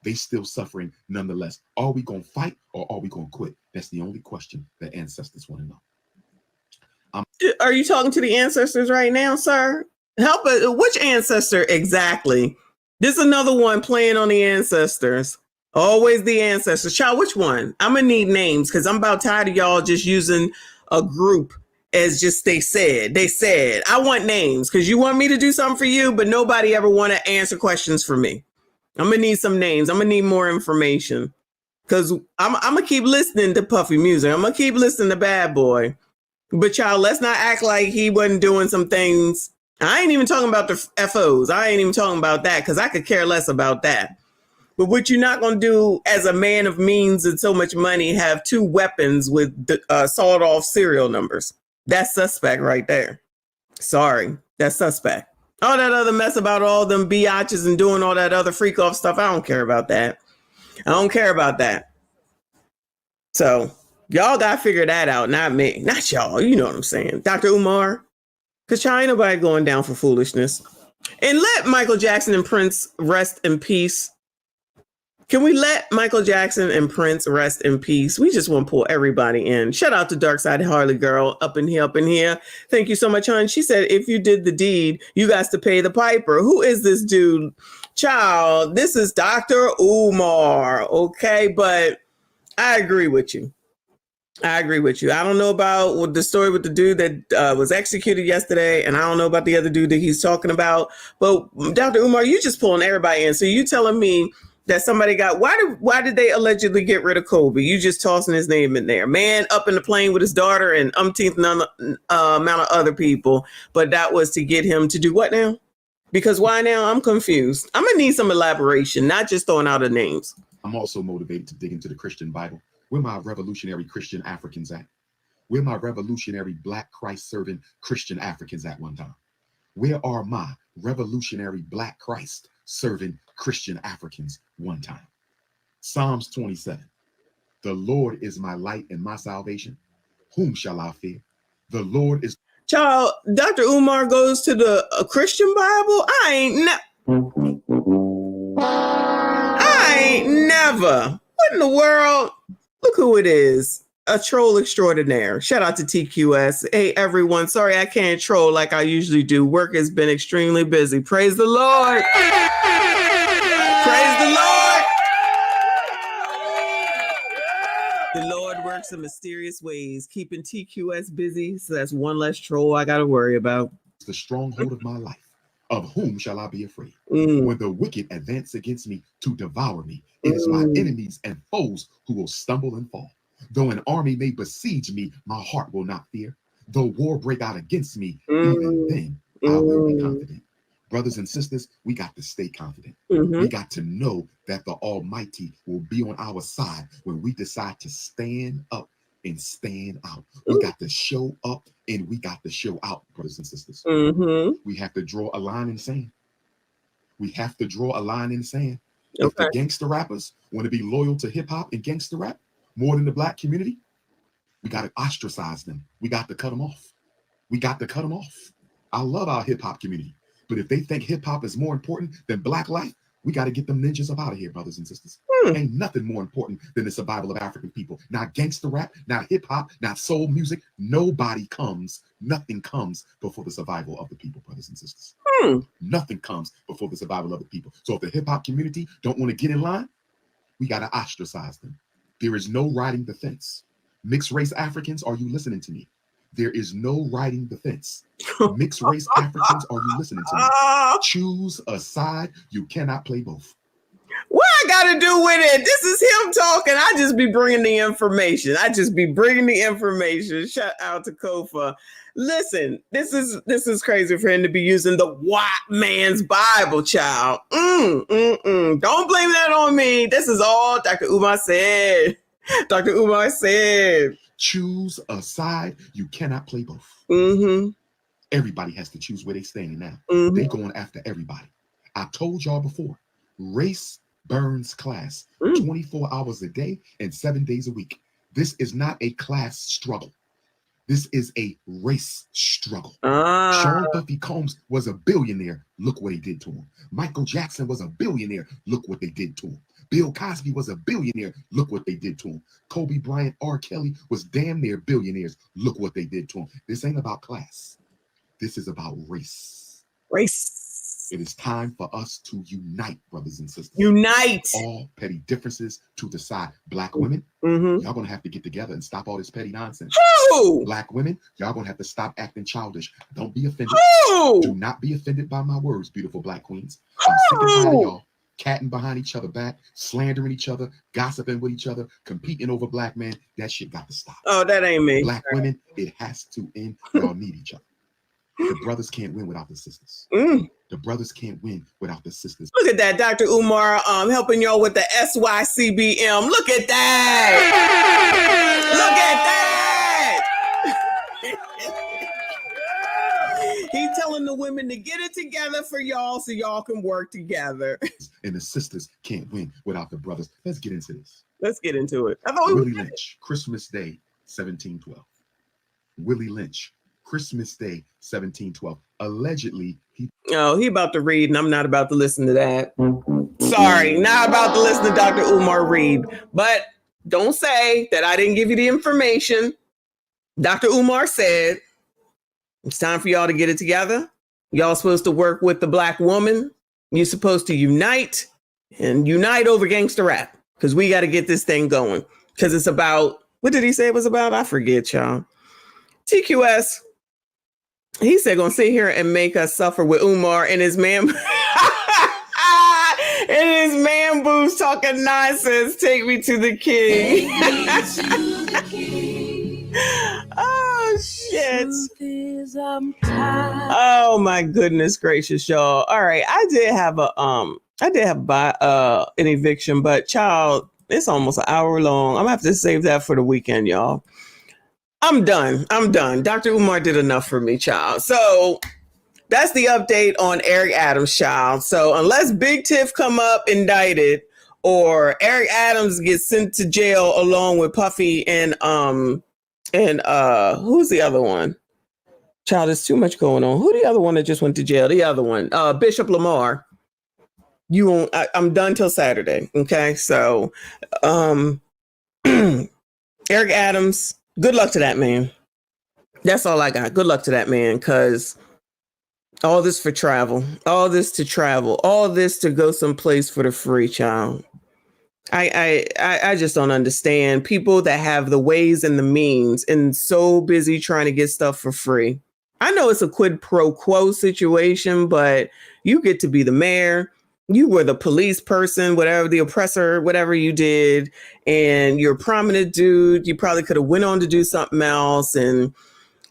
They still suffering nonetheless. Are we going to fight or are we going to quit? That's the only question that ancestors want to know. Are you talking to the ancestors right now, sir? Help us. Which ancestor exactly? This is another one playing on the ancestors. Always the ancestors. Child, which one? I'm going to need names because I'm about tired of y'all just using a group as just they said. They said. I want names because you want me to do something for you, but nobody ever want to answer questions for me. I'm going to need some names. I'm going to need more information because I'm going to keep listening to Puffy music. I'm going to keep listening to Bad Boy. But y'all, let's not act like he wasn't doing some things. I ain't even talking about the FOs. I ain't even talking about that because I could care less about that. But what you're not going to do as a man of means and so much money, have 2 weapons with sawed off serial numbers. That's suspect right there. Sorry, that's suspect. All that other mess about all them biatches and doing all that other freak off stuff. I don't care about that. I don't care about that. So y'all got to figure that out. Not me, not y'all. You know what I'm saying? Dr. Umar. Because ain't nobody going down for foolishness. And let Michael Jackson and Prince rest in peace. Can we let Michael Jackson and Prince rest in peace? We just want to pull everybody in. Shout out to Dark Side Harley Girl up in here, up in here. Thank you so much, hon. She said, if you did the deed, you got to pay the piper. Who is this dude? Child, this is Dr. Umar. Okay, but I agree with you. I agree with you. I don't know about the story with the dude that was executed yesterday, and I don't know about the other dude that he's talking about. But Dr. Umar, you just pulling everybody in. So you telling me that somebody got why did they allegedly get rid of Kobe? You just tossing his name in there. Man up in the plane with his daughter and umpteenth amount of other people, but that was to get him to do what now? Because why now? I'm confused. I'm gonna need some elaboration, not just throwing out the names. I'm also motivated to dig into the Christian Bible. Where my revolutionary Christian Africans at? Where my revolutionary Black Christ-serving Christian Africans at one time? Where are my revolutionary Black Christ-serving Christian Africans one time? Psalms 27. The Lord is my light and my salvation. Whom shall I fear? The Lord is... Child, Dr. Umar goes to the Christian Bible? I ain't never. What in the world? Look who it is. A troll extraordinaire. Shout out to TQS. Hey, everyone. Sorry I can't troll like I usually do. Work has been extremely busy. Praise the Lord. Praise the Lord. The Lord works in mysterious ways, keeping TQS busy. So that's one less troll I got to worry about. The stronghold of my life. Of whom shall I be afraid? When the wicked advance against me to devour me, it is my enemies and foes who will stumble and fall. Though an army may besiege me, my heart will not fear. Though war break out against me, even then I will be confident. Brothers and sisters, we got to stay confident. We got to know that the Almighty will be on our side when we decide to stand up and stand out. We got to show up and we got to show out, brothers and sisters. We have to draw a line in the sand. We have to draw a line in the sand. If the gangster rappers want to be loyal to hip hop and gangster rap more than the Black community, we got to ostracize them. We got to cut them off. We got to cut them off. I love our hip hop community, but if they think hip hop is more important than Black life, we got to get them ninjas up out of here, brothers and sisters. Ain't nothing more important than the survival of African people. Not gangster rap, not hip hop, not soul music. Nothing comes before the survival of the people, brothers and sisters. Nothing comes before the survival of the people. So if the hip hop community don't want to get in line, we got to ostracize them. There is no riding the fence. Mixed race Africans, are you listening to me? There is no riding the fence. Mixed race Africans, are you listening to me? Choose a side. You cannot play both. What I got to do with it? This is him talking. I just be bringing the information. Shout out to Kofa. Listen, this is crazy for him to be using the white man's Bible, child. Don't blame that on me. This is all Dr. Umar said. Dr. Umar said. Choose a side. You cannot play both. Everybody has to choose where they stand now. They going after everybody. I told y'all before, race burns class 24 hours a day and 7 days a week. This is not a class struggle. This is a race struggle. Sean Puffy Combs was a billionaire. Look what he did to him. Michael Jackson was a billionaire. Look what they did to him. Bill Cosby was a billionaire. Look what they did to him. Kobe Bryant, R. Kelly was damn near billionaires. Look what they did to him. This ain't about class. This is about race. Race. It is time for us to unite, brothers and sisters. Unite. All petty differences to the side. Black women, y'all gonna have to get together and stop all this petty nonsense. Black women, y'all gonna have to stop acting childish. Don't be offended. Do not be offended by my words, beautiful black queens. I'm sick and tired of y'all catting behind each other back, slandering each other, gossiping with each other, competing over black men. That shit got to stop. Oh, that ain't me. Black women, it has to end. Y'all need each other. The brothers can't win without the sisters. The brothers can't win without the sisters. Look at that, Dr. Umar helping y'all with the SYCBM. Look at that. Look at that. He's telling the women to get it together for y'all so y'all can work together. And the sisters can't win without the brothers. Let's get into this. Let's get into it. Willie Lynch, Christmas Day, 1712. Willie Lynch, Christmas Day, 1712. Allegedly, he about to read, and I'm not about to listen to that. Sorry, not about to listen to Dr. Umar read. But don't say that I didn't give you the information. Dr. Umar said it's time for y'all to get it together. Y'all supposed to work with the black woman. You're supposed to unite over gangster rap, because we got to get this thing going. Because it's about, what did he say it was about? I forget, y'all. TQS. He said, gonna sit here and make us suffer with Umar and his man and his man boots talking nonsense. Take me to the king. Oh shit. Oh my goodness gracious, y'all. All right. I did have an eviction, but child, it's almost an hour long. I'm gonna have to save that for the weekend, y'all. I'm done. Dr. Umar did enough for me, child. So that's the update on Eric Adams, child. So unless Big Tiff come up indicted or Eric Adams gets sent to jail along with Puffy and who's the other one? Child, there's too much going on. Who the other one that just went to jail? The other one, Bishop Lamar. You won't. I'm done till Saturday. Okay, so Eric Adams. Good luck to that man. That's all I got. Good luck to that man, because all this for travel, all this to travel, all this to go someplace for the free, child. I just don't understand people that have the ways and the means and so busy trying to get stuff for free. I know it's a quid pro quo situation, but you get to be the mayor. You were the police person, whatever, the oppressor, whatever you did, and you're a prominent dude. You probably could have went on to do something else. And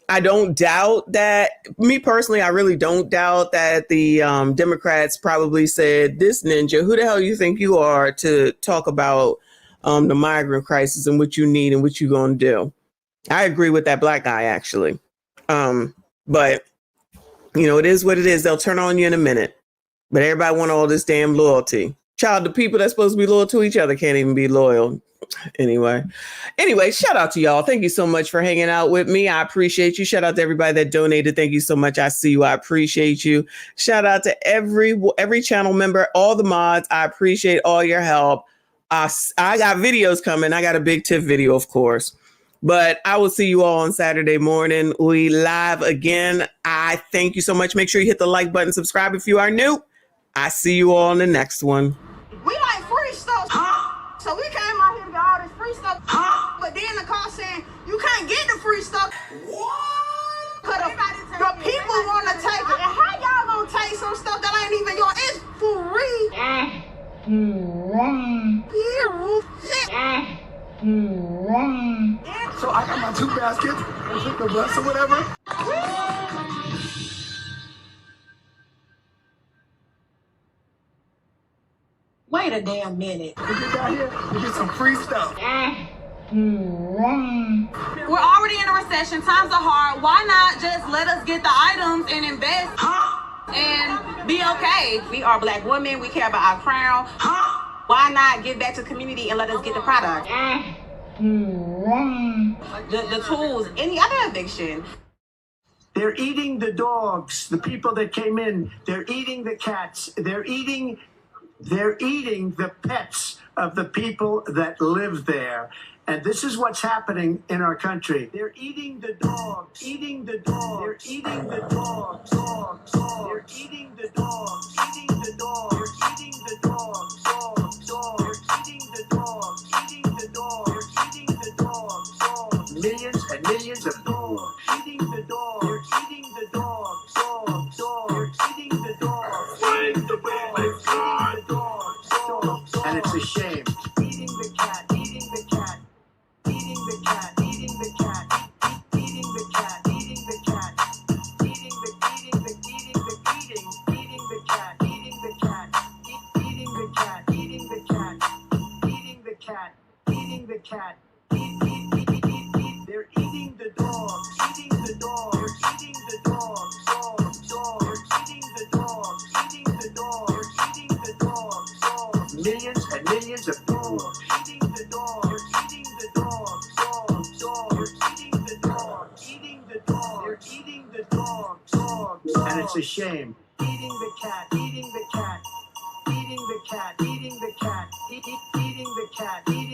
I don't doubt that, me personally, I really don't doubt that the Democrats probably said, this ninja, who the hell you think you are to talk about the migrant crisis and what you need and what you're going to do. I agree with that black guy, actually. But, you know, it is what it is. They'll turn on you in a minute. But everybody want all this damn loyalty. Child, the people that's supposed to be loyal to each other can't even be loyal. Anyway, shout out to y'all. Thank you so much for hanging out with me. I appreciate you. Shout out to everybody that donated. Thank you so much. I see you. I appreciate you. Shout out to every channel member, all the mods. I appreciate all your help. I got videos coming. I got a Big Tiff video, of course. But I will see you all on Saturday morning. We live again. I thank you so much. Make sure you hit the like button, subscribe if you are new. I see you all in the next one. We like free stuff. So we came out here to get all this free stuff. But then the car saying, you can't get the free stuff. What? Cause the people want to take it. And how y'all gonna take some stuff that ain't even yours? It's free. So I got my 2 baskets, the bus or whatever. Wait a damn minute. We get down here, we get some free stuff. We're already in a recession. Times are hard. Why not just let us get the items and invest and be okay? We are Black women. We care about our crown. Why not give back to the community and let us get the product? The tools, any other eviction. They're eating the dogs, the people that came in. They're eating the cats. They're eating the pets of the people that live there. And this is what's happening in our country. They're eating the dogs, eating the dogs. They're eating the dogs, dogs, dogs. They're eating the dogs, eating the dogs. They're eating the dogs, dogs, dogs. They're eating the dogs, eating the dogs. They're eating the dogs, dogs. Millions and millions of dogs, eating the dogs. They're eating the dogs, dogs, dogs. They're eating the dogs, eating the dogs. They're eating the dogs, dogs, dogs. And it's a shame. Eating the cat, eating the cat. Eating the cat, eating the cat, eating the cat, eating the cat, eating the cat, eating the cat, eating the cat, eating the cat, eating the cat, eating the cat. They're eating the dogs, eating the dogs. They're eating the dogs, dogs, dogs. They're eating the dogs, eating the dogs. They're eating the dogs, dogs. Millions and millions of dogs, eating the dogs. They're eating the dogs, dogs, dogs. They're eating the dogs, eating the dogs. They're eating the dogs, dogs. And it's a shame. Eating the cat, eating the cat, eating the cat, eating the cat, eating the cat, eating